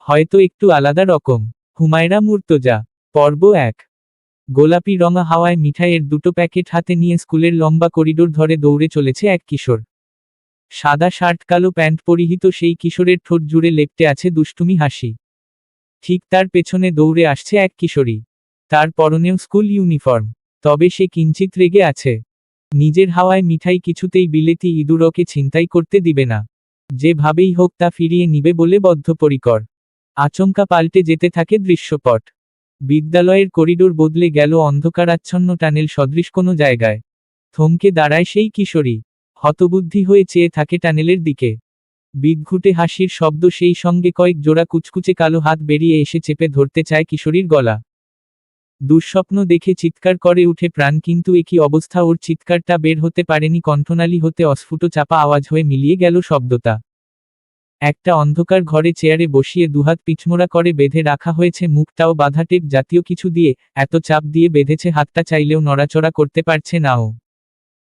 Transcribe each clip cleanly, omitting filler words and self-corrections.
হয়তো একটু আলাদা রকম। হুমায়রা মুর্তজা। পর্ব 1। গোলাপি রঙা হাওয়ায় মিঠাইয়ের দুটো প্যাকেট হাতে নিয়ে স্কুলের লম্বা করিডোর ধরে দৌড়ে চলেছে এক কিশোর। সাদা শার্ট কালো প্যান্ট পরিহিত সেই কিশোরের ঠোঁট জুড়ে লেপ্টে আছে দুষ্টুমি হাসি। ঠিক তার পেছনে দৌড়ে আসছে এক কিশোরী। তার পরনেও স্কুল ইউনিফর্ম। তবে সে কিঞ্চিত রেগে আছে। নিজের হাওয়ায় মিঠাই কিছুতেই বিলেতি ইঁদুরকে ছিনতাই করতে দিবে না। যেভাবেই হোক তা ফিরিয়ে নিবে বলে বদ্ধপরিকর। আচমকা পাল্টে যেতে থাকে দৃশ্যপট। বিদ্যালয়ের করিডোর বদলে গেল অন্ধকারাচ্ছন্ন টানেল সদৃশ কোনো জায়গায়। থমকে দাঁড়ায় সেই কিশোরী। হতবুদ্ধি হয়ে চেয়ে থাকে টানেলের দিকে। বিদঘুটে হাসির শব্দ, সেই সঙ্গে কয়েক জোড়া কুচকুচে কালো হাত বেরিয়ে এসে চেপে ধরতে চায় কিশোরীর গলা। দুঃস্বপ্ন দেখে চিৎকার করে উঠে প্রাণ, কিন্তু একই অবস্থা, ওর চিৎকারটা বের হতে পারেনি কণ্ঠনালী হতে, অস্ফুট চাপা আওয়াজ হয়ে মিলিয়ে গেল শব্দটা। একটা অন্ধকার ঘরে চেয়ারে বসিয়ে দুহাত পিছমোড়া করে বেঁধে রাখা হয়েছে, মুখটাও বাঁধা টেপ জাতীয় কিছু দিয়ে, এত চাপ দিয়ে বেঁধেছে হাতটা চাইলেও নড়াচড়া করতে পারছে না ও।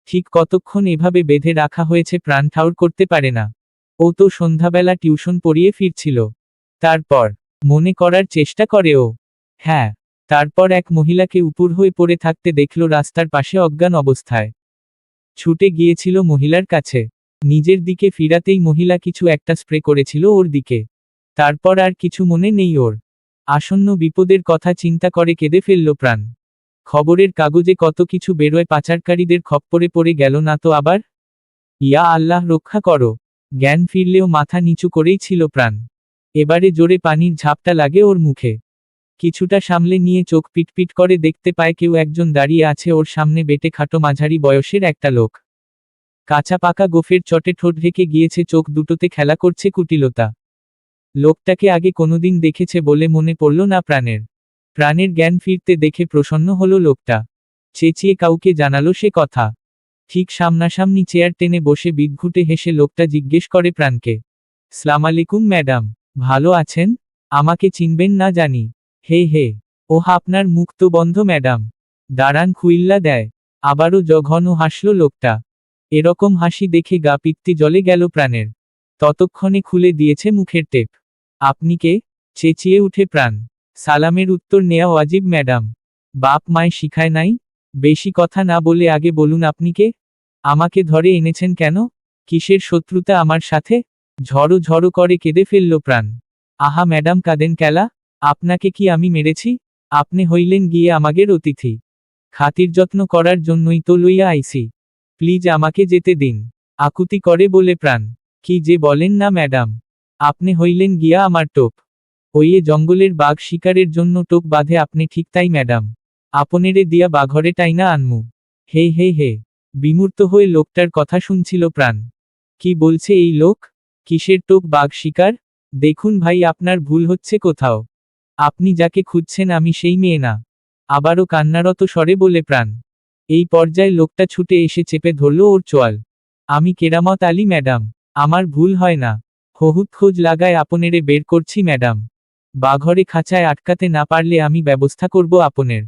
ঠিক কতক্ষণ এভাবে বেঁধে রাখা হয়েছে প্রাণ ঠাউর করতে পারে না। ও তো সন্ধ্যাবেলা টিউশন পড়িয়ে ফিরছিল। তারপর মনে করার চেষ্টা করে ও। হ্যাঁ, তারপর এক মহিলাকে উপুড় হয়ে পড়ে থাকতে দেখল রাস্তার পাশে অজ্ঞান অবস্থায়। ছুটে গিয়েছিল মহিলার কাছে। নিজের দিকে ফিরাতেই মহিলা কিছু একটা স্প্রে করেছিল ওর দিকে। তারপর আর কিছু মনে নেই ওর। আসন্ন বিপদের কথা চিন্তা করে কেঁদে ফেলল প্রাণ। খবরের কাগজে কত কিছু বেরোয়, পাচারকারীদের খপ্পরে পড়ে গেল না তো আবার। ইয়া আল্লাহ, রক্ষা করো। জ্ঞান ফিরলেও মাথা নিচু করেই ছিল প্রাণ। এবারে জোরে পানির ঝাপটা লাগে ওর মুখে। কিছুটা সামলে নিয়ে চোখ পিটপিট করে দেখতে পায় কেউ একজন দাঁড়িয়ে আছে ওর সামনে, বেটে খাটো মাঝারি বয়সের একটা লোক। কাঁচা পাকা গোফের চটে ঠোঁট ঢেকে গিয়েছে, চোখ দুটোতে খেলা করছে কুটিলতা। লোকটাকে আগে কোনোদিন দেখেছে বলে মনে পড়ল না প্রাণের। প্রাণের জ্ঞান ফিরতে দেখে প্রসন্ন হলো লোকটা। চেঁচিয়ে কাউকে জানালো সে কথা। ঠিক সামনাসামনি চেয়ার টেনে বসে বিদঘুটে হেসে লোকটা জিজ্ঞেস করে প্রাণকে, সালামালাইকুম ম্যাডাম, ভালো আছেন? আমাকে চিনবেন না জানি। হে হে, ওহ আপনার মুখ তো বন্ধ ম্যাডাম। দাঁড়ান, খুইল্লা দেয়। আবারও জঘন হাসল লোকটা। এরকম হাসি দেখে গা পিত্তি জ্বলে গেল প্রাণের। ততক্ষণে খুলে দিয়েছে মুখের টেপ। আপনি কে? চেঁচিয়ে উঠে প্রাণ। সালামের উত্তর নেয়া ওয়াজিব ম্যাডাম। বাপ মায় শিখায় নাই? বেশি কথা না বলে আগে বলুন আপনি কে? আমাকে ধরে এনেছেন কেন? কিসের শত্রুতা আমার সাথে? ঝড়ো ঝড়ো করে কেঁদে ফেলল প্রাণ। আহা ম্যাডাম, কাঁদেন কেলা? আপনাকে কি আমি মেরেছি? আপনি হইলেন গিয়ে আমাগের অতিথি। খাতির যত্ন করার জন্যই তো লইয়া আইছি। প্লিজ আমাকে যেতে দিন। আকুতি করে বলে প্রাণ। কি যে বলেন না ম্যাডাম, আপনি হইলেন গিয়া আমার টোপ। ওইয়ে জঙ্গলের বাঘ শিকারের জন্য টোপ বাঁধে আপনি, ঠিক তাই ম্যাডাম। আপনেরে দিয়া বাঘরে টাইনা আনমু। হে হে হে। বিমূর্ত হয়ে লোকটার কথা শুনছিল প্রাণ। কি বলছে এই লোক? কিসের টোপ, বাঘ শিকার? দেখুন ভাই, আপনার ভুল হচ্ছে কোথাও। আপনি যাকে খুঁজছেন আমি সেই মেয়ে না। আবারও কান্নারত স্বরে বলে প্রাণ। এই পর্যায়ে লোকটা ছুটে এসে চেপে ধরল ওর চোয়াল। আমি কেরামত আলী ম্যাডাম। আমার ভুল হয় না। বহুত খোঁজ লাগায় আপনেরে বের করছি ম্যাডাম। বাঘরে খাঁচায় আটকাতে না পারলে আমি ব্যবস্থা করব আপনের।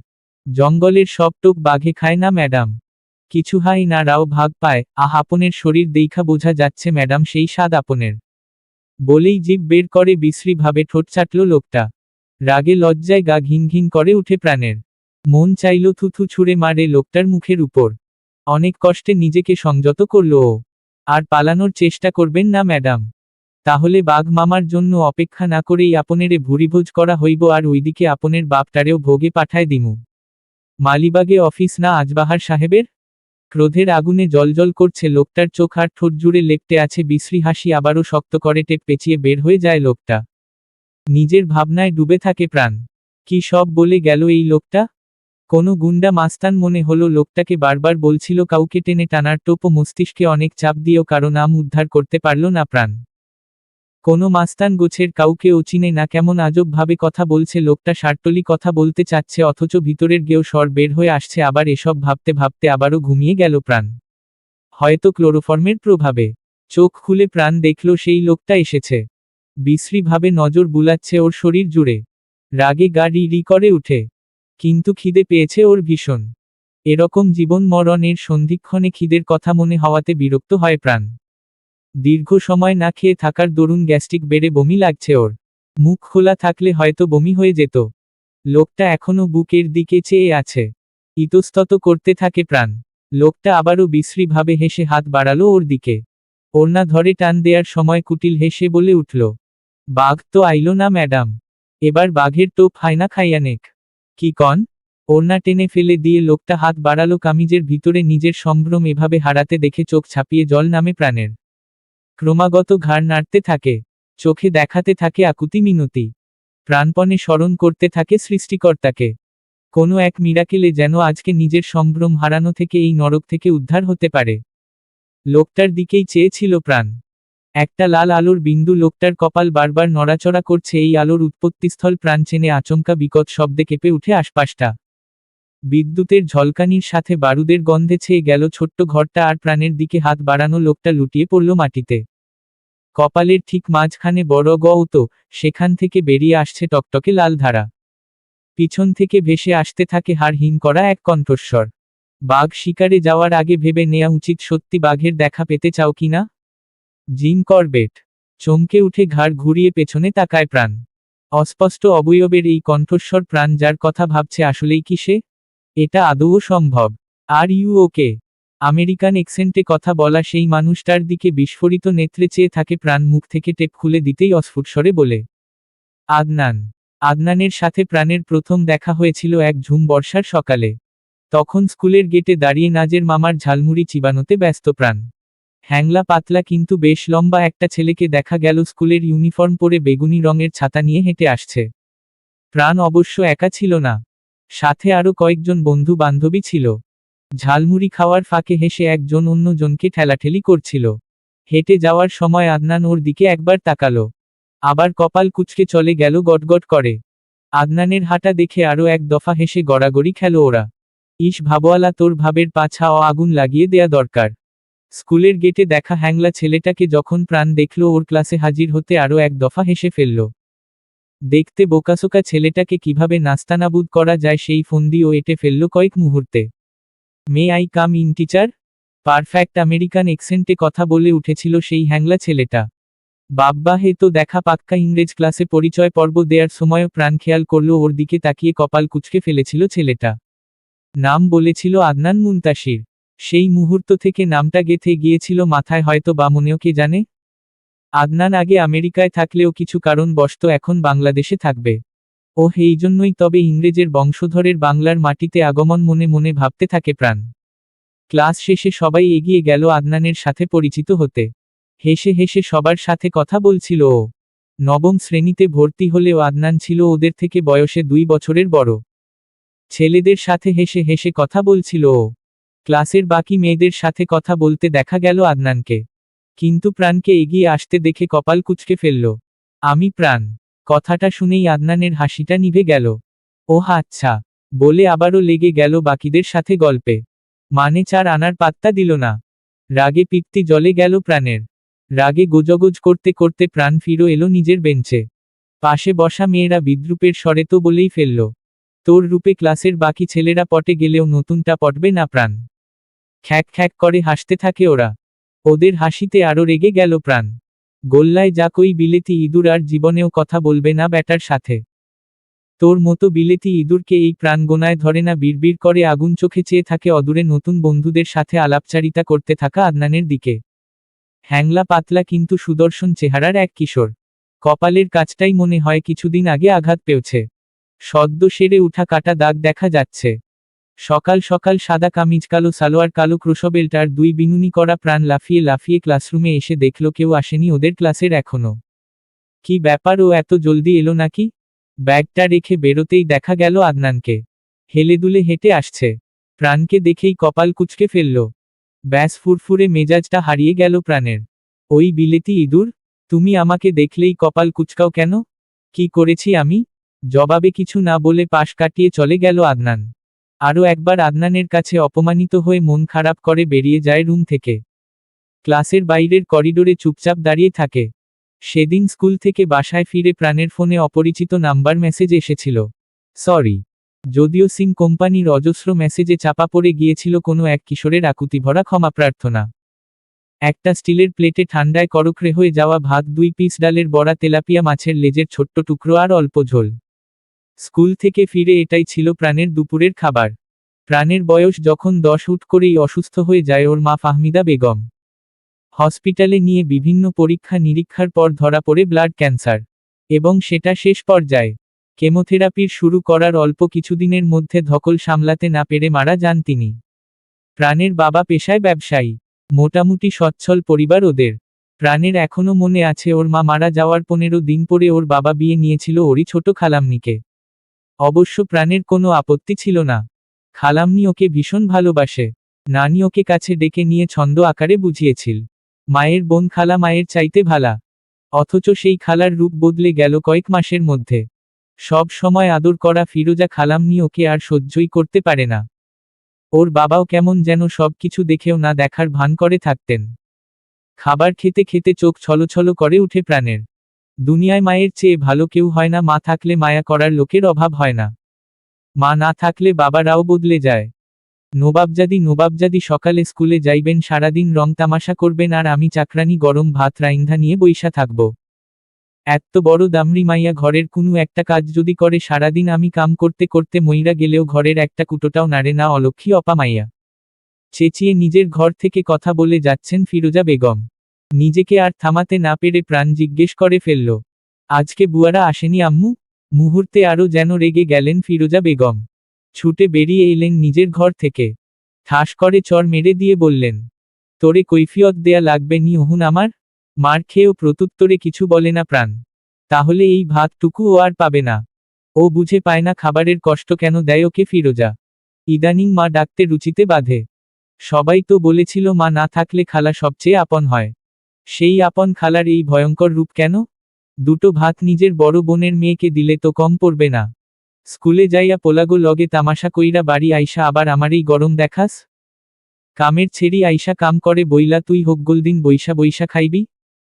জঙ্গলের সব টোপ বাঘে খায় না ম্যাডাম। কিছু হাই না রাও ভাগ পায়, আপনের শরীর দেইখা বোঝা যাচ্ছে ম্যাডাম সেই স্বাদ আপনের। বলেই জিভ বের করে বিশ্রীভাবে ঠোঁট চাটল লোকটা। রাগে লজ্জায় গা ঘিন ঘিন করে উঠে প্রাণের। মন চাইল থুথু ছুঁড়ে মারে লোকটার মুখের উপর। অনেক কষ্টে নিজেকে সংযত করল ও। আর পালানোর চেষ্টা করবেন না ম্যাডাম। তাহলে বাঘ মামার জন্য অপেক্ষা না করেই আপনেরে ভুরিভোজ করা হইব, আর ওইদিকে আপনের বাপটারেও ভোগে পাঠায় দিমু। মালিবাগে অফিস না আজবাহার সাহেবের? ক্রোধের আগুনে জলজল করছে লোকটার চোখ, আর ঠোঁট জুড়ে লেপ্টে আছে বিশ্রী হাসি। আবারও শক্ত করে টেপ পেঁচিয়ে বের হয়ে যায় লোকটা। নিজের ভাবনায় ডুবে থাকে প্রাণ। কি সব বলে গেল এই লোকটা? কোনো গুন্ডা মাস্তান মনে হলো লোকটাকে, বারবার বলছিল কাউকে টেনে টানার টোপ, মস্তিষ্কে অনেক চাপ দিয়েও কারো নাম উদ্ধার করতে পারল না প্রাণ। কোনো মাস্তান গোছের কাউকে ও চিনে না, কেমন আজব ভাবে কথা বলছে লোকটা, সারটলি কথা বলতে চাচ্ছে অথচ ভিতরের গেও স্বর বের হয়ে আসছে। আবার এসব ভাবতে ভাবতে আবারও ঘুমিয়ে গেল প্রাণ। হয়তো ক্লোরোফর্মের প্রভাবে। চোখ খুলে প্রাণ দেখল সেই লোকটা এসেছে। বিশ্রীভাবে নজর বুলাচ্ছে ওর শরীর জুড়ে। রাগে গা রি রি করে উঠে। কিন্তু খিদে পেয়েছে ওর ভীষণ। এরকম জীবন মরণের সন্ধিক্ষণে খিদের কথা মনে হওয়াতে বিরক্ত হয় প্রাণ। দীর্ঘ সময় না খেয়ে থাকার দরুন গ্যাস্ট্রিক বেড়ে বমি লাগছে ওর। মুখ খোলা থাকলে হয়তো বমি হয়ে যেত। লোকটা এখনো বুকের দিকে চেয়ে আছে। ইতস্তত করতে থাকে প্রাণ। লোকটা আবারও বিশ্রীভাবে হেসে হাত বাড়ালো ওর দিকে। ওড়না ধরে টান দেয়ার সময় কুটিল হেসে বলে উঠল, বাঘ তো আইলো না ম্যাডাম, এবার বাঘের টোপ হায়না খাইয়ানেক। কি কন? ওড়না টেনে ফেলে দিয়ে লোকটা হাত বাড়ালো কামিজের ভিতরে নিজের সম্ভ্রম এভাবে হারাতে দেখে চোখ ছাপিয়ে জল নামে প্রাণের। ক্রমাগত ঘাড় নাড়তে থাকে। চোখে দেখাতে থাকে আকুতি মিনতি। প্রাণপণে স্মরণ করতে থাকে সৃষ্টিকর্তাকে। কোনো এক মিরাকেলে যেন আজকে নিজের সম্ভ্রম হারানো থেকে এই নরক থেকে উদ্ধার হতে পারে। লোকটার দিকেই চেয়েছিল প্রাণ। একটা লাল আলোর বিন্দু লোকটার কপাল বারবার নড়াচড়া করছে। এই আলোর উৎপত্তিস্থল প্রাণ চেনে আচমকা বিকট শব্দে কেঁপে উঠে আশপাশটা। বিদ্যুতের ঝলকানির সাথে বারুদের গন্ধে ছেয়ে গেল ছোট্ট ঘরটা আর প্রাণের দিকে হাত বাড়ানো লোকটা লুটিয়ে পড়ল মাটিতে। কপালের ঠিক মাঝখানে বড় গর্ত, সেখান থেকে বেরিয়ে আসছে টকটকে লাল ধারা। পিছন থেকে ভেসে আসতে থাকে হাড় হিম করা এক কণ্ঠস্বর। বাঘ শিকারে যাওয়ার আগে ভেবে নেয়া উচিত, সত্যি বাঘের দেখা পেতে চাও কিনা? Jim Corbett. চমকে উঠে ঘাড় ঘুরিয়ে পেছনে তাকায় প্রাণ। অস্পষ্ট অবয়বের এই কণ্ঠস্বর প্রাণ যার কথা ভাবছে আসলেই কি সে? এটা আদৌ সম্ভব? আর ইউ ওকে? আমেরিকান অ্যাকসেন্টে কথা বলা সেই মানুষটার দিকে বিস্ফোরিত নেত্রে চেয়ে থাকে প্রাণ মুখ থেকে টেপ খুলে দিতেই অস্ফুট স্বরে বলে, আদনান। আদনানের সাথে প্রাণের প্রথম দেখা হয়েছিল এক ঝুম বর্ষার সকালে। তখন স্কুলের গেটে দাঁড়িয়ে নাজের মামার ঝালমুড়ি চিবানোতে ব্যস্ত প্রাণ। হ্যাংলা পাতলা কিন্তু বেশ লম্বা একটা ছেলেকে দেখা গেল স্কুলের ইউনিফর্ম পরে বেগুনি রঙের ছাতা নিয়ে হেঁটে আসছে। প্রাণ অবশ্য একা ছিল না, সাথে আরও কয়েকজন বন্ধু বান্ধবী ছিল। ঝালমুড়ি খাওয়ার ফাঁকে হেসে একজন অন্যজনকে ঠেলাঠেলি করছিল। হেঁটে যাওয়ার সময় আদনান ওর দিকে একবার তাকালো, আবার কপাল কুঁচকে চলে গেল গটগট করে। আদনানের হাঁটা দেখে আরও এক দফা হেসে গড়াগড়ি খেল ওরা। ইস ভাবওয়ালা, তোর ভাবের পাছা আগুন লাগিয়ে দেয়া দরকার। স্কুলের গেটে দেখা হ্যাংলা ছেলেটাকে যখন প্রাণ দেখল ওর ক্লাসে হাজির হতে আরও এক দফা হেসে ফেলল। দেখতে বোকাসোকা ছেলেটাকে কিভাবে নাস্তানাবুদ করা যায় সেই ফন্দিও এঁটে ফেলল কয়েক মুহূর্তে। May I come in teacher? Perfect American অ্যাকসেন্টে কথা বলে উঠেছিল সেই হ্যাংলা ছেলেটা। বাব্বা, হে তো দেখা পাক্কা ইংরেজ। ক্লাসে পরিচয় পর্ব দেয়ার সময়ও প্রাণ খেয়াল করল ওর দিকে তাকিয়ে কপাল কুঁচকে ফেলেছিল ছেলেটা। নাম বলেছিল আদনান মুনতাসির। সেই মুহূর্ত থেকে নামটা গেঁথে গিয়েছিল মাথায়, হয়তো বা মনেও কে জানে। আদনান আগে আমেরিকায় থাকলেও কিছু কারণবশত এখন বাংলাদেশে থাকবে। ওহ, এই জন্যই তবে ইংরেজের বংশধরের বাংলার মাটিতে আগমন মনে মনে ভাবতে থাকে প্রাণ। ক্লাস শেষে সবাই এগিয়ে গেল আদনানের সাথে পরিচিত হতে। হেসে হেসে সবার সাথে কথা বলছিল ও। নবম শ্রেণীতে ভর্তি হলেও আদনান ছিল ওদের থেকে বয়সে 2 বছরের বড়। ছেলেদের সাথে হেসে হেসে কথা বলছিল ও। ক্লাসের বাকি মেয়েদের সাথে কথা বলতে দেখা গেল আদনানকে। কিন্তু প্রাণকে এগিয়ে আসতে দেখে কপাল কুঁচকে ফেলল। আমি প্রাণ। কথাটা শুনেই আদনানের হাসিটা নিভে গেল। ওহ আচ্ছা, বলে আবারও লেগে গেল বাকিদের সাথে গল্পে। মানে 4 আনার পাত্তা দিল না। রাগে পিত্তি জ্বলে গেল প্রাণের। রাগে গোজগোজ করতে করতে প্রাণ ফিরো এলো নিজের বেঞ্চে। পাশে বসা মেয়েরা বিদ্রূপের স্বরে তো বলেই ফেলল, তোর রূপে ক্লাসের বাকি ছেলেরা পটে গেলেও নতুনটা পটবে না প্রাণ। খ্যাক খ্যাক করে হাসতে থাকে ওরা। ওদের হাসিতে আরও রেগে গেল প্রাণ। গোল্লায় যা, কই বিলেতি ইঁদুর আর জীবনেও কথা বলবে না ব্যাটার সাথে। তোর মতো বিলেতি ইঁদুরকে এই প্রাণ গোনায় ধরে না। বিড়বিড় করে আগুন চোখে চেয়ে থাকে অদূরে নতুন বন্ধুদের সাথে আলাপচারিতা করতে থাকা আদনানের দিকে। হ্যাংলা পাতলা কিন্তু সুদর্শন চেহারার এক কিশোর। কপালের কাছটাই মনে হয় কিছুদিন আগে আঘাত পেয়েছে। সদ্য সেরে উঠা কাটা দাগ দেখা যাচ্ছে। সকাল সকাল সাদা কামিজ, কালো সালোয়ার, কালো ক্রোশবেল্ট আর 2 বিনুনি করা প্রাণ লাফিয়ে লাফিয়ে ক্লাসরুমে এসে দেখল কেউ আসেনি ওদের ক্লাসের এখনো। কি ব্যাপার, ও এত জলদি এলো নাকি? ব্যাগটা রেখে বেরোতেই দেখা গেল আদনানকে। হেলেদুলে হেঁটে আসছে। প্রাণকে দেখেই কপাল কুঁচকে ফেলল। ব্যাস, ফুরফুরে মেজাজটা হারিয়ে গেল প্রাণের। ওই বিলেতি ইঁদুর, তুমি আমাকে দেখলেই কপাল কুঁচকাও কেন? কি করেছি আমি? জবাবে কিছু না বলে পাশ কাটিয়ে চলে গেল আদনান। আরও একবার আদনানের কাছে অপমানিত হয়ে মন খারাপ করে বেরিয়ে যায় রুম থেকে। ক্লাসের বাইরের করিডোরে চুপচাপ দাঁড়িয়ে থাকে। সেদিন স্কুল থেকে বাসায় ফিরে প্রাণের ফোনে অপরিচিত নাম্বার মেসেজ এসেছিল। সরি। যদিও সিম কোম্পানির অজস্র মেসেজে চাপা পড়ে গিয়েছিল কোনো এক কিশোরের আকুতিভরা ক্ষমা প্রার্থনা। একটা স্টিলের প্লেটে ঠান্ডায় করকরে হয়ে যাওয়া ভাত, 2 পিস ডালের বড়া, তেলাপিয়া মাছের লেজের ছোট্ট টুকরো আর অল্প ঝোল। স্কুল থেকে ফিরে এটাই ছিল প্রাণের দুপুরের খাবার। প্রাণের বয়স যখন 10 হুট করেই অসুস্থ হয়ে যায় ওর মা ফাহমিদা বেগম। হসপিটালে নিয়ে বিভিন্ন পরীক্ষা নিরীক্ষার পর ধরা পড়ে ব্লাড ক্যান্সার। এবং সেটা শেষ পর্যায়ে। কেমোথেরাপির শুরু করার অল্প কিছুদিনের মধ্যে ধকল সামলাতে না পেরে মারা যান তিনি। প্রাণের বাবা পেশায় ব্যবসায়ী। মোটামুটি সচ্ছল পরিবার ওদের। প্রাণের এখনো মনে আছে ওর মা মারা যাওয়ার 15 দিন পরে ওর বাবা বিয়ে নিয়েছিল ওরই ছোট খালাম্নিকে। অবশ্য প্রাণের কোনো আপত্তি ছিল না। খালাম্নি ওকে ভীষণ ভালোবাসে। নানি ওকে কাছে ডেকে নিয়ে ছন্দ আকারে বুঝিয়েছিল, মায়ের বোন খালা মায়ের চাইতে ভালা। অথচ সেই খালার রূপ বদলে গেল কয়েক মাসের মধ্যে। সব সময় আদর করা ফিরোজা খালাম্নি ওকে আর সহ্যই করতে পারে না। ওর বাবাও কেমন যেন সব কিছু দেখেও না দেখার ভান করে থাকতেন। খাবার খেতে খেতে চোখ ছলছল করে উঠে প্রাণের। দুনিয়ায় মায়ের চেয়ে ভালো কেউ হয় না, মা থাকলে মায়া করার লোকের অভাব হয় না। মা না থাকলে বাবারাও বদলে যায়। নবাবজাদি সকালে স্কুলে যাইবেন, সারাদিন রং তামাশা করবেন, আর আমি চাকরানি গরম ভাত রাইন্ধা নিয়ে বইসা থাকব। এত্ত বড় দামড়ি মাইয়া ঘরের কুনু একটা কাজ যদি করে, সারাদিন আমি কাম করতে করতে মইরা গেলেও ঘরের একটা কুটোটাও নাড়ে না অলক্ষী অপা মাইয়া। চেঁচিয়ে নিজের ঘর থেকে কথা বলে যাচ্ছেন ফিরোজা বেগম। নিজেকে আর থামাতে না পেরে প্রাণ জিজ্ঞেস করে ফেলল, আজকে বুয়ারা আসেনি আম্মু? মুহূর্তে আরও যেন রেগে গেলেন ফিরোজা বেগম। ছুটে বেরিয়ে এলেন নিজের ঘর থেকে। ঠাস করে চর মেরে দিয়ে বললেন, তোরে কৈফিয়ত দেয়া লাগবে নি ওহুন আমার? মার খেয়েও প্রত্যুত্তরে কিছু বলে না প্রাণ। তাহলে এই ভাতটুকু ও আর পাবে না। ও বুঝে পায় না খাবারের কষ্ট কেন দেয় ওকে ফিরোজা। ইদানিং মা ডাকতে রুচিতে বাধে। সবাই তো বলেছিল মা না থাকলে খালা সবচেয়ে আপন হয়। সেই আপন খালার এই ভয়ঙ্কর রূপ কেন? দুটো ভাত নিজের বড় বোনের মেয়েকে দিলে তো কম পড়বে না। স্কুলে যাইয়া পোলাগো লগে তামাশা কইরা বাড়ি আইসা আবার আমারই গরম দেখাস? কামের ছেড়ি আইসা কাম করে বইলা তুই হোকগোলদিন বইসা বইসা খাইবি?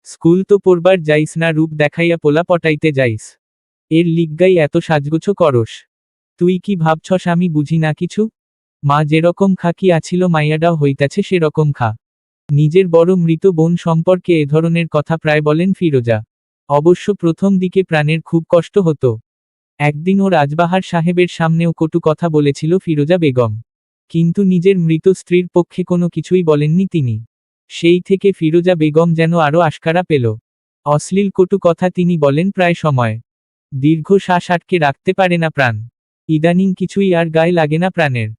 স্কুল তো পড়বার যাইস না, রূপ দেখাইয়া পোলা পটাইতে যাইস। এর লিগ্গাই এত সাজগোছো করস। তুই কি ভাবছস আমি বুঝি না কিছু? মা যেরকম খাকি আছিল মাইয়াডাও হইতাছে সেরকম খা। নিজের বড় মৃত বোন সম্পর্কে এ ধরনের কথা প্রায় বলেন ফিরোজা। অবশ্য প্রথম দিকে প্রাণের খুব কষ্ট হতো। একদিন ও রাজবাহার সাহেবের সামনেও কটু কথা বলেছিল ফিরোজা বেগম। কিন্তু নিজের মৃত স্ত্রীর পক্ষে কোনো কিছুই বলেননি তিনি। সেই থেকে ফিরোজা বেগম যেন আরও আশকারা পেল। অশ্লীল কটু কথা তিনি বলেন প্রায় সময়। দীর্ঘ শ্বাস আটকে রাখতে পারে না প্রাণ। ইদানিং কিছুই আর গায়ে লাগে না প্রাণের।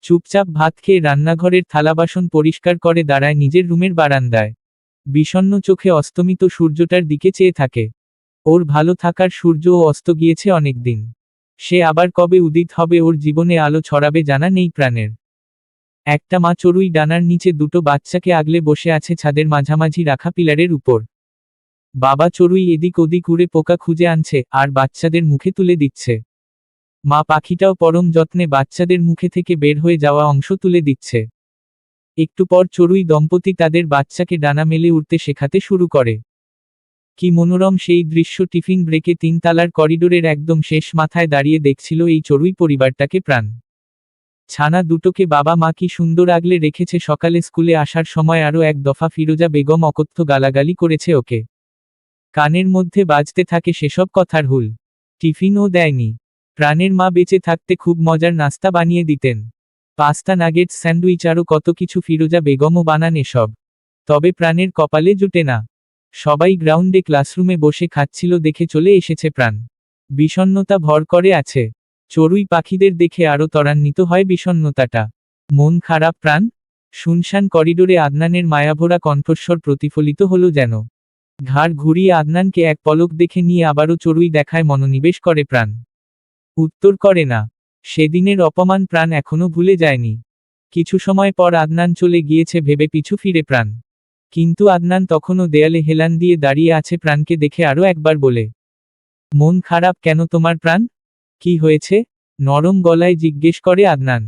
চুপচাপ ভাত খেয়ে রান্নাঘরের থালাবাসন পরিষ্কার করে দাঁড়ায় নিজের রুমের বারান্দায়। বিষণ্ণ চোখে অস্তমিত সূর্যটার দিকে চেয়ে থাকে। ওর ভালো থাকার সূর্যও অস্ত গিয়েছে অনেকদিন। সে আবার কবে উদিত হবে, ওর জীবনে আলো ছড়াবে জানা নেই প্রাণের। একটা মা চড়ুই ডানার নিচে দুটো বাচ্চাকে আগলে বসে আছে ছাদের মাঝামাঝি রাখা পিলারের উপর। বাবা চড়ুই এদিক ওদিক উড়ে পোকা খুঁজে আনছে আর বাচ্চাদের মুখে তুলে দিচ্ছে। মা পাখিটাও পরম যত্নে বাচ্চাদের মুখে থেকে বের হয়ে যাওয়া অংশ তুলে দিচ্ছে। একটু পর চড়ুই দম্পতি তাদের বাচ্চাকে ডানা মেলে উড়তে শেখাতে শুরু করে। কি মনোরম সেই দৃশ্য! টিফিন ব্রেকে 3 তালার করিডোরের একদম শেষ মাথায় দাঁড়িয়ে দেখছিল এই চড়ুই পরিবারটাকে প্রাণ। ছানা দুটোকে বাবা মা কি সুন্দর আগলে রেখেছে। সকালে স্কুলে আসার সময় আরও এক দফা ফিরোজা বেগম অকথ্য গালাগালি করেছে ওকে। কানের মধ্যে বাজতে থাকে সেসব কথার হুল। টিফিনও দেয়নি। প্রাণের মা বেঁচে থাকতে খুব মজার নাস্তা বানিয়ে দিতেন। পাস্তা, নাগেটস, স্যান্ডউইচ আরও কত কিছু ফিরোজা বেগমও বানান এসব। তবে প্রাণের কপালে জুটে না। সবাই গ্রাউন্ডে ক্লাসরুমে বসে খাচ্ছিল দেখে চলে এসেছে প্রাণ। বিষণ্ণতা ভর করে আছে। চড়ুই পাখিদের দেখে আরও ত্বরান্বিত হয় বিষণ্ণতাটা। মন খারাপ প্রাণ? শুনশান করিডোরে আদনানের মায়াভরা কণ্ঠস্বর প্রতিফলিত হলো যেন। ঘাড় ঘুরিয়ে আদনানকে এক পলক দেখে নিয়ে আবারও চড়ুই দেখায় মনোনিবেশ করে প্রাণ। উত্তর করে না। সেদিনের অপমান প্রাণ এখনো ভুলে যায়নি। কিছু সময় পর আদনান চলে গিয়েছে ভেবে পিছু ফিরে প্রাণ। কিন্তু আদনান তখনও দেয়ালে হেলান দিয়ে দাঁড়িয়ে আছে প্রাণকে দেখে আরও একবার বলে, মন খারাপ কেন তোমার প্রাণ? কি হয়েছে? নরম গলায় জিজ্ঞেস করে আদনান।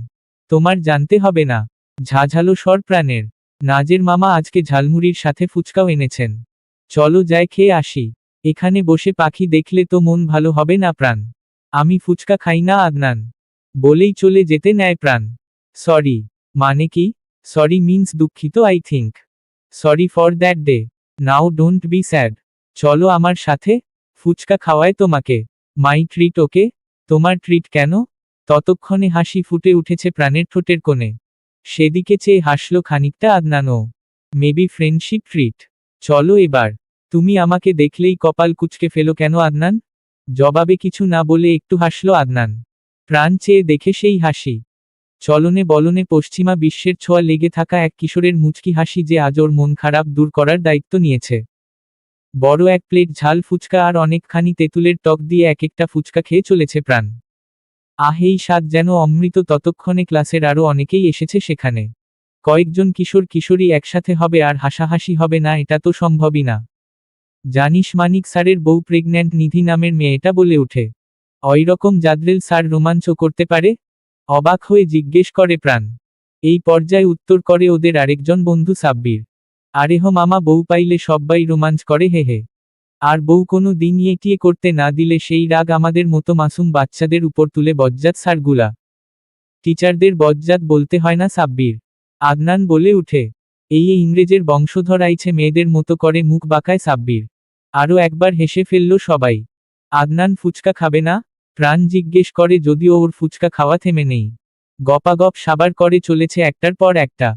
তোমার জানতে হবে না। ঝাঝালো স্বর প্রাণের। নাজের মামা আজকে ঝালমুড়ির সাথে ফুচকাও এনেছেন। চলো যাই খেয়ে আসি। এখানে বসে পাখি দেখলে তো মন ভালো হবে না প্রাণ। আমি ফুচকা খাই না আদনান বলেই চলে যেতে নেয় প্রাণ। সরি। মানে কি? সরি মিন্স দুঃখিত I think. Sorry for that day. Now don't be sad. চলো আমার সাথে, ফুচকা খাওয়ায় তোমাকে। মাই ট্রিট ওকে। তোমার ট্রিট কেন? ততক্ষণে হাসি ফুটে উঠেছে প্রাণের ঠোঁটের কোণে। সেদিকে চেয়ে হাসল খানিকটা আদনানও। Maybe friendship treat. চলো এবার। তুমি আমাকে দেখলেই কপাল কুঁচকে ফেলো কেন আদনান? জবাবে কিছু না বলে একটু হাসল আদনান। প্রাণ চেয়ে দেখে সেই হাসি। চলনে বলনে পশ্চিমা বিশ্বের ছোঁয়া লেগে থাকা এক কিশোরের মুচকি হাসি যে আজ ওর মন খারাপ দূর করার দায়িত্ব নিয়েছে। বড় এক প্লেট ঝাল ফুচকা আর অনেকখানি তেঁতুলের টক দিয়ে এক একটা ফুচকা খেয়ে চলেছে প্রাণ। এই স্বাদ যেন অমৃত। ততক্ষণে ক্লাসের আরও অনেকেই এসেছে সেখানে। কয়েকজন কিশোর কিশোরী একসাথে হবে আর হাসাহাসি হবে না, এটা তো সম্ভবই না। জানিস মানিক স্যারের বউ প্রেগন্যান্ট, নিধি নামের মেয়েটা বলে ওঠে। ওইরকম জাদরেল স্যার রোমাঞ্চ করতে পারে? অবাক হয়ে জিজ্ঞেস করে প্রাণ। এই পর্যায়ে উত্তর করে ওদের আরেকজন বন্ধু সাব্বির। আরে হো মামা, বউ পাইলে সব্বাই রোমাঞ্চ করে হে হে। আর বউ কোনো দিন ইয়ে করতে না দিলে সেই রাগ আমাদের মতো মাসুম বাচ্চাদের উপর তুলে বজ্জাত স্যারগুলা। টিচারদের বজ্জাত বলতে হয় না সাব্বির। আদনান বলে উঠে। এই ইংরেজের বংশধর আইছে মেয়েদের মতো করে মুখ বাঁকায় সাব্বির। আরও একবার হেসে ফেলল সবাই। আদনান ফুচকা খাবে না? প্রাণ জিজ্ঞেস করে, যদিও ওর ফুচকা খাওয়া থেমে নেই। গপাগপ সাবার করে চলেছে একটার পর একটা।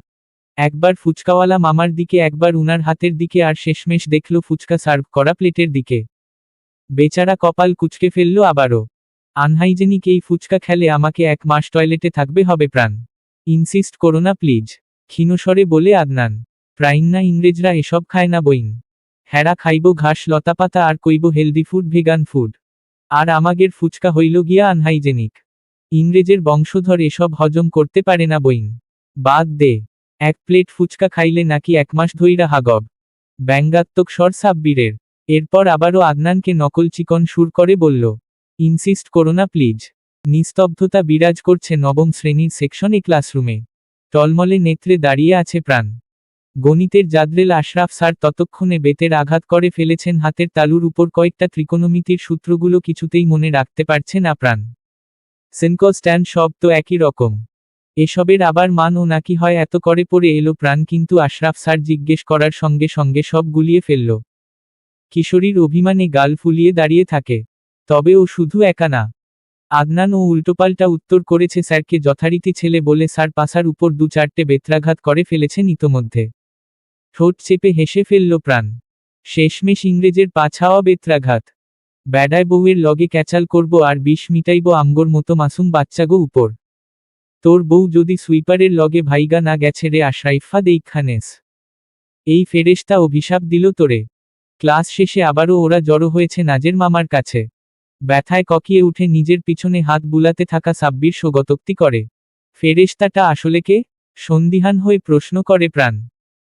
একবার ফুচকাওয়ালা মামার দিকে, একবার উনার হাতের দিকে, আর শেষমেশ দেখল ফুচকা সার্ভ করা প্লেটের দিকে। বেচারা কপাল কুঁচকে ফেলল আবারও। আনহাইজেনিক এই ফুচকা খেলে আমাকে 1 মাস টয়লেটে থাকবে হবে প্রাণ। ইনসিস্ট করো না প্লিজ, ক্ষীণস্বরে বলে আদনান। প্রাইন্না ইংরেজরা এসব খায় না বইন। হ্যারা খাইব ঘাস লতাপাতা আর কইব হেলদি ফুড, ভেগান ফুড। আর আমাগের ফুচকা হইল গিয়া আনহাইজেনিক। ইংরেজের বংশধর এসব হজম করতে পারে না বইন। বাদ দে। 1 প্লেট ফুচকা খাইলে নাকি 1 মাস ধইরা হাগব। ব্যঙ্গাত্মক স্বর সাব্বিরের। এরপর আবারও আদনানকে নকল চিকন সুর করে বলল, ইনসিস্ট করো না প্লিজ। নিস্তব্ধতা বিরাজ করছে নবম শ্রেণীর সেকশন এ ক্লাসরুমে। টলমলে নেত্রে দাঁড়িয়ে আছে প্রাণ। গণিতের জাদরেল আশরাফ স্যার ততক্ষণে বেতের আঘাত করে ফেলেছেন হাতের তালুর উপর কয়েকটা ত্রিকোণমিতির সূত্রগুলো কিছুতেই মনে রাখতে পারছে না প্রাণ। সেনকস্ট্যান্ড সব তো একই রকম। এসবের আবার মান ও নাকি হয় এত করে পড়ে এলো প্রাণ, কিন্তু আশরাফ স্যার জিজ্ঞেস করার সঙ্গে সঙ্গে সব গুলিয়ে ফেলল। কিশোরীর অভিমানে গাল ফুলিয়ে দাঁড়িয়ে থাকে। তবে ও শুধু একা না। আদনান ও উল্টোপাল্টা উত্তর করেছে স্যারকে যথারীতি ছেলে বলে, স্যার পাশার উপর 2-4টে বেত্রাঘাত করে ফেলেছেন ইতোমধ্যে। ঠোঁট চেপে হেসে ফেলল প্রাণ। শেষমেশ ইংরেজের পাছাওয়া বেত্রাঘাত। ব্যাডায় বউয়ের লগে ক্যাচাল করব আর বিষ মিটাইব আমগোর মতো মাসুম বাচ্চাগো উপর। তোর বউ যদি সুইপারের লগে ভাইগা না গেছে রে আশরাইফা দেইখানেস। এই ফেরেশতা অভিশাপ দিল তোরে। ক্লাস শেষে আবারও ওরা জড়ো হয়েছে নাজের মামার কাছে। ব্যথায় ককিয়ে উঠে নিজের পিছনে হাত বুলাতে থাকা সাব্বির স্বগতোক্তি করে। ফেরেশতাটা আসলে কে? সন্দিহান হয়ে প্রশ্ন করে প্রাণ।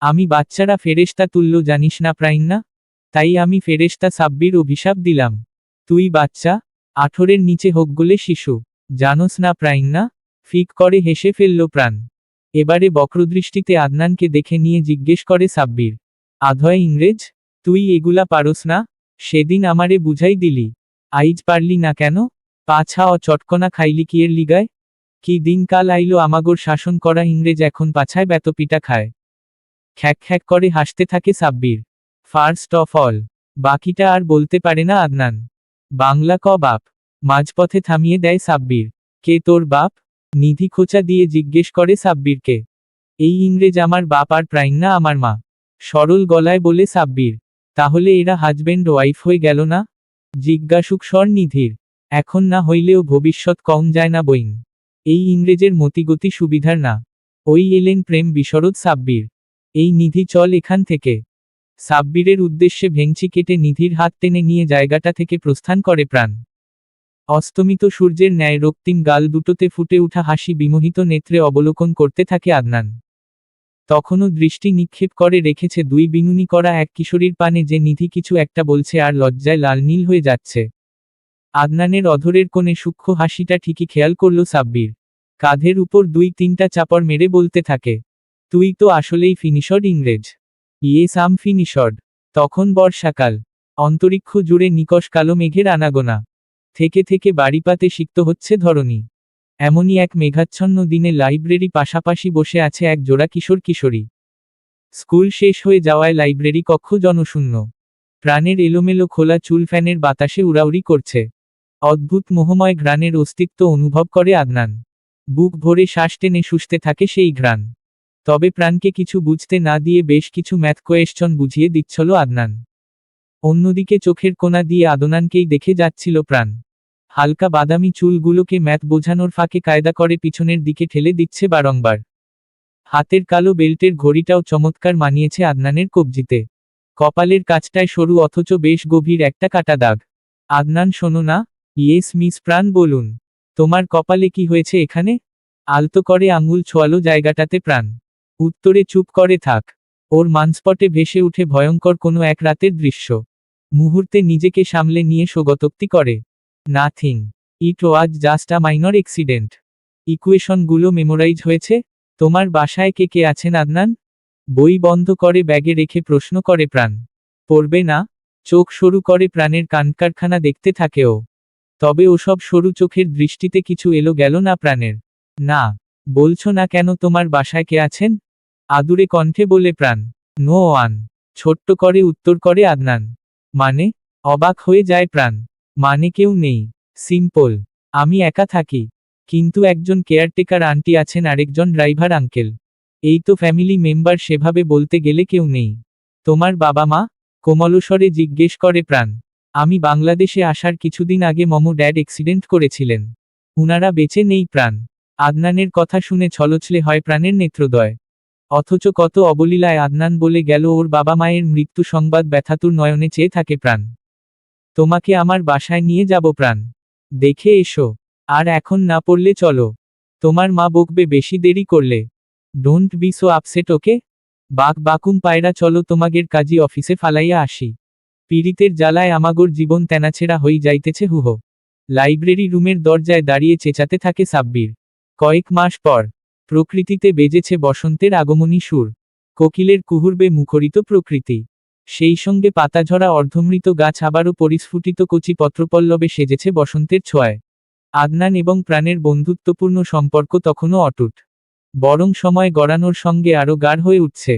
আমি বাচ্চারা ফেরেশতা তুল্য জানিস না প্রাইন্না? তাই আমি ফেরেশতা সাব্বির অভিশাপ দিলাম। তুই বাচ্চা, 18-এর নিচে হোকগোলে শিশু। জানোস না প্রাইন্না? ফিক করে হেসে ফেলল প্রাণ। এবারে বক্রদৃষ্টিতে আদনানকে দেখে নিয়ে জিজ্ঞেস করে সাব্বির, আধয় ইংরেজ, তুই এগুলা পারোস না? সেদিন আমারে বুঝাই দিলি, আইজ পারলি না কেন? পাছা চটকনা খাইলি কিয়ের লিগায়? কি দিনকাল আইলো আমাগোর শাসন করা ইংরেজ এখন পাছায় বেতপিটা খায়। খ্যাক খ্যাক করে হাসতে থাকে সাব্বির। ফার্স্ট অফ অল, বাকিটা আর বলতে পারে না আদনান। বাংলা ক বাপ। মাঝপথে থামিয়ে দেয় সাব্বির। কে তোর বাপ? নিধি খোঁচা দিয়ে জিজ্ঞেস করে সাব্বিরকে। এই ইংরেজ আমার বাপ আর প্রাইন্না আমার মা। সরল গলায় বলে সাব্বির। তাহলে এরা হাজবেন্ড ওয়াইফ হয়ে গেল না? জিজ্ঞাসুক স্বর নিধির। এখন না হইলেও ভবিষ্যৎ কম যায় না বইন। এই ইংরেজের মতিগতি সুবিধার না। ওই এলেন প্রেম বিশরদ সাব্বির। এই নিধি চল এখান থেকে। সাব্বিরের উদ্দেশ্যে ভেংচি কেটে নিধির হাত টেনে নিয়ে জায়গাটা থেকে প্রস্থান করে প্রাণ। অস্তমিত সূর্যের ন্যায় রক্তিম গাল দুটোতে ফুটে উঠা হাসি বিমোহিত নেত্রে অবলোকন করতে থাকে আদনান। তখনও দৃষ্টি নিক্ষেপ করে রেখেছে 2 বিনুনি করা এক কিশোরীর পানে, যে নিধি কিছু একটা বলছে আর লজ্জায় লাল নীল হয়ে যাচ্ছে। আদনানের অধরের কোণে সূক্ষ্ম হাসিটা ঠিকই খেয়াল করল সাব্বির। কাঁধের উপর 2-3টা চাপড় মেরে বলতে থাকে, তুই তো আসলেই ফিনিশড ইংরেজ। ইয়েস আম ফিনিশড। তখন বর্ষাকাল। অন্তরিক্ষ জুড়ে নিকষ কালো মেঘের আনাগোনা। থেকে থেকে বাড়িপাতে সিক্ত হচ্ছে ধরণী। এমনই এক মেঘাচ্ছন্ন দিনে লাইব্রেরি পাশাপাশি বসে আছে এক জোড়া কিশোর কিশোরী। স্কুল শেষ হয়ে যাওয়ায় লাইব্রেরি কক্ষ জনশূন্য। প্রাণের এলোমেলো খোলা চুল ফ্যানের বাতাসে উড়াউড়ি করছে। অদ্ভুত মোহময় ঘ্রাণের অস্তিত্ব অনুভব করে আদনান। বুক ভরে শ্বাস টেনে শুষতে থাকে সেই ঘ্রাণ। তবে প্রাণকে কিছু বুঝতে না দিয়ে বেশ কিছু ম্যাথ কোয়েশ্চন বুঝিয়ে দিচ্ছিল আদনান। অন্যদিকে চোখের কোণা দিয়ে আদনানকেই দেখে যাচ্ছিল প্রাণ। হালকা বাদামি চুলগুলোকে ম্যাথ বোঝানোর ফাঁকে কায়দা করে পিছনের দিকে ঠেলে দিচ্ছে বারংবার। হাতের কালো বেল্টের ঘড়িটাও চমৎকার মানিয়েছে আদনানের কবজিতে। কপালের কাছটায় সরু অথচ বেশ গভীর একটা কাটা দাগ। আদনান, শোনো না। ইয়েস মিস প্রাণ, বলুন। তোমার কপালে কি হয়েছে এখানে? আলতো করে আঙুল ছোয়ালো জায়গাটাতে প্রাণ। উত্তরে চুপ করে থাক। ওর মানস্পটে ভেসে উঠে ভয়ঙ্কর কোনো এক রাতের দৃশ্য। মুহূর্তে নিজেকে সামলে নিয়ে স্বগতোক্তি করে, nothing. It was just a minor accident. ইকুয়েশনগুলো মেমোরাইজ হয়েছে? তোমার বাসায় কে কে আছেন আদনান? বই বন্ধ করে ব্যাগে রেখে প্রশ্ন করে প্রাণ। পড়বে না? চোখ সরু করে প্রাণের কানকারখানা দেখতে থাকে ও। তবে ওসব সরু চোখের দৃষ্টিতে কিছু এলো গেল না প্রাণের। না। বলছো না কেন তোমার বাসায় কে আছেন? আদুরে কণ্ঠে বলে প্রাণ। No one. ছোট্ট করে উত্তর করে আদনান। মানে? অবাক হয়ে যায় প্রাণ। মানে কেউ নেই। সিম্পল। আমি একা থাকি। কিন্তু একজন কেয়ারটেকার আন্টি আছেন, আরেকজন ড্রাইভার আঙ্কেল। এই তো ফ্যামিলি মেম্বার, সেভাবে বলতে গেলে কেউ নেই। তোমার বাবা মা? কোমলস্বরে জিজ্ঞেস করে প্রাণ। আমি বাংলাদেশে আসার কিছুদিন আগে মমো ড্যাড অ্যাক্সিডেন্ট করেছিলেন। উনারা বেঁচে নেই প্রাণ। আদনানের কথা শুনে ছলছলে হয় প্রাণের নেত্রদ্বয়। অথচ কত অবলীলায় আদনান বলে গেল ওর বাবা মায়ের মৃত্যু সংবাদ ব্যথাতুর নয়নে চেয়ে থাকে প্রাণ। তোমাকে আমার বাসায় নিয়ে যাব প্রাণ। দেখে এসো। আর এখন না পড়লে চলো। তোমার মা বকবে বেশি দেরি করলে। ডোন্ট বি সো আপসেট, ওকে? বাকুম পায়রা, চলো তোমাগের কাজী অফিসে ফালাইয়া আসি। পীড়িতের জ্বালায় আমাগোর জীবন তেনাছেড়া হই যাইতেছে হুহো। লাইব্রেরি রুমের দরজায় দাঁড়িয়ে চেঁচাতে থাকে সাব্বির। কয়েক মাস পর প্রকৃতিতে বেজেছে বসন্তের আগমনী সুর। কোকিলের কুহুর্বে মুখরিত প্রকৃতি। সেই সঙ্গে পাতাঝরা অর্ধমৃত গাছ আবারও পরিস্ফুটিত কচি পত্রপল্লবে সেজেছে বসন্তের ছোঁয়ায়। আদনান এবং প্রাণের বন্ধুত্বপূর্ণ সম্পর্ক তখনও অটুট। বরং সময় গড়ানোর সঙ্গে আরও গাঢ় হয়ে উঠছে।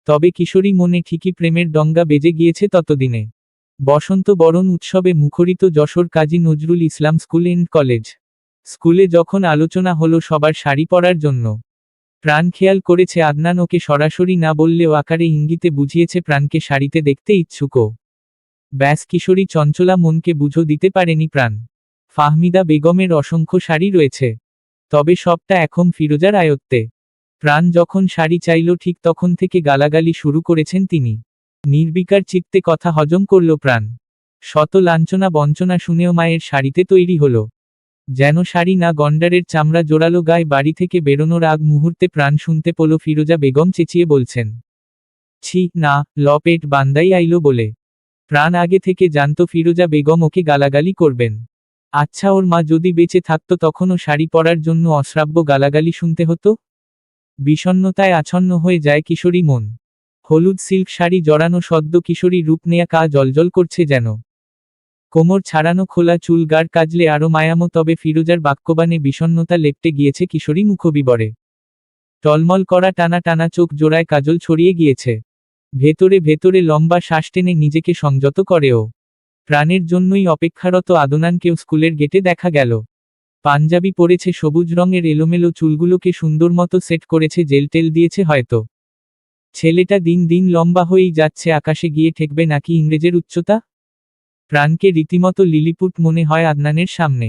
তবে কিশোরী মনে ঠিকই প্রেমের ডঙ্গা বেজে গিয়েছে ততদিনে। বসন্ত বরণ উৎসবে মুখরিত Jessore Kazi Nazrul Islam school and college. স্কুলে যখন আলোচনা হলো সবার শাড়ি পরার জন্য, প্রাণ খেয়াল করেছে আদনান ওকে সরাসরি না বললেও আকারে ইঙ্গিতে বুঝিয়েছে প্রাণকে শাড়িতে দেখতে ইচ্ছুক ও। ব্যাস, কিশোরী চঞ্চলা মনকে বুঝো দিতে পারেনি প্রাণ। ফাহমিদা বেগমের অসংখ্য শাড়ি রয়েছে। তবে সবটা এখন ফিরোজার আয়ত্তে। প্রাণ যখন শাড়ি চাইল ঠিক তখন থেকে গালাগালি শুরু করেছেন তিনি। নির্বিকার চিত্তে কথা হজম করল প্রাণ। শত লাঞ্ছনা বঞ্চনা শুনেও মায়ের শাড়িতে তৈরি হলো। যেন শাড়ি না, গন্ডারের চামড়া জোড়ালো গায়ে বাড়ি থেকে বেরোনোর আগ মুহূর্তে প্রাণ শুনতে পেল ফিরোজা বেগম চেঁচিয়ে বলছেন, ছি না, লপেট বান্দাই আইলো বলে। প্রাণ আগে থেকে জানত ফিরোজা বেগম ওকে গালাগালি করবেন। আচ্ছা, ওর মা যদি বেঁচে থাকতো তখনও শাড়ি পরার জন্য অশ্রাব্য গালাগালি শুনতে হতো? বিষণ্ণতায় আচ্ছন্ন হয়ে যায় কিশোরী মন। হলুদ সিল্ক শাড়ি জড়ানো সদ্য কিশোরী রূপ নেয়া কা জলজল করছে যেন। কোমর ছাড়ানো খোলা চুল গাঢ় কাজলে আরো মায়ামো, তবে ফিরোজার বাক্যবাণে বিষণ্ণতা লেপ্টে গিয়েছে কিশোরী মুখবিবরে। টলমল করা টানা টানা চোখ জোড়ায় কাজল ছড়িয়ে গিয়েছে। ভেতরে ভেতরে লম্বা শ্বাস টেনে নিজেকে সংযত করে ও। প্রাণের জন্যই অপেক্ষারত আদনানকেও স্কুলের গেটে দেখা গেল। পাঞ্জাবি পরেছে, সবুজ রঙের এলোমেলো চুলগুলোকে সুন্দরমতো সেট করেছে, জেল টেল দিয়েছে হয়তো। ছেলেটা দিন দিন লম্বা হয়েই যাচ্ছে, আকাশে গিয়ে ঠেকবে নাকি ইংরেজের উচ্চতা। প্রাণকে রীতিমতো লিলিপুট মনে হয় আদনানের সামনে।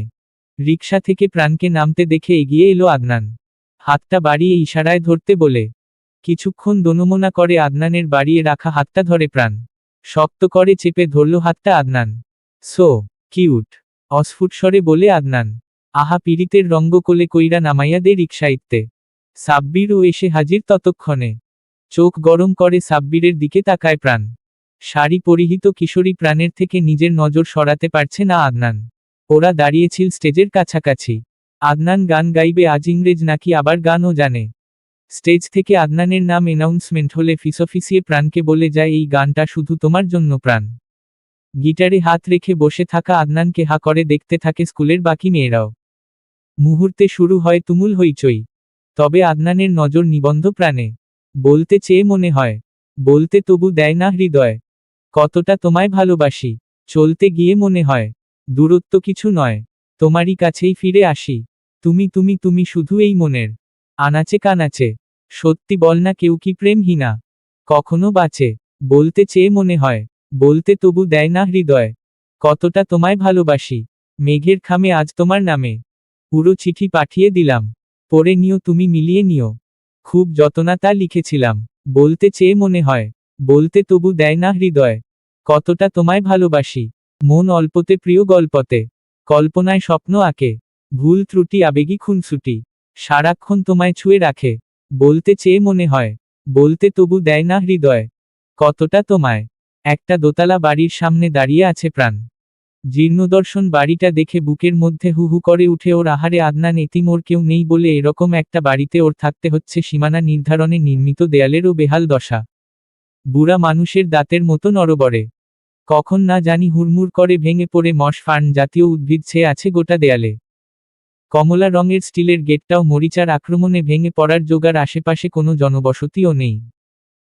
রিকশা থেকে প্রাণকে নামতে দেখে এগিয়ে এলো আদনান। হাতটা বাড়িয়ে ইশারায় ধরতে বলে। কিছুক্ষণ দোনমোনা করে আদনানের বাড়িয়ে রাখা হাতটা ধরে প্রাণ। শক্ত করে চেপে ধরল হাতটা আদনান। সো কিউট, অস্ফুট স্বরে বলে আদনান। আহা, পীড়িতের রঙ্গ কোলে কইরা নামাইয়া দে রিকশাইতে। সাব্বিরও এসে হাজির ততক্ষণে। চোখ গরম করে সাব্বিরের দিকে তাকায় প্রাণ। শাড়ি পরিহিত কিশোরী প্রাণের থেকে নিজের নজর সরাতে পারছে না আদনান। ওরা দাঁড়িয়েছিল স্টেজের কাছাকাছি। আদনান গান গাইবে আজ, ইংরেজ নাকি আবার গানও জানে। স্টেজ থেকে আদনানের নাম অ্যানাউন্সমেন্ট হলে ফিসফিসিয়ে প্রাণকে বলে যায়, এই গানটা শুধু তোমার জন্য প্রাণ। গিটারে হাত রেখে বসে থাকা আদনানকে হা করে দেখতে থাকে স্কুলের বাকি মেয়েরাও। মুহূর্তে শুরু হয় তুমুল হইচই। তবে আদনানের নজর নিবন্ধ প্রাণে। বলতে চেয়ে মনে হয়, বলতে তবু দেয় না হৃদয়, কতটা তোমায় ভালোবাসি। চলতে গিয়ে মনে হয়, দূরত্ব কিছু নয়, তোমারই কাছেই ফিরে আসি। তুমি তুমি তুমি শুধু এই মনের আনাচে কানাচে। সত্যি বল না, কেউ কি প্রেমহীনা কখনো বাঁচে? বলতে চেয়ে মনে হয়, বলতে তবু দেয় না হৃদয়, কতটা তোমায় ভালোবাসি। মেঘের খামে আজ তোমার নামে পুরো চিঠি পাঠিয়ে দিলাম, পড়ে নিও তুমি, মিলিয়ে নিও। খুব যতনা তা লিখেছিলাম। বলতে চেয়ে মনে হয়, বলতে তবু দেয় না হৃদয়, কতটা তোমায় ভালোবাসি। মন অল্পতে প্রিয় গল্পতে, কল্পনায় স্বপ্ন আঁকে, ভুল ত্রুটি আবেগী খুনসুটি, সারাক্ষণ তোমায় ছুঁয়ে রাখে। বলতে চেয়ে মনে হয়, বলতে তবু দেয় না হৃদয়, কতটা তোমায়। একটা দোতলা বাড়ির সামনে দাঁড়িয়ে আছে প্রাণ। জীর্ণদর্শন বাড়িটা দেখে বুকের মধ্যে হু হু করে উঠে ওর। আহারে আদনান, এতিম, ওর কেউ নেই বলে এরকম একটা বাড়িতে ওর থাকতে হচ্ছে। সীমানা নির্ধারণে নির্মিত দেয়ালেরও বেহাল দশা, বুড়া মানুষের দাঁতের মতো নড়বড়ে। কখন না জানি হুড়মুড় করে ভেঙে পড়ে মশ ফার্ন জাতীয় উদ্ভিদ ছেয়ে আছে গোটা দেয়ালে। কমলা রঙের স্টিলের গেটটাও মরিচার আক্রমণে ভেঙে পড়ার জোগাড়। আশেপাশে কোনো জনবসতিও নেই।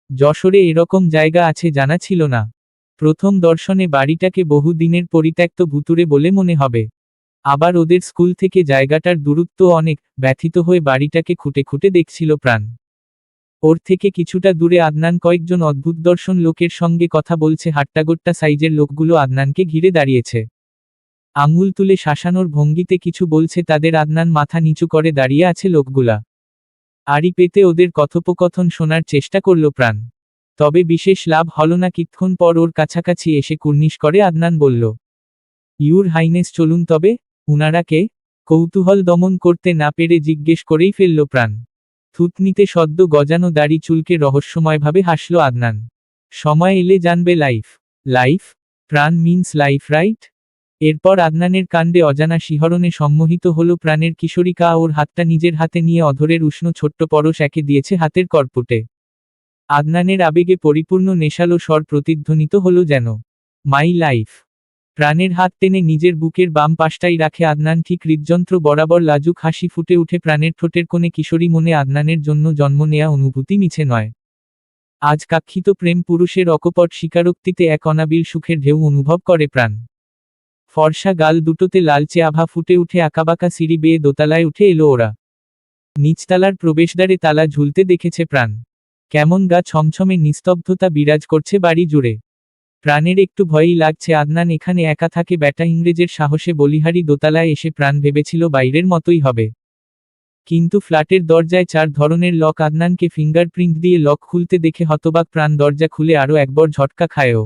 যশোরে এরকম জায়গা আছে জানা ছিল না। প্রথম দর্শনে বাড়িটাকে বহু দিনের পরিত্যক্ত ভুতুড়ে বলে মনে হবে। আবার ওদের স্কুল থেকে জায়গাটার দূরত্ব অনেক। ব্যথিত হয়ে বাড়িটাকে খুঁটে খুঁটে দেখছিল প্রাণ। ওর থেকে কিছুটা দূরে আদনান কয়েকজন অদ্ভুত দর্শন লোকের সঙ্গে কথা বলছে। হাট্টাগোট্টা সাইজের লোকগুলো আদনানকে ঘিরে দাঁড়িয়েছে। আঙুল তুলে শাসানোর ভঙ্গিতে কিছু বলছে তাদের। আদনান মাথা নিচু করে দাঁড়িয়ে আছে। লোকগুলা আড়ি পেতে ওদের কথোপকথন শোনার চেষ্টা করল প্রাণ। তবে বিশেষ লাভ হল না। কিছুক্ষণ পর ওর কাছাকাছি এসে কুর্নিশ করে আদনান বলল, ইউর হাইনেস, চলুন তবে। উনারা কে? কৌতূহল দমন করতে না পেরে জিজ্ঞেস করেই ফেলল প্রাণ। থুতনিতে সদ্য গজানো দাড়ি চুলকে রহস্যময়ভাবে হাসল আদনান। সময় এলে জানবে। লাইফ? লাইফ? প্রাণ মিন্স লাইফ, রাইট? এরপর আদনানের কাণ্ডে অজানা শিহরণে সম্মোহিত হল প্রাণের কিশোরিকা। ওর হাতটা নিজের হাতে নিয়ে অধরের উষ্ণ ছোট্ট পরশ একে দিয়েছে হাতের করপুটে। আদনানের আবেগে পরিপূর্ণ নেশালো স্বর প্রতিধ্বনিত হল যেন, মাই লাইফ। প্রাণের হাত টেনে নিজের বুকের বাম পাশটাই রাখে আদনান। ঠিক হৃদযন্ত্র বরাবর লাজুক হাসি ফুটে উঠে প্রাণের ঠোঁটের কোণে। কিশোরী মনে আদনানের জন্য জন্ম নেয়া অনুভূতি মিছে নয়। আজ কাক্ষিত প্রেম পুরুষের অকপট স্বীকারোক্তিতে এক অনাবিল সুখের ঢেউ অনুভব করে প্রাণ। ফর্সা গাল দুটোতে লালচে আভা ফুটে উঠে আঁকাবাঁকা সিঁড়ি বেয়ে দোতলায় উঠে এলো ওরা। নিচতলার প্রবেশদ্বারে তালা ঝুলতে দেখেছে প্রাণ। কেমন গা ছমছমে নিস্তব্ধতা বিরাজ করছে বাড়ি জুড়ে। প্রাণের একটু ভয়ই লাগছে। আদনান এখানে একা থাকে ব্যাটা। ইংরেজের সাহসে বলিহারি দোতলায় এসে প্রাণ ভেবেছিল বাইরের মতোই হবে। কিন্তু ফ্ল্যাটের দরজায় 4 ধরনের লক। আদনানকে ফিঙ্গারপ্রিন্ট দিয়ে লক খুলতে দেখে হতবাক প্রাণ। দরজা খুলে আরও একবার ঝটকা খায়ও।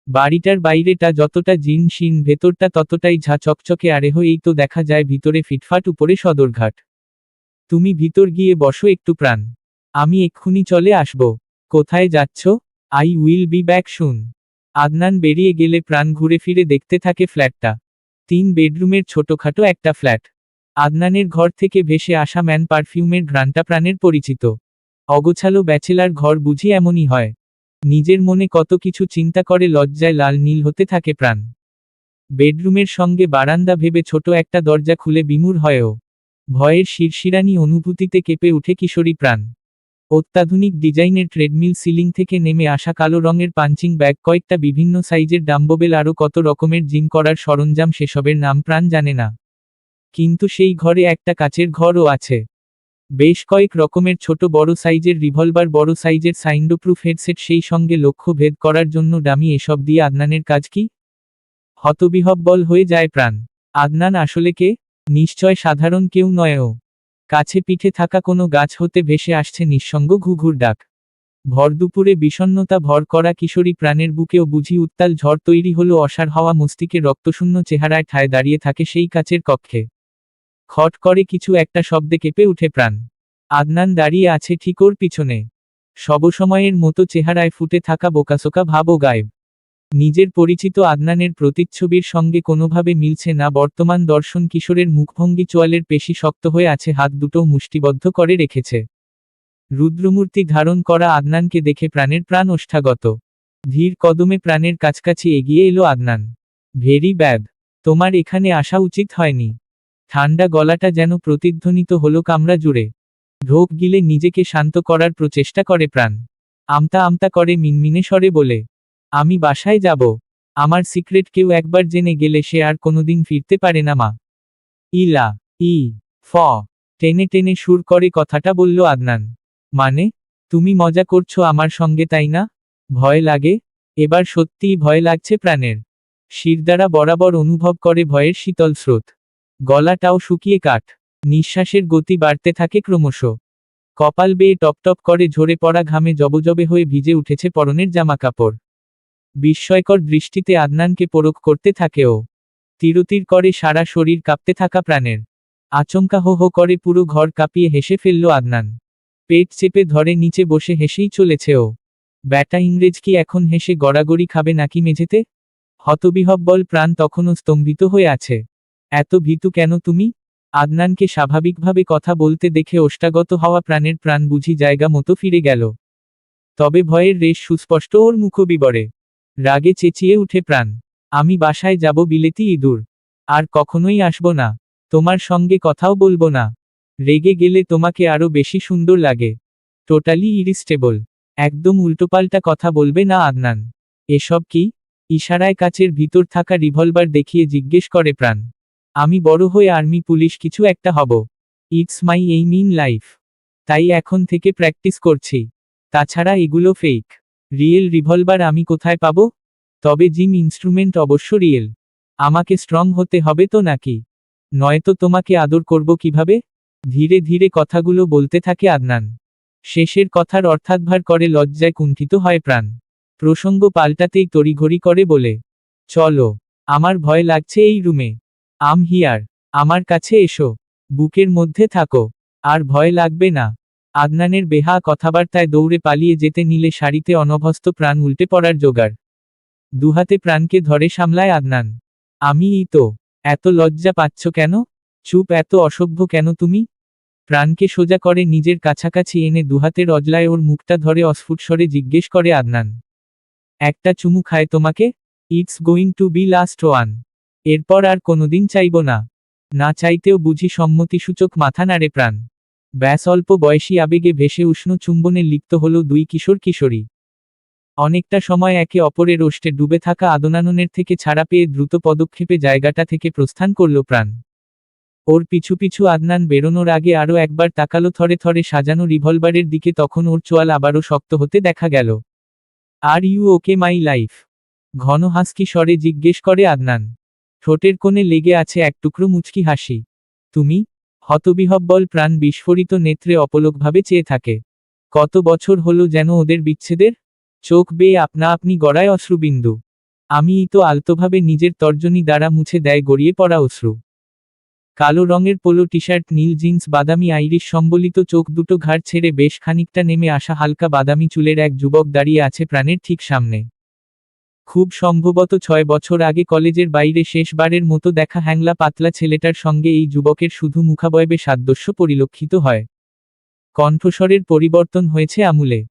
বাড়িটার বাইরেটা যতটা জিন শিন, ভেতরটা ততটাই ঝা চকচকে। আরেহ, এই তো দেখা যায় ভিতরে ফিটফাট, উপরে সদরঘাট। তুমি ভিতর গিয়ে বসো একটু প্রাণ, আমি এক্ষুনি চলে আসব। কোথায় যাচ্ছ? I will be back soon. Adnan বেরিয়ে গেলে প্রাণ ঘুরে ফিরে দেখতে থাকে ফ্ল্যাটটা। 3 বেডরুমের ছোটখাটো একটা ফ্ল্যাট। আদনানের ঘর থেকে ভেসে আসা ম্যান পারফিউমের ঘ্রাণটা প্রাণের পরিচিত। অগোছালো ব্যাচেলার ঘর বুঝি এমনই হয়? নিজের মনে কত কিছু চিন্তা করে। লজ্জায় লাল নীল হতে থাকে প্রাণ। বেডরুমের সঙ্গে বারান্দা ভেবে ছোট একটা দরজা খুলে বিমূঢ় হয়ও। ভয়ের শিরশিরানি অনুভূতিতে কেঁপে উঠে কিশোরী প্রাণ। অত্যাধুনিক ডিজাইনের ট্রেডমিল, সিলিং থেকে নেমে আসা কালো রঙের পাঞ্চিং ব্যাগ, কয়েকটা বিভিন্ন সাইজের ডাম্ববেল, আরও কত রকমের জিম করার সরঞ্জাম। সেসবের নাম প্রাণ জানে না। কিন্তু সেই ঘরে একটা কাচের ঘরও আছে। বেশ কয়েক রকমের ছোট বড় সাইজের রিভলভার, বড় সাইজের সাইন্ডোপ্রুফ হেডসেট, সেই সঙ্গে লক্ষ্য ভেদ করার জন্য ডামি। এসব দিয়ে আদনানের কাজ কি? হতবিহ্বল হয়ে যায় প্রাণ। আদনান আসলে কে? নিশ্চয় সাধারণ কেউ নয়ও। কাছে পিঠে থাকা কোনো গাছ হতে ভেসে আসছে নিঃসঙ্গ ঘুঘুর ডাক। ভরদুপুরে বিষণ্ণতা ভর করা কিশোরী প্রাণের বুকেও বুঝি উত্তাল ঝড় তৈরি হলো। অসাড় হওয়া মস্তিকে রক্তশূন্য চেহারায় ঠায় দাঁড়িয়ে থাকে সেই কাচের কক্ষে। খট করে কিছু একটা শব্দে কেঁপে উঠে প্রাণ। আদনান দাঁড়িয়ে আছে ঠিক ওর পিছনে। সবসময়ের মতো চেহারায় ফুটে থাকা বোকাসোকা ভাবও গায়েব। নিজের পরিচিত আদনানের প্রতিচ্ছবির সঙ্গে কোনোভাবে মিলছে না বর্তমান দর্শন। কিশোরের মুখভঙ্গি চোয়ালের পেশি শক্ত হয়ে আছে, হাত দুটো মুষ্টিবদ্ধ করে রেখেছে। রুদ্রমূর্তি ধারণ করা আদনানকে দেখে প্রাণের প্রাণ ওষ্ঠাগত। ধীর কদমে প্রাণের কাছাকাছি এগিয়ে এলো আদনান। Very bad. তোমার এখানে আসা উচিত হয়নি। ঠান্ডা গলাটা যেন প্রতিধ্বনিত হলো কামরা জুড়ে। ঢোক গিলে নিজেকে শান্ত করার প্রচেষ্টা করে প্রাণ। আমতা আমতা করে মিনমিনে স্বরে বলে, আমি বাসায় যাব। আমার সিক্রেট কেউ একবার জেনে গেলে সে আর কোনোদিন ফিরতে পারে না মা। ইলা, ই, ফ, টেনে টেনে সুর করে কথাটা বলল আদনান। মানে, তুমি মজা করছো আমার সঙ্গে তাই না? ভয় লাগে? এবার সত্যিই ভয় লাগছে প্রাণের। শিরদাঁড়া বরাবর অনুভব করে ভয়ের শীতল স্রোত। গলাটাও শুকিয়ে কাঠ। নিঃশ্বাসের গতি বাড়তে থাকে ক্রমশ। কপাল বেয়ে টপটপ করে ঝরে পড়া ঘামে জবজবে হয়ে ভিজে উঠেছে পরনের জামাকাপড়। বিস্ময়কর দৃষ্টিতে আদনানকে পরখ করতে থাকে ও। তিরতির করে সারা শরীর কাঁপতে থাকা প্রাণের। আচমকা হো হো করে পুরো ঘর কাঁপিয়ে হেসে ফেলল আদনান। পেট চেপে ধরে নিচে বসে হেসেই চলেছে ও। ব্যাটা ইংরেজ কি এখন হেসে গড়াগড়ি খাবে নাকি মেঝেতে? হতবিহ্বল প্রাণ তখনও স্তম্ভিত হয়ে আছে। এত ভীতু কেন তুমি? আদনানকে স্বাভাবিকভাবে কথা বলতে দেখে ওষ্ঠাগত হওয়া প্রাণের প্রাণ বুঝি জায়গা মতো ফিরে গেল। তবে ভয়ের রেশ সুস্পষ্ট ওর মুখবিবরে। রাগে চেঁচিয়ে উঠে প্রাণ, আমি বাসায় যাব বিলেতি ইঁদুর। আর কখনোই আসব না। তোমার সঙ্গে কথাও বলবো না। রেগে গেলে তোমাকে আরো বেশি সুন্দর লাগে। টোটালি ইরিস্টেবল। একদম উল্টোপাল্টা কথা বলবে না আদনান। এসব কি? ইশারায় কাচের ভিতর থাকা রিভলভার দেখিয়ে জিজ্ঞেস করে প্রাণ। আমি বড় হয়ে আর্মি পুলিশ কিছু একটা হব। It's my aim in life. তাই এখন থেকে প্র্যাকটিস করছি। তাছাড়া এগুলো ফেক। রিয়েল রিভলভার আমি কোথায় পাবো? তবে জিম ইনস্ট্রুমেন্ট অবশ্য রিয়েল। আমাকে স্ট্রং হতে হবে তো নাকি? নয়তো তোমাকে আদর করব কিভাবে? ধীরে ধীরে কথাগুলো বলতে থাকে আদনান। শেষের কথার অর্থাৎভার করে লজ্জায় কুণ্ঠিত হয় প্রাণ। প্রসঙ্গ পাল্টাতেই তড়িঘড়ি করে বলে, চলো, আমার ভয় লাগছে এই রুমে। আম হিয়ার। আমার কাছে এসো। বুকের মধ্যে থাকো। আর ভয় লাগবে না। আদনানের বেহা কথাবার্তায় দৌড়ে পালিয়ে যেতে নিলে শাড়িতে অনভ্যস্ত প্রাণ উল্টে পড়ার জোগাড়। দুহাতে প্রাণকে ধরে সামলায় আদনান। আমিই তো। এত লজ্জা পাচ্ছ কেন? চুপ, এত অসভ্য কেন তুমি? প্রাণকে সোজা করে নিজের কাছাকাছি এনে দুহাতের অজলায় ওর মুখটা ধরে অস্ফুট স্বরে জিজ্ঞেস করে আদনান। একটা চুমু খায় তোমাকে? It's going to be last one. এরপর আর কোনোদিন চাইব না। না চাইতেও বুঝি সম্মতিসূচক মাথা নাড়ে প্রাণ। ব্যাস, অল্প বয়সী আবেগে ভেসে উষ্ণ চুম্বনে লিপ্ত হল দুই কিশোর কিশোরী। অনেকটা সময় একে অপরের ওষ্ঠে ডুবে থাকা আদনানের থেকে ছাড়া পেয়ে দ্রুত পদক্ষেপে জায়গাটা থেকে প্রস্থান করল প্রাণ। ওর পিছু পিছু আদনান বেরোনোর আগে আরও একবার তাকালো থরে থরে সাজানো রিভলভারের দিকে। তখন ওর চোয়াল আবারও শক্ত হতে দেখা গেল। Are you okay my life? ঘন হাসকি স্বরে জিজ্ঞেস করে আদনান। ঠোঁটের কোণে লেগে আছে এক টুকরো মুচকি হাসি। তুমি? হতবিহ্বল প্রাণ বিস্ফোরিত নেত্রে অপলকভাবে চেয়ে থাকে। কত বছর হলো যেন ওদের বিচ্ছেদের? চোখ বেয়ে আপনা আপনি গড়ায় অশ্রুবিন্দু। আমিই তো আলতোভাবে নিজের তর্জনী দ্বারা মুছে দেয় গড়িয়ে পড়া অশ্রু। কালো রঙের পোলো টি-শার্ট, নীল জিন্স, বাদামি আইরিশ সম্বলিত চোখ দুটো ঘাড় ছেড়ে বেশ খানিকটা নেমে আসা হালকা বাদামি চুলের এক যুবক দাঁড়িয়ে আছে প্রাণের ঠিক সামনে। খুব সম্ভবত 6 বছর আগে কলেজের বাইরে শেষবারের মতো দেখা হ্যাংলা পাতলা ছেলেটার সঙ্গে এই যুবকের শুধু মুখাবয়বে সাদৃশ্য পরিলক্ষিত হয়। কণ্ঠস্বরের পরিবর্তন হয়েছে আমূলে।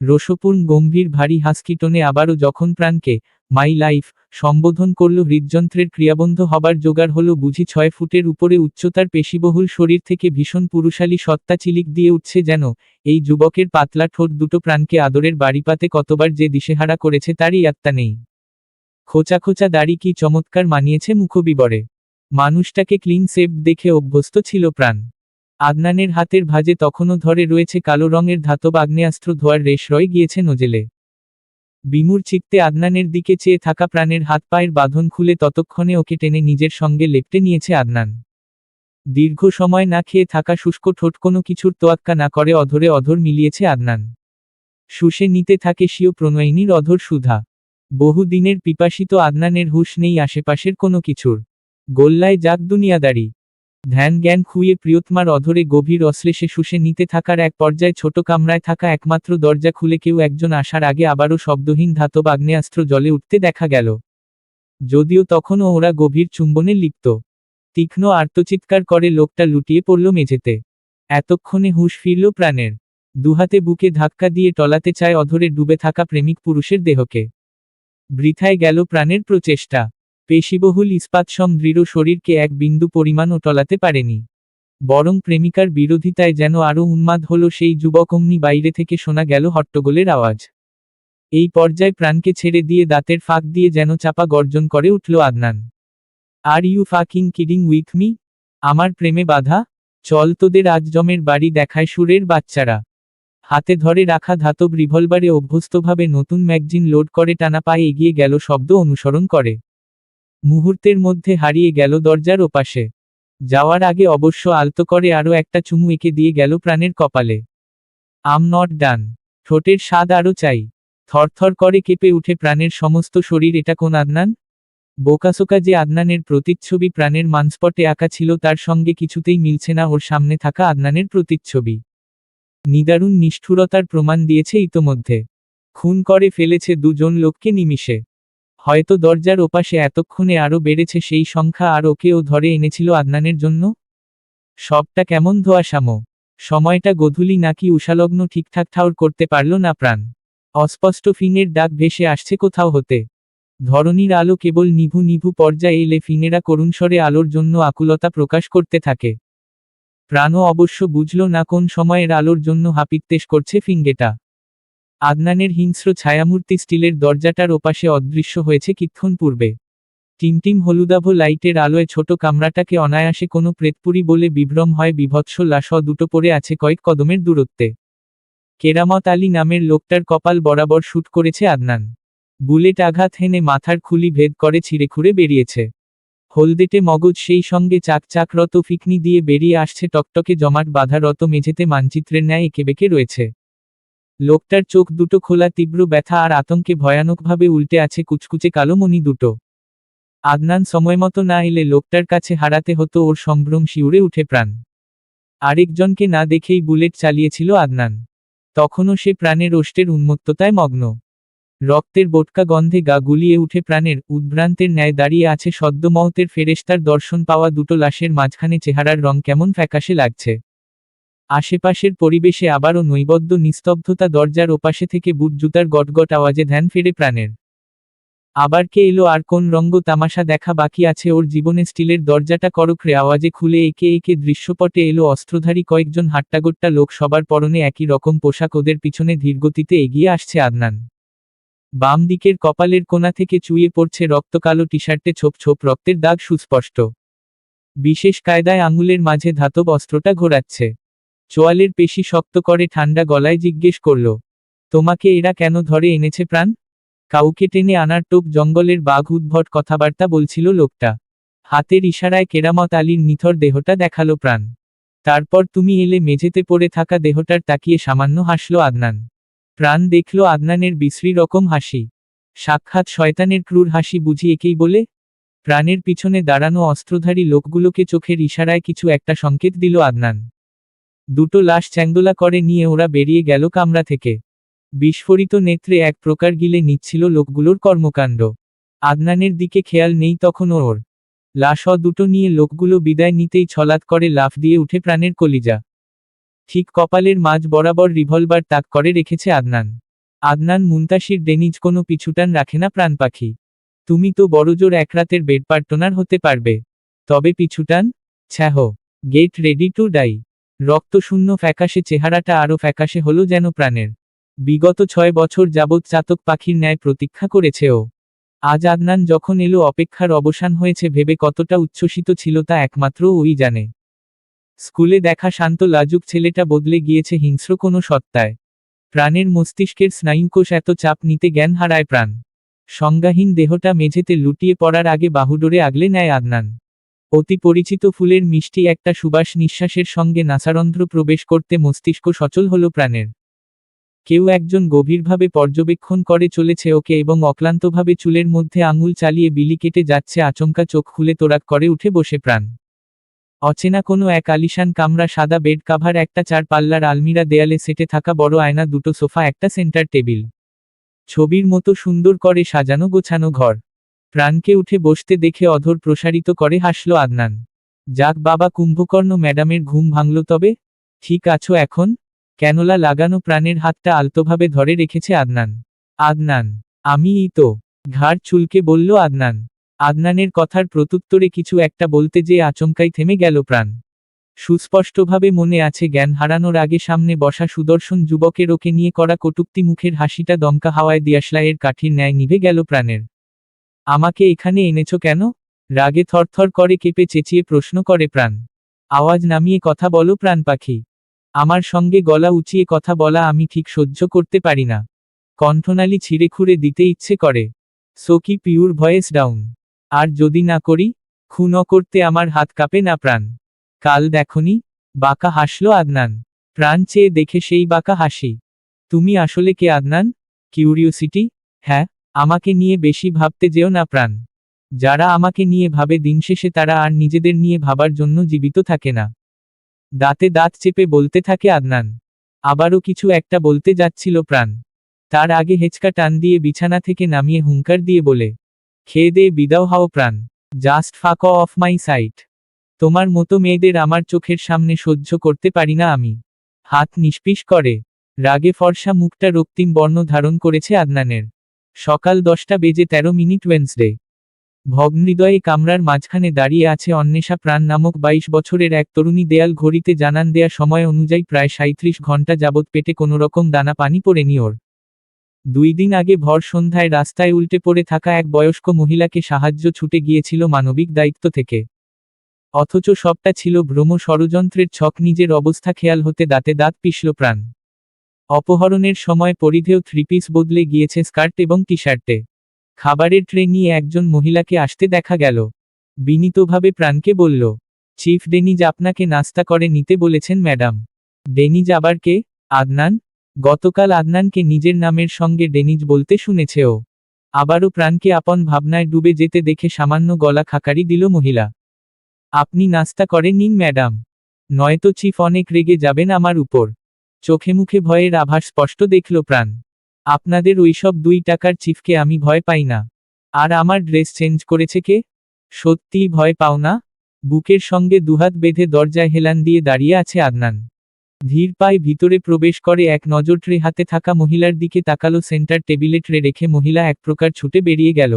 রসপূর্ণ গম্ভীর ভারী হাস্কি টোনে আবারও যখন প্রাণকে মাই লাইফ সম্বোধন করল, হৃদযন্ত্রের ক্রিয়াবন্ধ হবার জোগাড় হলো বুঝি। 6 ফুটের উপরে উচ্চতার পেশিবহুল শরীর থেকে ভীষণ পুরুষালী সত্তা চিলিক দিয়ে উঠছে যেন। এই যুবকের পাতলা ঠোঁট দুটো প্রাণকে আদরের বাড়িপাতে কতবার যে দিশেহারা করেছে তারই আত্মা নেই। খোঁচা খোঁচা দাড়ি কি চমৎকার মানিয়েছে মুখবিবরে। মানুষটাকে ক্লিন শেভড দেখে অভ্যস্ত ছিল প্রাণ। আদনানের হাতের ভাঁজে তখনও ধরে রয়েছে কালো রঙের ধাতব আগ্নেয়াস্ত্র, ধোয়ার রেশ রয়ে গিয়েছে নজেলে। বিমূঢ় চিত্তে আদনানের দিকে চেয়ে থাকা প্রাণের হাত পায়ের বাঁধন খুলে ততক্ষণে ওকে টেনে নিজের সঙ্গে লেপ্টে নিয়েছে আদনান। দীর্ঘ সময় না খেয়ে থাকা শুষ্ক ঠোঁট কোনো কিছুর তোয়াক্কা না করে অধরে অধর মিলিয়েছে আদনান। শুষে নিতে থাকে স্বীয় প্রণয়িনীর অধর সুধা। বহুদিনের পিপাসিত আদনানের হুঁশ নেই আশেপাশের কোনো কিছুর। গোল্লায় যাক দুনিয়াদারি। ধ্যান জ্ঞান খুইয়ে প্রিয়তমার অধরে গভীর অশ্লেষে শুষে নিতে থাকার এক পর্যায়ে ছোট কামরায় থাকা একমাত্র দরজা খুলে কেউ একজন আসার আগে আবারও শব্দহীন ধাতব আগ্নেয়াস্ত্র জ্বলে উঠতে দেখা গেল। যদিও তখনও ওরা গভীর চুম্বনে লিপ্ত। তীক্ষ্ণ আর্তচিৎকার করে লোকটা লুটিয়ে পড়ল মেঝেতে। এতক্ষণে হুঁশ ফিরল প্রাণের। দুহাতে বুকে ধাক্কা দিয়ে টলাতে চায় অধরে ডুবে থাকা প্রেমিক পুরুষের দেহকে। বৃথায় গেল প্রাণের প্রচেষ্টা। পেশিবহুল ইস্পাতসম দৃঢ় শরীরকে এক বিন্দু পরিমাণও টলাতে পারেনি। বরং প্রেমিকার বিরোধিতায় যেন আরও উন্মাদ হল সেই যুবক। অমনি বাইরে থেকে শোনা গেল হট্টগোলের আওয়াজ। এই পর্যায়ে প্রাণকে ছেড়ে দিয়ে দাঁতের ফাঁক দিয়ে যেন চাপা গর্জন করে উঠল Adnan. Are you fucking kidding with me? আমার প্রেমে বাধা? চল তোদের আজ জমের বাড়ি দেখায় সুরের বাচ্চারা। হাতে ধরে রাখা ধাতব রিভলভারে অভ্যস্তভাবে নতুন ম্যাগজিন লোড করে টানা পায়ে এগিয়ে গেল শব্দ অনুসরণ করে। মুহূর্তের মধ্যে হারিয়ে গেল দরজার ওপাশে। যাওয়ার আগে অবশ্য আলতো করে আরও একটা চুমু এঁকে দিয়ে গেল প্রাণের কপালে। আম নট ডান। ঠোঁটের স্বাদ আরও চাই। থরথর করে কেঁপে উঠে প্রাণের সমস্ত শরীর। এটা কোন আদনান? বোকাসোকা যে আদনানের প্রতিচ্ছবি প্রাণের মানস্পটে আঁকা ছিল তার সঙ্গে কিছুতেই মিলছে না ওর সামনে থাকা আদনানের প্রতিচ্ছবি। নিদারুণ নিষ্ঠুরতার প্রমাণ দিয়েছে ইতোমধ্যে। খুন করে ফেলেছে দুজন লোককে নিমিষে। হয়তো দরজার ওপাশে এতক্ষণে আরও বেড়েছে সেই সংখ্যা, আর ওকেও ধরে এনেছিল আদনানের জন্য। সবটা কেমন ধোঁয়াশামো। সময়টা গোধূলি নাকি উষালগ্ন ঠিকঠাক ঠাউর করতে পারল না প্রাণ। অস্পষ্ট ফিনের ডাক ভেসে আসছে কোথাও হতে। ধরণীর আলো কেবল নিভু নিভু পর্যায়ে এলে ফিনেরা করুণস্বরে আলোর জন্য আকুলতা প্রকাশ করতে থাকে। প্রাণও অবশ্য বুঝল না কোন সময়ের আলোর জন্য হাপিত্তেশ করছে ফিঙ্গেটা। আদনানের হিংস্র ছায়ামূর্তি স্টিলের দরজাটার ওপাশে অদৃশ্য হয়েছে কিক্ষণ পূর্বে। টিমটিম হলুদাভ লাইটের আলোয় ছোট কামরাটাকে অনায়াসে কোনো প্রেতপুরী বলে বিভ্রম হয়। বিভৎস লাশ দুটো পড়ে আছে কয়েক কদমের দূরত্বে। কেরামত আলী নামের লোকটার কপাল বরাবর শুট করেছে আদনান। বুলেট আঘাত হেনে মাথার খুলি ভেদ করে ছিঁড়ে বেরিয়েছে। হলদেটে মগজ, সেই সঙ্গে চাকচাকরত ফিকনি দিয়ে বেরিয়ে আসছে টকটকে জমাট বাঁধারত মেঝেতে মানচিত্রের ন্যায় এঁকেবেঁকে রয়েছে। লোকটার চোখ দুটো খোলা, তীব্র ব্যথা আর আতঙ্কে ভয়ানকভাবে উল্টে আছে কুচকুচে কালো মণি দুটো। আদনান সময়মতো না এলে লোকটার কাছে হারাতে হতো ওর সম্ভ্রম। শিউরে উঠে প্রাণ। আরেকজনকে না দেখেই বুলেট চালিয়েছিল আদনান। তখনও সে প্রাণের ওষ্টের উন্মত্ততায় মগ্ন। রক্তের বোটকা গন্ধে গা গুলিয়ে উঠে প্রাণের। উদ্ভ্রান্তের ন্যায় দাঁড়িয়ে আছে সদ্য মওতের ফেরেশতার দর্শন পাওয়া দুটো লাশের মাঝখানে। চেহারার রং কেমন ফ্যাকাশে লাগছে। আশেপাশের পরিবেশে আবারও নৈবদ্য নিস্তব্ধতা। দরজার ওপাশে থেকে বুট জুতার গটগট আওয়াজে ধ্যান ফেরে প্রাণের। আবার কে এলো? আর কোন রঙ্গ তামাশা দেখা বাকি আছে ওর জীবনে? স্টিলের দরজাটা করকরে আওয়াজে খুলে একে একে দৃশ্যপটে এলো অস্ত্রধারী কয়েকজন হাট্টাগোট্টা লোক। সবার পরনে একই রকম পোশাক। ওদের পিছনে ধীরগতিতে এগিয়ে আসছে আদনান। বাম দিকের কপালের কোণা থেকে চুইয়ে পড়ছে রক্ত। কালো টি-শার্টে ছোপ ছোপ রক্তের দাগ সুস্পষ্ট। বিশেষ কায়দায় আঙুলের মাঝে ধাতব অস্ত্রটা ঘোরাচ্ছে। চোয়ালের পেশি শক্ত করে ঠান্ডা গলায় জিজ্ঞেস করল, তোমাকে এরা কেন ধরে এনেছে প্রাণ? কাউকে টেনে আনার টোপ। জঙ্গলের বাঘ। উদ্ভট কথাবার্তা বলছিল লোকটা। হাতের ইশারায় কেরামত আলীর নিথর দেহটা দেখালো প্রাণ। তারপর তুমি এলে। মেঝেতে পড়ে থাকা দেহটার তাকিয়ে সামান্য হাসল আদনান। প্রাণ দেখল আদনানের বিশ্রী রকম হাসি। সাক্ষাৎ শয়তানের ক্রূর হাসি। বুঝি একেই বলে? প্রাণের পিছনে দাঁড়ানো অস্ত্রধারী লোকগুলোকে চোখের ইশারায় কিছু একটা সংকেত দিল আদনান। দুটো লাশ চ্যাংদোলা করে নিয়ে ওরা বেরিয়ে গেল কামরা থেকে। বিস্ফোরিত নেত্রে এক প্রকার গিলে নিচ্ছিল লোকগুলোর কর্মকাণ্ড। আদনানের দিকে খেয়াল নেই তখন ওর। লাশ দুটো নিয়ে লোকগুলো বিদায় নিতেই ছলাৎ করে লাফ দিয়ে উঠে প্রাণের কলিজা। ঠিক কপালের মাঝ বরাবর রিভলভার তাক করে রেখেছে আদনান। আদনান মুনতাসির ডেনিজ। কোনো পিছুটান রাখে না প্রাণ পাখি। তুমি তো বড়জোর এক রাতের বেড পার্টনার হতে পারবে, তবে পিছুটান? ছ্যাহ। Get ready to die. রক্তশূন্য ফ্যাকাশে চেহারাটা আরও ফ্যাকাশে হলো যেন প্রাণের। বিগত 6 বছর যাবৎ চাতক পাখির ন্যায় প্রতীক্ষা করেছে ও। আজ আদনান যখন এলো অপেক্ষার অবসান হয়েছে ভেবে কতটা উচ্ছ্বসিত ছিল তা একমাত্র ওই জানে। স্কুলে দেখা শান্ত লাজুক ছেলেটা বদলে গিয়েছে হিংস্র কোনো সত্তায়। প্রাণের মস্তিষ্কের স্নায়ুকোষ এত চাপ নিতে জ্ঞান হারায় প্রাণ। সংজ্ঞাহীন দেহটা মেঝেতে লুটিয়ে পড়ার আগে বাহুডোরে আগলে নেয় আদনান। অতি পরিচিত ফুলের মিষ্টি একটা সুবাস নিঃশ্বাসের সঙ্গে নাসারন্ধ্র প্রবেশ করতে মস্তিষ্ক সচল হলো প্রাণের। কেউ একজন গভীরভাবে পর্যবেক্ষণ করে চলেছে ওকে এবং অক্লান্তভাবে চুলের মধ্যে আঙুল চালিয়ে বিলি কেটে যাচ্ছে। আচমকা চোখ খুলে তোরাক করে উঠে বসে প্রাণ। অচেনা কোনো এক আলিশান কামরা। সাদা বেড কাভার, একটা 4 পাল্লার আলমিরা, দেয়ালে সেটে থাকা বড় আয়না, দুটো সোফা, একটা সেন্টার টেবিল। ছবির মতো সুন্দর করে সাজানো গোছানো ঘর। প্রাণকে উঠে বসতে দেখে অধর প্রসারিত করে হাসল আদনান। যাক বাবা, কুম্ভকর্ণ ম্যাডামের ঘুম ভাঙল তবে। ঠিক আছো এখন? ক্যানোলা লাগানো প্রাণের হাতটা আলতোভাবে ধরে রেখেছে আদনান। আদনান, আমিই তো। ঘাড় চুলকে বলল আদনান। আদনানের কথার প্রত্যুত্তরে কিছু একটা বলতে যেয়ে আচমকাই থেমে গেল প্রাণ। সুস্পষ্টভাবে মনে আছে জ্ঞান হারানোর আগে সামনে বসা সুদর্শন যুবকের ওকে নিয়ে করা কটূক্তি মুখের হাসিটা দমকা হাওয়ায় দিয়াশলাইয়ের কাঠির ন্যায় নিভে গেল প্রাণের। আমাকে এখানে এনেছ কেন? রাগে থরথর করে কেঁপে চেঁচিয়ে প্রশ্ন করে প্রাণ। আওয়াজ নামিয়ে কথা বলো প্রাণ পাখি। আমার সঙ্গে গলা উঁচিয়ে কথা বলা আমি ঠিক সহ্য করতে পারি না। কণ্ঠনালী ছিঁড়ে খুঁড়ে দিতে ইচ্ছে করে। So keep your voice down. আর যদি না করি? খুন করতে আমার হাত কাঁপে না প্রাণ। কাল দেখনি? বাঁকা হাসল আদনান। প্রাণ চেয়ে দেখে সেই বাঁকা হাসি। তুমি আসলে কে আদনান? কিউরিওসিটি? হ্যাঁ। আমাকে নিয়ে বেশি ভাবতে যেও না প্রাণ। যারা আমাকে নিয়ে ভাবে দিন শেষে তারা আর নিজেদের নিয়ে ভাবার জন্য জীবিত থাকে না। দাঁতে দাঁত চেপে বলতে থাকে আদনান। আবারও কিছু একটা বলতে যাচ্ছিল প্রাণ। তার আগে হেঁচকা টান দিয়ে বিছানা থেকে নামিয়ে হুঙ্কার দিয়ে বলে, খেয়ে দে বিদাও হাও প্রাণ। জাস্ট ফাক অফ মাই সাইট। তোমার মতো মেয়েদের আমার চোখের সামনে সহ্য করতে পারি না আমি। হাত নিষ্পিস করে। রাগে ফর্সা মুখটা রক্তিম বর্ণ ধারণ করেছে আদনানের। সকাল 10টা বেজে 13 মিনিট ওয়েন্সডে। ভগ্নহৃদয়ে কামরার মাঝখানে দাঁড়িয়ে আছে অন্বেষা প্রাণ নামক 22 বছরের এক তরুণী। দেয়াল ঘড়িতে জানান দেয়া সময় অনুযায়ী প্রায় 37 ঘন্টা যাবৎ পেটে কোনোরকম দানা পানি পড়েনি ওর। 2 দিন আগে ভর সন্ধ্যায় রাস্তায় উল্টে পড়ে থাকা এক বয়স্ক মহিলাকে সাহায্য ছুটে গিয়েছিল মানবিক দায়িত্ব থেকে। অথচ সবটা ছিল ভ্রম ষড়যন্ত্রের ছক। নিজের অবস্থা খেয়াল হতে দাঁতে দাঁত পিষল প্রাণ। অপহরণের সময় পরিধেয় 3 পিস বদলে গিয়েছে স্কার্ট এবং টি শার্টে। খাবারের ট্রে নিয়ে একজন মহিলাকে আসতে দেখা গেল। বিনীতভাবে প্রাণকে বলল, চিফ ডেনিজ আপনাকে নাস্তা করে নিতে বলেছেন ম্যাডাম। ডেনিজ আবার কে? আদনান। গতকাল আদনানকে নিজের নামের সঙ্গে ডেনিজ বলতে শুনেছে ও। আবারও প্রাণকে আপন ভাবনায় ডুবে যেতে দেখে সামান্য গলা খাকারি দিল মহিলা। আপনি নাস্তা করে নিন ম্যাডাম, নয়তো চিফ অনেক রেগে যাবেন আমার উপর। চোখে মুখে ভয়ের আভাস স্পষ্ট দেখল প্রাণ। আপনাদের ওইসব 2 টাকার চিফকে আমি ভয় পাই না। আর আমার ড্রেস চেঞ্জ করেছে কে? সত্যিই ভয় পাও না? বুকের সঙ্গে দুহাত বেঁধে দরজায় হেলান দিয়ে দাঁড়িয়ে আছে আদনান। ধীর পায়ে ভিতরে প্রবেশ করে, এক নজর ট্রে হাতে থাকা মহিলার দিকে তাকালো। সেন্টার টেবিলে ট্রে রেখে মহিলা এক প্রকার ছুটে বেরিয়ে গেল।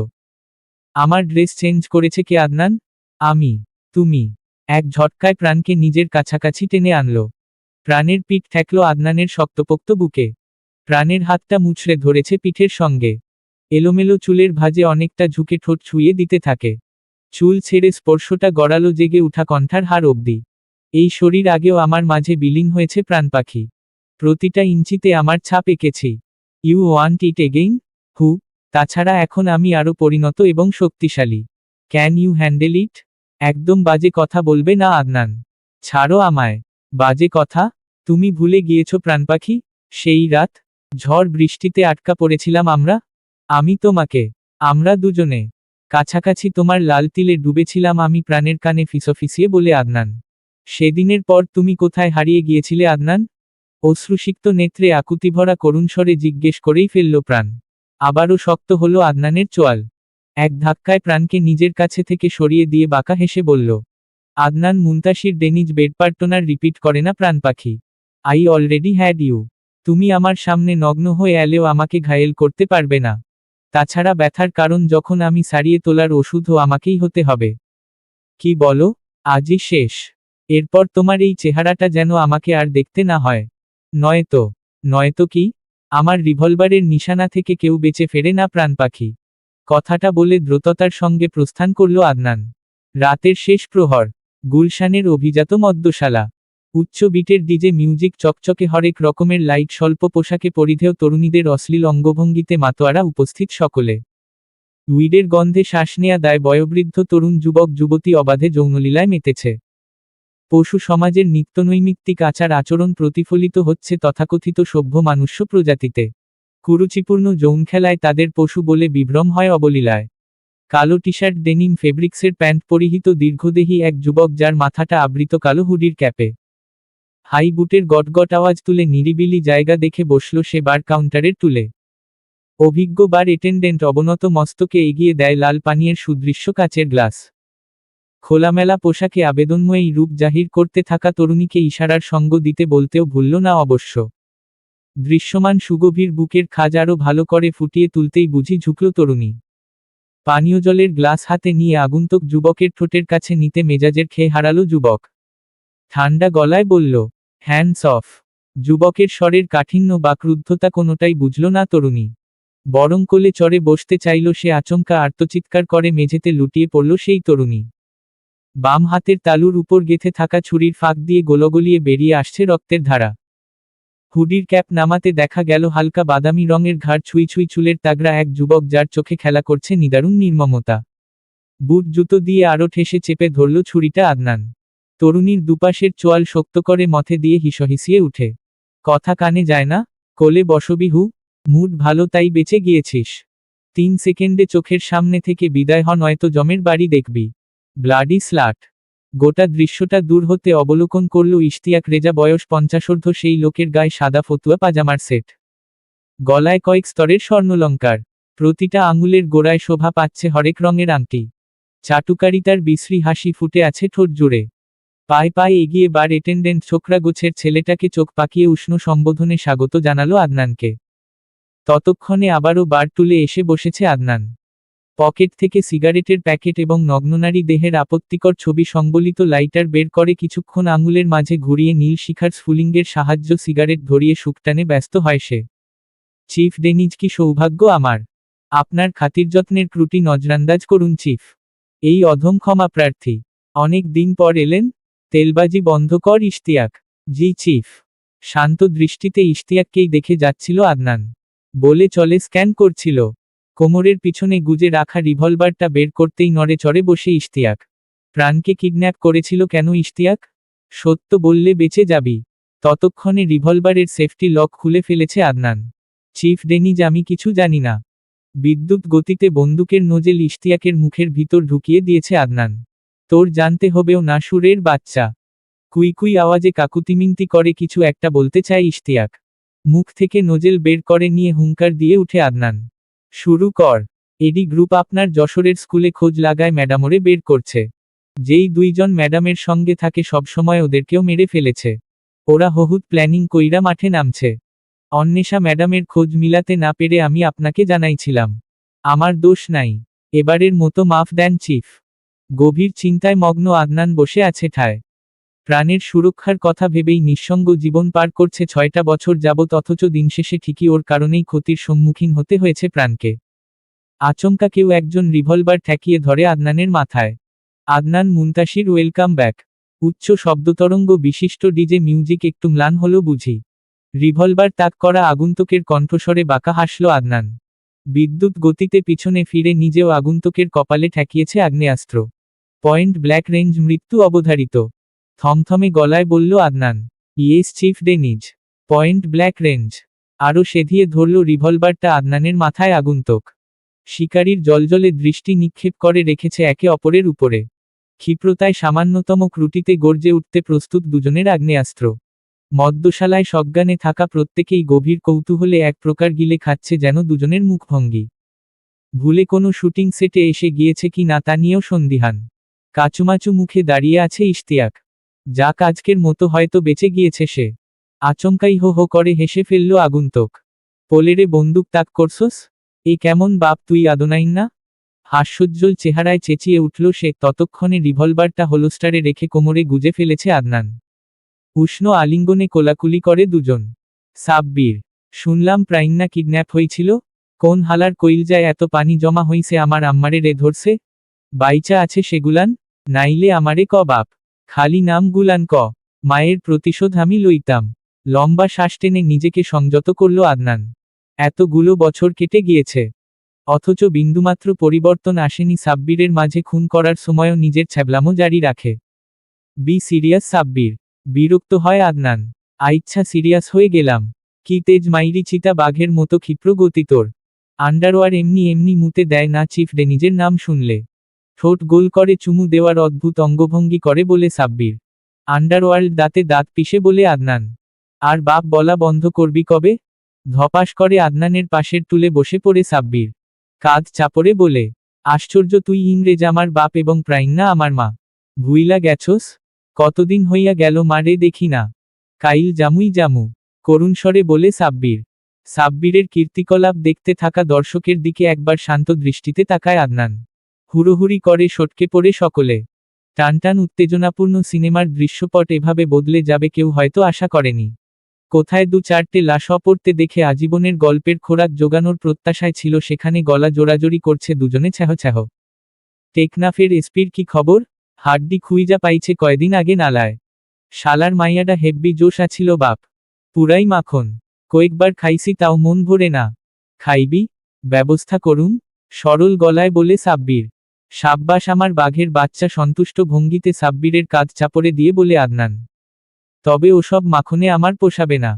আমার ড্রেস চেঞ্জ করেছে কে আদনান? আমি। তুমি। এক ঝটকায় প্রাণকে নিজের কাছাকাছি টেনে আনল। প্রাণের পিঠ ঠেকল আদনানের শক্তপোক্ত বুকে। প্রাণের হাতটা মুচড়ে ধরেছে পিঠের সঙ্গে। এলোমেলো চুলের ভাঁজে অনেকটা ঝুঁকে ঠোঁট ছুঁয়ে দিতে থাকে। চুল ছেড়ে স্পর্শটা গড়ালো জেগে উঠা কণ্ঠার হাড় অবধি। এই শরীর আগেও আমার মাঝে বিলীন হয়েছে প্রাণ পাখি। প্রতিটা ইঞ্চিতে আমার ছাপ এঁকেছি। You want it again? হু। তাছাড়া এখন আমি আরও পরিণত এবং শক্তিশালী। Can you handle it? একদম বাজে কথা বলবে না আদনান। ছাড়ো আমায়। বাজে কথা? তুমি ভুলে গিয়েছ প্রাণপাখি? সেই রাত ঝড় বৃষ্টিতে আটকা পড়েছিলাম আমরা। আমি তোমাকে। আমরা দুজনে। কাছাকাছি তোমার লাল তিলে ডুবেছিলাম আমি, প্রাণের কানে ফিসফিসিয়ে বলে আদনান। সেদিনের পর তুমি কোথায় হারিয়ে গিয়েছিলে আদনান? অশ্রুসিক্ত নেত্রে আকুতিভরা করুণ স্বরে জিজ্ঞেস করেই ফেলল প্রাণ। আবারও শক্ত হলো আদনানের চোয়াল। এক ধাক্কায় প্রাণকে নিজের কাছে থেকে সরিয়ে দিয়ে বাঁকা হেসে বলল, Adnan Muntasir Deniz bed partner repeat করে না প্রাণ পাখি। I already had you. তুমি আমার সামনে নগ্ন হয়ে এলেও আমাকে ঘায়েল করতে পারবে না। তাছাড়া ব্যথার কারণ যখন আমি সারিয়ে তোলার ওষুধও আমাকেই হতে হবে। কি বলো? আজই শেষ। এরপর তোমার এই চেহারাটা যেন আমাকে আর দেখতে না হয়। নয়তো। নয়তো কি? আমার রিভলভারের নিশানা থেকে কেউ বেঁচে ফেরে না প্রাণ পাখি। কথাটা বলে দ্রুততার সঙ্গে প্রস্থান করল আদনান। রাতের শেষ প্রহর। গুলশানের অভিজাত মদ্যশালা। উচ্চ বিটের ডিজে মিউজিক, চকচকে হরেক রকমের লাইট, স্বল্প পোশাকে পরিধেয় তরুণীদের অশ্লীল অঙ্গভঙ্গিতে মাতোয়ারা উপস্থিত সকলে। উইডের গন্ধে শ্বাস নেয়া দায় বয়োবৃদ্ধ তরুণ যুবক যুবতী অবাধে যৌনলীলায় মেতেছে। পশু সমাজের নিত্যনৈমিত্তিক আচার আচরণ প্রতিফলিত হচ্ছে তথাকথিত সভ্য মানুষ্য প্রজাতিতে। কুরুচিপূর্ণ যৌনখেলায় তাদের পশু বলে বিভ্রম হয় অবলীলায়। কালো টি শার্ট, ডেনিম ফেব্রিক্সের প্যান্ট পরিহিত দীর্ঘদেহী এক যুবক, যার মাথাটা আবৃত কালো হুডির ক্যাপে। হাই বুটের গটগট আওয়াজ তুলে নিরিবিলি জায়গা দেখে বসল সে বার কাউন্টারের টুলে। অভিজ্ঞ বার অ্যাটেন্ডেন্ট অবনত মস্তকে এগিয়ে দেয় লাল পানীয়ের সুদৃশ্য কাচের গ্লাস। খোলামেলা পোশাকে আবেদনময়ী রূপ জাহির করতে থাকা তরুণীকে ইশারার সঙ্গ দিতে বলতেও ভুলল না অবশ্য। দৃশ্যমান সুগভীর বুকের খাজ আরও ভালো করে ফুটিয়ে তুলতেই বুঝি ঝুঁকল তরুণী। পানীয় জলের গ্লাস হাতে নিয়ে আগন্তুক যুবকের ঠোঁটের কাছে নিতে মেজাজের খেয়ে হারালো যুবক। ঠান্ডা গলায় বলল, হ্যান্ডস অফ। যুবকের স্বরের কাঠিন্য বা ক্রুদ্ধতা কোনোটাই বুঝল না তরুণী। বরং কোলে চড়ে বসতে চাইল সে, আচমকা আর্তচিৎকার করে মেঝেতে লুটিয়ে পড়ল সেই তরুণী। বাম হাতের তালুর উপর গেঁথে থাকা ছুরির ফাঁক দিয়ে গলগলিয়ে বেরিয়ে আসছে রক্তের ধারা। হুডির ক্যাপ নামাতে দেখা গেল হালকা বাদামি রঙের ঘাড় ছুঁই ছুঁই চুলের তাগড়া এক যুবক, যার চোখে খেলা করছে নিদারুণ নির্মমতা। বুট জুতো দিয়ে আরো ঠেসে চেপে ধরল ছুরিটা আদনান। তরুণীর দুপাশের চোয়াল শক্ত করে মথে দিয়ে হিসহিসিয়ে উঠে। কথা কানে যায় না? কোলে বসবি হু? মুড ভালো তাই বেঁচে গিয়েছিস। 3 সেকেন্ডে চোখের সামনে থেকে বিদায় হ, নয়তো জমের বাড়ি দেখবি। Bloody slut. গোটা দৃশ্যটা দূর হতে অবলোকন করল ইশতিয়াক রেজা, বয়স 50 সেই লোকের গায়ে সাদা ফতুয়া পাজামার সেট। গলায় কয়েক স্তরের স্বর্ণলঙ্কার। প্রতিটা আঙুলের গোড়ায় শোভা পাচ্ছে হরেক রঙের আংটি। চাটুকারিতার বিশ্রী হাসি ফুটে আছে ঠোঁট জুড়ে। পায়ে পায়ে এগিয়ে বার অ্যাটেন্ডেন্ট ছোকরা গোছের ছেলেটাকে চোখ পাকিয়ে উষ্ণ সম্বোধনে স্বাগত জানালো আদনানকে। ততক্ষণে আবারও বার তুলে এসে বসেছে আদনান। পকেট থেকে সিগারেটের প্যাকেট এবং নগ্ননারী দেহের আপত্তিকর ছবি সংবলিত লাইটার বের করে কিছুক্ষণ আঙুলের মাঝে ঘুরিয়ে নীল শিখার স্ফুলিঙ্গের সাহায্য সিগারেট ধরিয়ে সুখটানে ব্যস্ত হয় সে। চিফ ডেনিজ, কি সৌভাগ্য আমার! আপনার খাতিরযত্নের ত্রুটি নজরান্দাজ করুন চিফ। এই অধম ক্ষমা প্রার্থী। অনেক দিন পর এলেন। তেলবাজি বন্ধ কর ইশতিয়াক। জি চিফ। শান্ত দৃষ্টিতে ইশতিয়াককেই দেখে যাচ্ছিল আদনান। বলে চলে স্ক্যান করছিল। কোমরের পিছনে গুজে রাখা রিভলভারটা বের করতেই নড়ে চড়ে বসে ইশতিয়াক। প্রাণকে কিডন্যাপ করেছিল কেন ইশতিয়াক? সত্য বললে বেঁচে যাবি। ততক্ষণে রিভলভারের সেফটি লক খুলে ফেলেছে আদনান। চিফ ডেনিজ, আমি কিছু জানি না। বিদ্যুৎ গতিতে বন্দুকের নোজেল ইশতিয়াকের মুখের ভিতর ঢুকিয়ে দিয়েছে আদনান। তোর জানতে হবেও না, সুরের বাচ্চা। কুইকুই আওয়াজে কাকুতিমিনতি করে কিছু একটা বলতে চায় ইশতিয়াক। মুখ থেকে নোজেল বের করে নিয়ে হুঙ্কার দিয়ে উঠে আদনান। শুরু কর। এডি গ্রুপ আপনার যশোরের স্কুলে খোঁজ লাগায়, ম্যাডামরে বের করছে। যেই 2 জন ম্যাডামের সঙ্গে থাকে সবসময় ওদেরকেও মেরে ফেলেছে। ওরা বহুত প্ল্যানিং কইরা মাঠে নামছে। অন্বেষা ম্যাডামের খোঁজ মিলাতে না পেরে আমি আপনাকে জানাইছিলাম। আমার দোষ নাই। এবারের মতো মাফ দেন চিফ। গভীর চিন্তায় মগ্ন আদনান বসে আছে ঠায়। প্রাণের সুরক্ষার কথা ভেবেই নিঃসঙ্গ জীবন পার করছে 6টা বছর যাবৎ, অথচ দিনশেষে ঠিকই ওর কারণেই ক্ষতির সম্মুখীন হতে হয়েছে প্রাণকে। আচমকা কেউ একজন রিভলভার ঠেকিয়ে ধরে আদনানের মাথায়। Adnan Muntasir, welcome back. উচ্চ শব্দতরঙ্গ বিশিষ্ট ডিজে মিউজিক একটু ম্লান হলো বুঝি। রিভলভার তাক করা আগন্তুকের কণ্ঠস্বরে বাঁকা হাসল আদনান। বিদ্যুৎ গতিতে পিছনে ফিরে নিজেও আগন্তুকের কপালে ঠেকিয়েছে আগ্নেয়াস্ত্র। পয়েন্ট ব্ল্যাক রেঞ্জ, মৃত্যু অবধারিত। থমথমে গলায় বলল Adnan. Yes chief Deniz. Point blank range. আরও সেধিয়ে ধরল রিভলভারটা আদনানের মাথায় আগন্তুক। শিকারীর জলজলে দৃষ্টি নিক্ষেপ করে রেখেছে একে অপরের উপরে। ক্ষিপ্রতায় সামান্যতম ত্রুটিতে গর্জে উঠতে প্রস্তুত দুজনের আগ্নেয়াস্ত্র। মদ্যশালায় সজ্ঞানে থাকা প্রত্যেকেই গভীর কৌতূহলে এক প্রকার গিলে খাচ্ছে যেন দুজনের মুখভঙ্গি। ভুলে কোনো শুটিং সেটে এসে গিয়েছে কি না তা নিয়েও সন্দিহান। কাচুমাচু মুখে দাঁড়িয়ে আছে ইশতিয়াক। যাক, আজকের মতো হয়তো বেঁচে গিয়েছে সে। আচমকাই হো হো করে হেসে ফেলল আগন্তুক। পোলেরে বন্দুক তাক করছস? এ কেমন বাপ তুই, আদনাইন না? হাস্যোজ্জ্বল চেহারায় চেঁচিয়ে উঠল সে। ততক্ষণে রিভলভারটা হোলস্টারে রেখে কোমরে গুজে ফেলেছে আদনান। উষ্ণ আলিঙ্গনে কোলাকুলি করে দুজন। সাব্বির, শুনলাম প্রাইন্না কিডন্যাপ হইছিল। কোন হালার কইলজায় এত পানি জমা হইছে আমার আম্মারে রে ধরছে? বাইচা আছে সেগুলান? নাইলে আমারে ক বাপ। খালি নাম গুলান ক। মায়ের প্রতিশোধ আমি লইতাম। লম্বা শ্বাস টেনে নিজেকে সংযত করল আদনান। এতগুলো বছর কেটে গিয়েছে, অথচ বিন্দুমাত্র পরিবর্তন আসেনি সাব্বিরের মাঝে। খুন করার সময়ও নিজের ছ্যাবলামো জারি রাখে। Be serious Sabbir. বিরক্ত হয় আদনান। আইচ্ছা সিরিয়াস হয়ে গেলাম। কি তেজ মাইরি চিতা বাঘের মতো ক্ষিপ্র গতি তোর। আন্ডারওয়ার এমনি এমনি মুতে দেয় না চিফ ডেনিজের নাম শুনলে। ঠোঁট গোল করে চুমু দেওয়ার অদ্ভুত অঙ্গভঙ্গি করে বলে সাব্বির। আন্ডারওয়ার্ল্ড দাঁতে দাঁত পিষে বলে আদনান। আর বাপ বলা বন্ধ করবি কবে? ধপাস করে আদনানের পাশের টুলে বসে পড়ে সাব্বির। কাঁধ চাপড়ে বলে, আশ্চর্য, তুই ইংরেজ আমার বাপ এবং প্রাইন্না আমার মা। ভুইলা গেছস? কতদিন হইয়া গেল মা রে দেখি না। কাইল জামুই জামু। করুণ স্বরে বলে সাব্বির। সাব্বিরের কীর্তিকলাপ দেখতে থাকা দর্শকের দিকে একবার শান্ত দৃষ্টিতে তাকায় আদনান। হুড়োহুড়ি করে সটকে পড়ে সকলে। টানটান উত্তেজনাপূর্ণ সিনেমার দৃশ্যপট এভাবে বদলে যাবে কেউ হয়তো আশা করেনি। কোথায় 2-4টে লাশ অপরতে দেখে আজীবনের গল্পের খোরাক জোগানোর প্রত্যাশায় ছিল, সেখানে গলা জোড়াজোড়ি করছে দুজনে ছ্যাহ ছ্যাহ। টেকনাফের এসপির কি খবর? হাড্ডি খুইজা পাইছে কয়দিন আগে নালায়। শালার মাইয়াডা হেব্বি জোশ আছিল বাপ। পুরাই মাখন। কয়েকবার খাইছি তাও মন ভরে না। খাইবি? ব্যবস্থা করুম? সরল গলায় বলে সাব্বির। সাব্বাস আমার বাঘের বাচ্চা, সন্তুষ্ট ভঙ্গিতে সাব্বিরের কাঁধ চাপড়ে দিয়ে বলে আদনান। তবে ওসব মাখনে আমার পোষাবে না।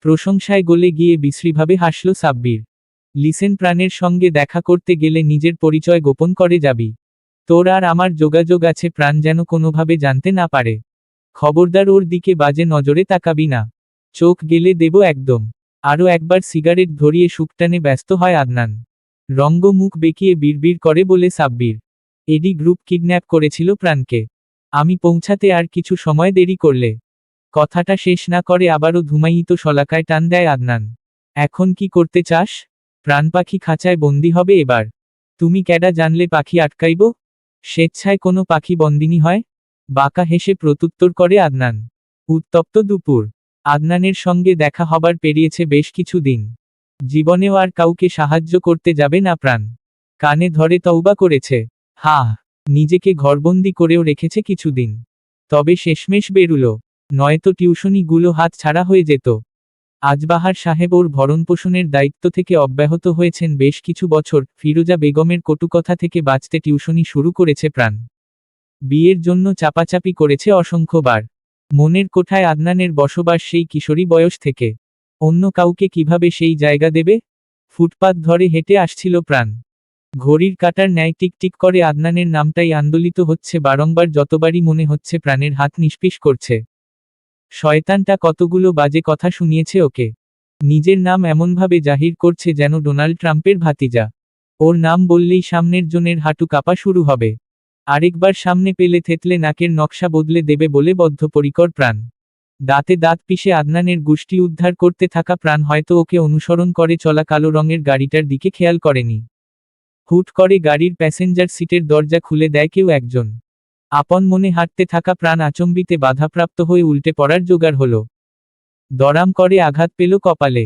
প্রশংসায় গলে গিয়ে বিশ্রীভাবে হাসল সাব্বির। লিসেন, প্রাণের সঙ্গে দেখা করতে গেলে নিজের পরিচয় গোপন করে যাবি। তোর আর আমার যোগাযোগ আছে, প্রাণ যেন কোনোভাবে জানতে না পারে। খবরদার ওর দিকে বাজে নজরে তাকাবি না। চোখ গেলে দেব একদম। আরও একবার সিগারেট ধরিয়ে শুকটানে ব্যস্ত হয় আদনান। রঙ্গ মুখ বেঁকিয়ে বিড়বিড় করে বলে সাব্বির। এডি গ্রুপ কিডন্যাপ করেছিল প্রাণকে। আমি পৌঁছাতে আর কিছু সময় দেরি করলে। কথাটা শেষ না করে আবারও ধুমায়িত শলাকায় টান দেয় আদনান। এখন কি করতে চাস? প্রাণ পাখি খাঁচায় বন্দি হবে এবার। তুমি ক্যাডা জানলে পাখি আটকাইব? স্বেচ্ছায় কোনো পাখি বন্দিনী হয়? বাঁকা হেসে প্রত্যুত্তর করে আদনান। উত্তপ্ত দুপুর। আদনানের সঙ্গে দেখা হবার পেরিয়েছে বেশ কিছু দিন। জীবনেও আর কাউকে সাহায্য করতে যাবে না প্রাণ। কানে ধরে তওবা করেছে। নিজেকে ঘরবন্দি করেও রেখেছে কিছুদিন। তবে শেষমেশ বেরুল। নয়তো টিউশনিগুলো হাত ছাড়া হয়ে যেত। আজবাহার সাহেব ওর ভরণপোষণের দায়িত্ব থেকে অব্যাহত হয়েছেন বেশ কিছু বছর। ফিরোজা বেগমের কটুকথা থেকে বাঁচতে টিউশনি শুরু করেছে প্রাণ। বিয়ের জন্য চাপাচাপি করেছে অসংখ্যবার। মনের কোঠায় আদনানের বসবাস সেই কিশোরী বয়স থেকে। অন্য কাউকে কিভাবে সেই জায়গা দেবে? ফুটপাত ধরে হেঁটে আসছিল প্রাণ। ঘড়ির কাঁটার ন্যায় টিকটিক করে আদনানের নামটাই আন্দোলিত হচ্ছে বারংবার, যতবারই মনে হচ্ছে প্রাণের হাত নিষ্পিস করছে। শয়তানটা কতগুলো বাজে কথা শুনিয়েছে ওকে। নিজের নাম এমনভাবে জাহির করছে যেন ডোনাল্ড ট্রাম্পের ভাতিজা। ওর নাম বললেই সামনের জনের হাঁটু কাঁপা শুরু হবে। আরেকবার সামনে পেলে থেতলে নাকের নকশা বদলে দেবে বলে বদ্ধপরিকর প্রাণ। দাঁতে দাঁত পিষে আদনানের গুষ্টি উদ্ধার করতে থাকা প্রাণ হয়তো ওকে অনুসরণ করে চলা কালো রঙের গাড়িটার দিকে খেয়াল করেনি। হুট করে গাড়ির প্যাসেঞ্জার সিটের দরজা খুলে দেয় কেউ একজন। আপন মনে হাঁটতে থাকা প্রাণ আচম্বিতে বাধাপ্রাপ্ত হয়ে উল্টে পড়ার জোগাড় হলো। দড়াম করে আঘাত পেল কপালে।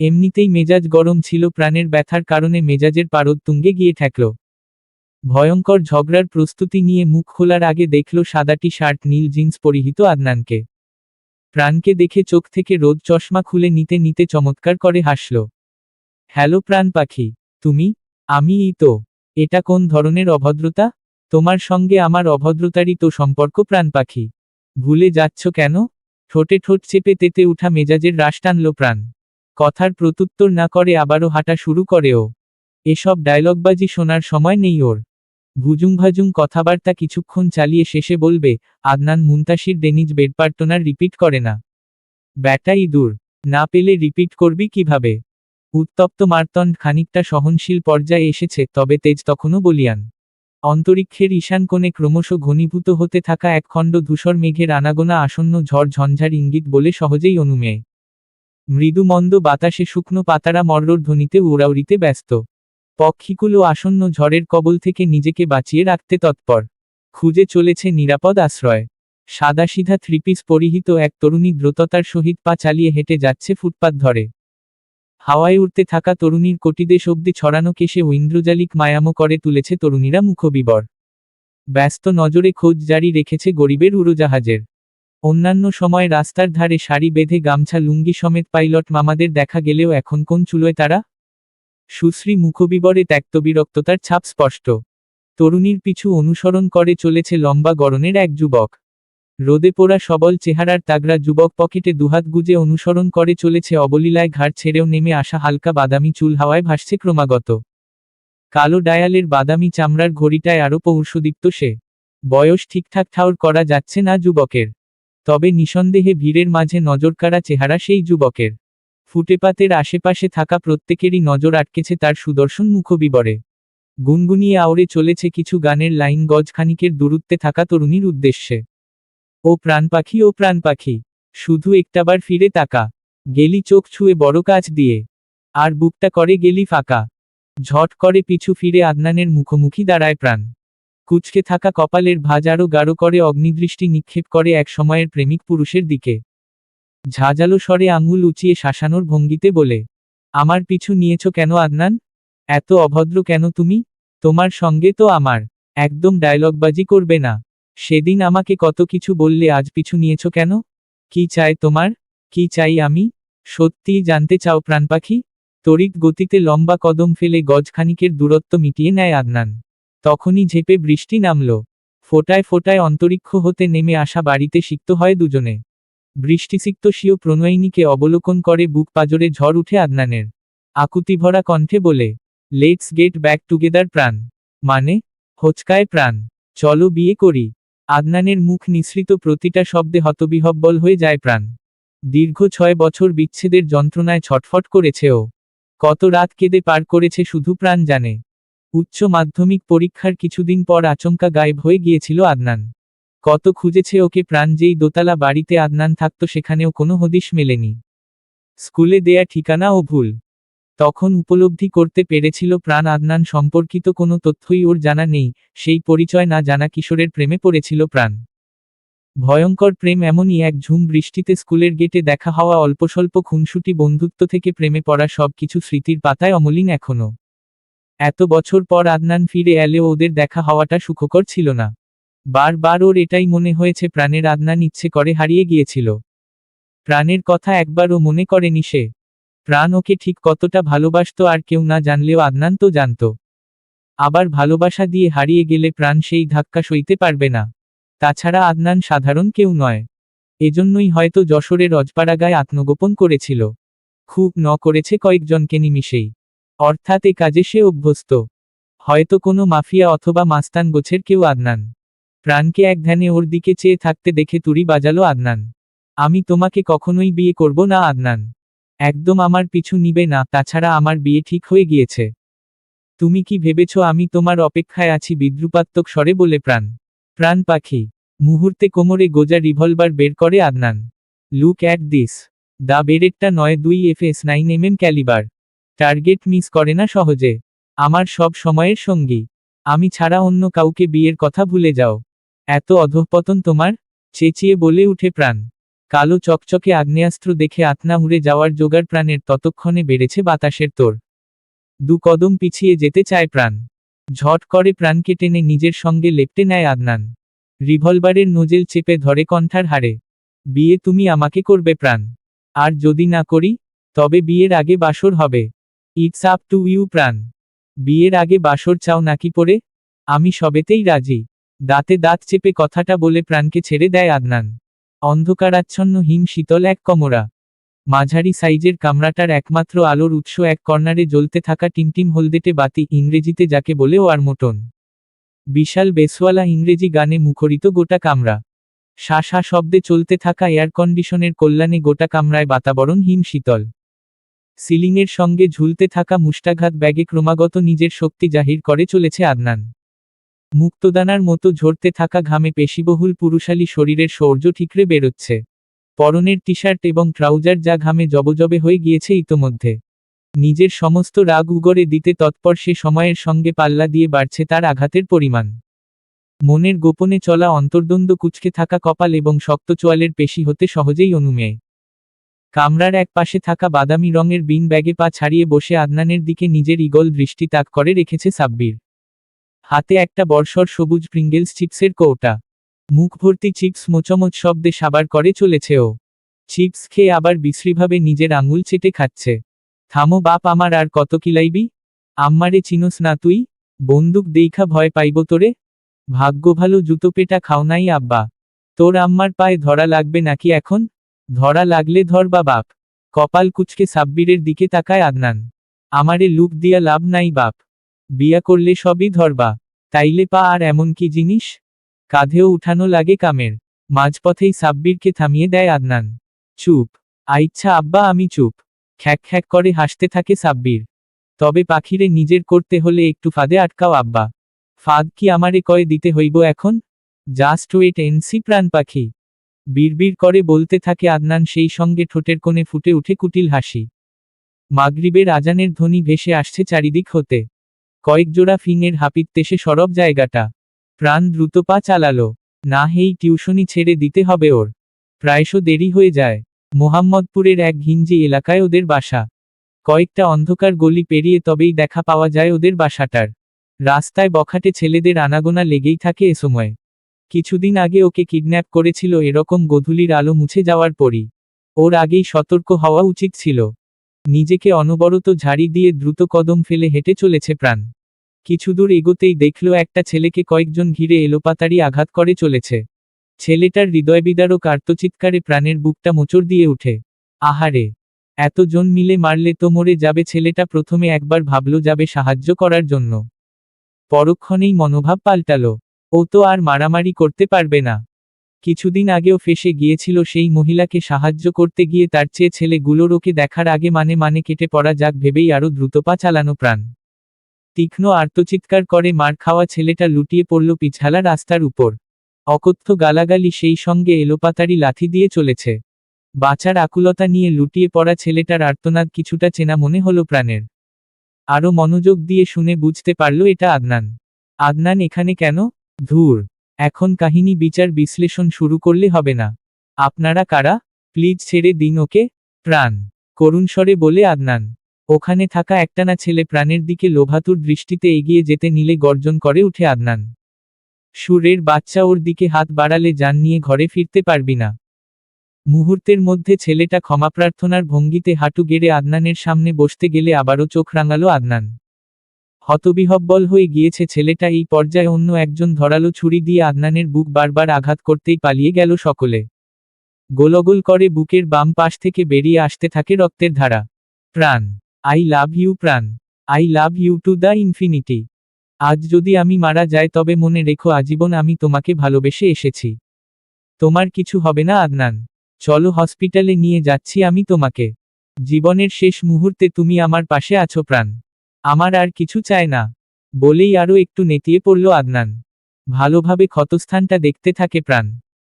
এমনিতেই মেজাজ গরম ছিল, প্রাণের ব্যথার কারণে মেজাজের পারদ তুঙ্গে গিয়ে ঠেকল। ভয়ঙ্কর ঝগড়ার প্রস্তুতি নিয়ে মুখ খোলার আগে দেখল সাদাটি শার্ট নীল জিন্স পরিহিত আদনানকে। প্রাণকে দেখে চোখ থেকে রোদ চশমা খুলে নিতে নিতে চমৎকার করে হাসল। হ্যালো প্রাণ পাখি, তুমি? আমিই তো। এটা কোন ধরনের অভদ্রতা? তোমার সঙ্গে আমার অভদ্রতারই তো সম্পর্ক প্রাণ পাখি। ভুলে যাচ্ছ কেন? ঠোঁটে ঠোঁট চেপে তেতে উঠা মেজাজের রাশ টানল প্রাণ। কথার প্রত্যুত্তর না করে আবারও হাঁটা শুরু করে ও। এসব ডায়লগবাজি শোনার সময় নেই ওর। ভুজুংভাজুং কথাবার্তা কিছুক্ষণ চালিয়ে শেষে বলবে, আদনান মুনতাসির ডেনিজ বেডপার্টনার রিপিট করে না। ব্যাটা ইঁদুর। না পেলে রিপিট করবি কিভাবে? উত্তপ্ত মার্তণ্ড খানিকটা সহনশীল পর্যায়ে এসেছে, তবে তেজ তখনও বলিয়ান। অন্তরিক্ষের ঈশান কোণে ক্রমশ ঘনীভূত হতে থাকা একখণ্ড ধূসর মেঘের আনাগোনা আসন্ন ঝড় ঝঞ্ঝার ইঙ্গিত বলে সহজেই অনুমেয়। মৃদুমন্দ বাতাসে শুকনো পাতারা মর্রর ধ্বনিতে উড়াউড়িতে ব্যস্ত। পক্ষীগুলো আসন্ন ঝড়ের কবল থেকে নিজেকে বাঁচিয়ে রাখতে তৎপর। খুঁজে চলেছে নিরাপদ আশ্রয়। সাদাসিধা থ্রিপিস পরিহিত এক তরুণী দ্রুততার সহিত পা চালিয়ে হেঁটে যাচ্ছে ফুটপাত ধরে। হাওয়ায় উড়তে থাকা তরুণীর কটিদেশ অবধি ছড়ানো কেশে ঐন্দ্রজালিক মায়ামো করে তুলেছে তরুণীরা মুখবিবর। ব্যস্ত নজরে খোঁজ জারি রেখেছে গরিবের উড়োজাহাজের। অন্যান্য সময় রাস্তার ধারে সারি বেঁধে গামছা লুঙ্গি সমেত পাইলট মামাদের দেখা গেলেও এখন কোন চুলোয় তারা? সুশ্রী মুখবিবরে ত্যক্ত বিরক্ততার ছাপ স্পষ্ট। তরুণীর পিছু অনুসরণ করে চলেছে লম্বা গড়নের এক যুবক। রোদে পোড়া সবল চেহারার তাগড়া যুবক পকেটে দুহাত গুজে অনুসরণ করে চলেছে অবলীলায় ঘাড় ছেড়েও নেমে আসা হালকা বাদামি চুল হাওয়ায় ভাসছে ক্রমাগত। কালো ডায়ালের বাদামি চামড়ার ঘড়িটায় আরও পৌরুষদীপ্ত সে। বয়স ঠিকঠাক ঠাউর করা যাচ্ছে না যুবকের। তবে নিঃসন্দেহে ভিড়ের মাঝে নজরকাড়া চেহারা সেই যুবকের। ফুটপাতের আশেপাশে থাকা প্রত্যেকেরই নজর আটকেছে তার সুদর্শন মুখবিবরে। গুনগুনিয়ে আওড়ে চলেছে কিছু গানের লাইন গজখানিকের দূরত্বে থাকা তরুণীর উদ্দেশ্যে। ও প্রাণ পাখি, ও প্রাণ পাখি, শুধু একটাবার ফিরে তাকা। গেলি চোখ ছুঁয়ে বড় কাছ দিয়ে। আর বুকটা করে গেলি ফাঁকা। ঝট করে পিছু ফিরে আদনানের মুখোমুখি দাঁড়ায় প্রাণ। কুঁচকে থাকা কপালের ভাঁজ আরও গাঢ় করে অগ্নিদৃষ্টি নিক্ষেপ করে এক সময়ের প্রেমিক পুরুষের দিকে। ঝাঁঝালো স্বরে আঙুল উঁচিয়ে শাসানোর ভঙ্গিতে বলে, আমার পিছু নিয়েছ কেন আদনান? এত অভদ্র কেন তুমি? তোমার সঙ্গে তো আমার একদম ডায়লগবাজি করবে না। সেদিন আমাকে কত কিছু বললে, আজ পিছু নিয়েছ কেন? কি চাই তোমার? কি চাই আমি? সত্যিই জানতে চাও প্রাণপাখি? তড়িৎ গতিতে লম্বা কদম ফেলে গজখানিকের দূরত্ব মিটিয়ে নেয় আদনান। তখনই ঝেঁপে বৃষ্টি নামল। ফোঁটায় ফোঁটায় অন্তরিক্ষ হতে নেমে আসা বাড়িতে সিক্ত হয় দুজনে। বৃষ্টিসিক্ত স্বীয় প্রণয়িনীকে অবলোকন করে বুক পাজরে ঝড় উঠে আদনানের। আকুতিভরা কণ্ঠে বলে, লেটস গেট ব্যাক টুগেদার প্রাণ। মানে? হোঁচকায় প্রাণ। চলো বিয়ে করি। আদনানের মুখ নিঃসৃত প্রতিটা শব্দে হতবিহ্বল হয়ে যায় প্রাণ। দীর্ঘ 6 বছর বিচ্ছেদের যন্ত্রণায় ছটফট করেছে ও। কত রাত কেঁদে পার করেছে শুধু প্রাণ জানে। উচ্চ মাধ্যমিক পরীক্ষার কিছুদিন পর আচমকা গায়েব হয়ে গিয়েছিল আদনান। কত খুঁজেছে ওকে প্রাণ, যেই দোতলা বাড়িতে আদনান থাকতো সেখানেও কোনো হদিশ মেলেনি। স্কুলে দেয়া ঠিকানাও ভুল। তখন উপলব্ধি করতে পেরেছিল প্রাণ আদনান সম্পর্কিত কোনো তথ্যই ওর জানা নেই, সেই পরিচয় না জানা কিশোরের প্রেমে পড়েছিল প্রাণ। ভয়ঙ্কর প্রেম এমনই এক ঝুম বৃষ্টিতে স্কুলের গেটে দেখা হওয়া অল্পস্বল্প খুনসুটি বন্ধুত্ব থেকে প্রেমে পড়া সব কিছু স্মৃতির পাতায় অমলিন এখনো। এত বছর পর আদনান ফিরে এলেও ওদের দেখা হওয়াটা সুখকর ছিল না। বারবার ওর এটাই মনে হয়েছে প্রাণের আদনান ইচ্ছে করে হারিয়ে গিয়েছিল। প্রাণের কথা একবারও মনে করেনি সে। প্রাণ ওকে ঠিক কতটা ভালোবাসতো আর কেউ না জানলেও আদনান তো জানত। আবার ভালোবাসা দিয়ে হারিয়ে গেলে প্রাণ সেই ধাক্কা সইতে পারবে না। তাছাড়া আদনান সাধারণ কেউ নয়। এজন্যই হয়তো যশোরের রজপাড়াগায় আত্মগোপন করেছিল। খুব করেছে কয়েকজনকে নিমিষেই। অর্থাৎ এ কাজে সে অভ্যস্ত। হয়তো কোনো মাফিয়া অথবা মাস্তান গোছের কেউ আদনান। প্রাণকে এক ধ্যানে ওর দিকে চেয়ে থাকতে দেখে তুড়ি বাজালো আদনান। আমি তোমাকে কখনোই বিয়ে করব না আদনান। একদম আমার পিছু নিবে না, তাছাড়া আমার বিয়ে ঠিক হয়ে গিয়েছে। তুমি কি ভেবেছ আমি তোমার অপেক্ষায় আছি? বিদ্রুপাত্মক স্বরে বলে প্রাণ। প্রাণ পাখি। মুহূর্তে কোমরে গোজা রিভলভার বের করে Adnan. Look at this. The বেরেটটা 9.2 FS 9mm calibre. Target miss করে না সহজে। আমার সব সময়ের সঙ্গী। আমি ছাড়া অন্য কাউকে বিয়ের কথা ভুলে যাও। এত অধঃপতন তোমার? চেঁচিয়ে বলে উঠে প্রাণ। কালো চকচকে আগ্নেয়াস্ত্র দেখে আতনা উড়ে যাওয়ার জোগাড় প্রাণের। ততক্ষণে বেড়েছে বাতাসের তোর। 2 কদম পিছিয়ে যেতে চায় প্রাণ। ঝট করে প্রাণকে টেনে নিজের সঙ্গে লেপ্টে নেয় আদনান। রিভলভারের নোজেল চেপে ধরে কণ্ঠার হাড়ে। বিয়ে তুমি আমাকে করবে প্রাণ? আর যদি না করি? তবে বিয়ের আগে বাসর হবে। ইটস আপ টু ইউ প্রাণ। বিয়ের আগে বাসর চাও নাকি পরে? আমি সবেতেই রাজি। দাঁতে দাঁত চেপে কথাটা বলে প্রাণকে ছেড়ে দেয় আদনান। অন্ধকারাচ্ছন্ন হিম শীতল এক কমরা। মাঝারি সাইজের কামরাটার একমাত্র আলোর উৎস এক কর্নারে জ্বলতে থাকা টিমটিম হলদেটে বাতি, ইংরেজিতে যাকে বলে ওয়ারমোটন। বিশাল বেসওয়ালা ইংরেজি গানে মুখরিত গোটা কামরা। শা শব্দে চলতে থাকা এয়ার কন্ডিশনের কল্যাণে গোটা কামরায় বাতাবরণ হিম শীতল। সিলিংয়ের সঙ্গে ঝুলতে থাকা মুষ্টাঘাত ব্যাগে ক্রমাগত নিজের শক্তি জাহির করে চলেছে আদনান। মুক্তদানার মতো ঝরতে থাকা ঘামে পেশিবহুল পুরুষালী শরীরের শৌর্য ঠিকরে বেরোচ্ছে। পরনের টি-শার্ট এবং ট্রাউজার যা ঘামে জবজবে হয়ে গিয়েছে ইতোমধ্যে। নিজের সমস্ত রাগ উগরে দিতে তৎপর সে সময়ের সঙ্গে পাল্লা দিয়ে বাড়ছে তার আঘাতের পরিমাণ। মনের গোপনে চলা অন্তর্দ্বন্দ্ব, কুঁচকে থাকা কপাল এবং শক্ত চোয়ালের পেশি হতে সহজেই অনুমেয়। কামরার এক পাশে থাকা বাদামি রঙের বিন ব্যাগে পা ছাড়িয়ে বসে আদনানের দিকে নিজের ঈগল দৃষ্টি তাক করে রেখেছে সাব্বির। হাতে একটা বর্ষর সবুজ প্রিঙ্গেলস চিপসের কৌটা। মুখ ভর্তি চিপস মোচমোচ শব্দে সাবার করে চলেছে ও। চিপস খেয়ে আবার বিশ্রীভাবে নিজের আঙুল চেটে খাচ্ছে। থামো বাপ আমার, আর কত কিলাইবি? আম্মারে চিনোস না তুই? বন্দুক দেইখা ভয় পাইব তোরে? ভাগ্য ভালো জুতো পেটা খাও নাই আব্বা। তোর আম্মার পায়ে ধরা লাগবে নাকি এখন? ধরা লাগলে ধরবা বাপ। কপাল কুচকে সাব্বিরের দিকে তাকায় আদনান। আমারে লুক দিয়া লাভ নাই বাপ। বিয়া করলে সবই ধরবা। তাইলে পা আর এমন কি জিনিস? কাঁধেও উঠানো লাগে কামের। মাঝপথেই সাব্বিরকে থামিয়ে দেয় আদনান। চুপ। আইচ্ছা আব্বা আমি চুপ। খ্যাক খ্যাক করে হাসতে থাকে সাব্বির। তবে পাখিরে নিজের করতে হলে একটু ফাঁদে আটকাও আব্বা। ফাঁদ কি আমারে কয়ে দিতে হইব এখন? জাস্ট ওয়েট এন্ড সি প্রাণ পাখি। বিড়বিড় করে বলতে থাকে আদনান, সেই সঙ্গে ঠোঁটের কোণে ফুটে উঠে কুটিল হাসি। মাগরিবের আজানের ধ্বনি ভেসে আসছে চারিদিক হতে। কয়েকজোড়া ফিংয়ের হাপিত্যেসে সরব জায়গাটা। প্রাণ দ্রুত পা চালালো। না, হেই টিউশনি ছেড়ে দিতে হবে ওর। প্রায়শ দেরি হয়ে যায়। মোহাম্মদপুরের এক ঘিঞ্জি এলাকায় ওদের বাসা। কয়েকটা অন্ধকার গলি পেরিয়ে তবেই দেখা পাওয়া যায় ওদের বাসাটার। রাস্তায় বখাটে ছেলেদের আনাগোনা লেগেই থাকে এ সময়। কিছুদিন আগে ওকে কিডন্যাপ করেছিল, এরকম গোধূলির আলো মুছে যাওয়ার পরই। ওর আগেই সতর্ক হওয়া উচিত ছিল। নিজেকে অনবরত ঝাড়ি দিয়ে দ্রুত কদম ফেলে হেঁটে চলেছে প্রাণ। কিছুদূর এগোতেই দেখল একটা ছেলেকে কয়েকজন ঘিরে এলোপাতাড়ি আঘাত করে চলেছে। ছেলেটার হৃদয়বিদারক আর্তচিৎকারে প্রাণের বুকটা মোচড় দিয়ে উঠে। আহারে, এতজন মিলে মারলে তো মরে যাবে। ছেলেটা প্রথমে একবার ভাবল যাবে সাহায্য করার জন্য, পরক্ষণেই মনোভাব পাল্টালো। ও তো আর মারামারি করতে পারবে না। কিছুদিন আগেও ফেঁসে গিয়েছিল সেই মহিলাকে সাহায্য করতে গিয়ে। তার চেয়ে ছেলেগুলোর ওকে দেখার আগে মানে কেটে পড়া যাক ভেবেই আরো দ্রুত পা চালানো প্রাণ। তীক্ষ্ণ আর্তচিৎকার করে মার খাওয়া ছেলেটা লুটিয়ে পড়ল পিছালা রাস্তার উপর। অকথ্য গালাগালি সেই সঙ্গে এলোপাতাড়ি লাথি দিয়ে চলেছে। বাঁচার আকুলতা নিয়ে লুটিয়ে পড়া ছেলেটার আর্তনাদ কিছুটা চেনা মনে হলো প্রাণের। আরো মনোযোগ দিয়ে শুনে বুঝতে পারল এটা আদনান। আদনান এখানে কেন? ধুর, এখন কাহিনী বিচার বিশ্লেষণ শুরু করলে হবে না। আপনারা কারা? প্লিজ ছেড়ে দিন ওকে। প্রাণ করুণ স্বরে বলে আদনান। ওখানে থাকা একটানা ছেলে প্রাণের দিকে লোভাতুর দৃষ্টিতে এগিয়ে যেতে নিলে গর্জন করে উঠে আদনান। সুরের বাচ্চা, ওর দিকে হাত বাড়ালে জান নিয়ে ঘরে ফিরতে পারবি না। মুহূর্তের মধ্যে ছেলেটা ক্ষমাপ্রার্থনার ভঙ্গিতে হাঁটু গেড়ে আদনানের সামনে বসতে গেলে আবারও চোখ রাঙালো আদনান। হতবিহ্বল হয়ে গিয়েছে ছেলেটা। এই পর্যায়ে অন্য একজন ধরালো ছুরি দিয়ে আদনানের বুক বারবার আঘাত করতেই পালিয়ে গেল সকলে। গোলগোল করে বুকের বাম পাশ থেকে বেরিয়ে আসতে থাকে রক্তের ধারা। Pran, I love you Pran, I love you to the infinity. আজ যদি আমি মারা যাই তবে মনে রেখো আজীবন আমি তোমাকে ভালোবেসে এসেছি। তোমার কিছু হবে না আদনান। চলো, হসপিটালে নিয়ে যাচ্ছি আমি তোমাকে। জীবনের শেষ মুহূর্তে তুমি আমার পাশে আছো প্রাণ। আমার আর কিছু চাই না। বলেই আরও একটু নেতিয়ে পড়ল আদনান। ভালোভাবে ক্ষতস্থানটা দেখতে থাকে প্রাণ।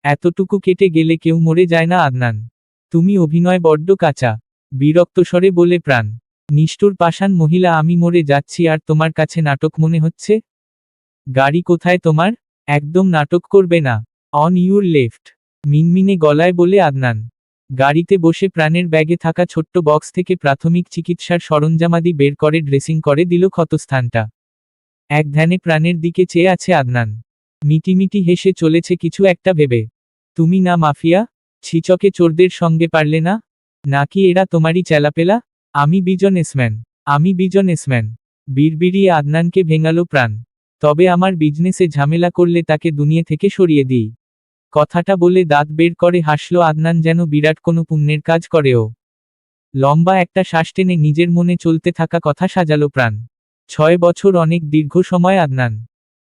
এতটুকু কেটে গেলে কেউ মরে যায় না আদনান। তুমি অভিনয় বড্ড কাঁচা, বিরক্ত স্বরে বলে প্রাণ। নিষ্ঠুর পাষাণ মহিলা, আমি মরে যাচ্ছি আর তোমার কাছে নাটক মনে হচ্ছে? গাড়ি কোথায় তোমার? একদম নাটক করবে না। অন ইউর লেফট, মিনমিনে গলায় বলে আদনান। গাড়িতে বসে প্রাণের ব্যাগে থাকা ছোট্ট বক্স থেকে প্রাথমিক চিকিৎসার সরঞ্জামাদি বের করে ড্রেসিং করে দিল ক্ষতস্থানটা। এক ধ্যানে প্রাণের দিকে চেয়ে আছে আদনান। মিটিমিটি হেসে চলেছে কিছু একটা ভেবে। তুমি না মাফিয়া? ছিচকে চোরদের সঙ্গে পারলে না? নাকি এরা তোমারই চেলাপেলা? আমি বিজনেসম্যান, আমি বিজনেসম্যান। বিড়বিড়িয়ে আদনানকে ভেঙালো প্রাণ। তবে আমার বিজনেসে ঝামেলা করলে তাকে দুনিয়া থেকে সরিয়ে দিই। কথাটা বলে দাঁত বের করে হাসল আদনান, যেন বিরাট কোনো পুণ্যের কাজ করেও। লম্বা একটা শ্বাস টেনে নিজের মনে চলতে থাকা কথা সাজালো প্রাণ। 6 বছর অনেক দীর্ঘ সময় আদনান।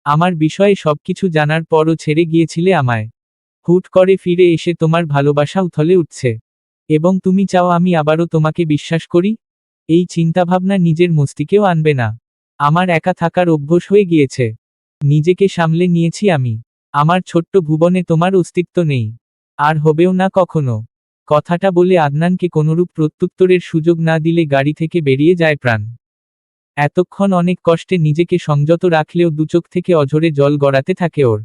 আমার বিষয়ে সবকিছু জানার পরও ছেড়ে গিয়েছিলে আমায়। হুট করে ফিরে এসে তোমার ভালোবাসা উথলে উঠছে। এবং তুমি চাও আমি আবারও তোমাকে বিশ্বাস করি? এই চিন্তাভাবনা নিজের মস্তিষ্কেও আনবে না। আমার একা থাকার অভ্যোস হয়ে গিয়েছে। নিজেকে সামলে নিয়েছি আমি। আমার ছোট্ট ভুবনে তোমার অস্তিত্ব নেই, আর হবেও না কখনো। কথাটা বলে আদনানকে কোনরূপ প্রত্যুত্তরের সুযোগ না দিলে গাড়ি থেকে বেরিয়ে যায় প্রাণ। এতক্ষণ অনেক কষ্টে নিজেকে সংযত রাখলেও দুচোখ থেকে অঝরে জল গড়াতে থাকে ওর।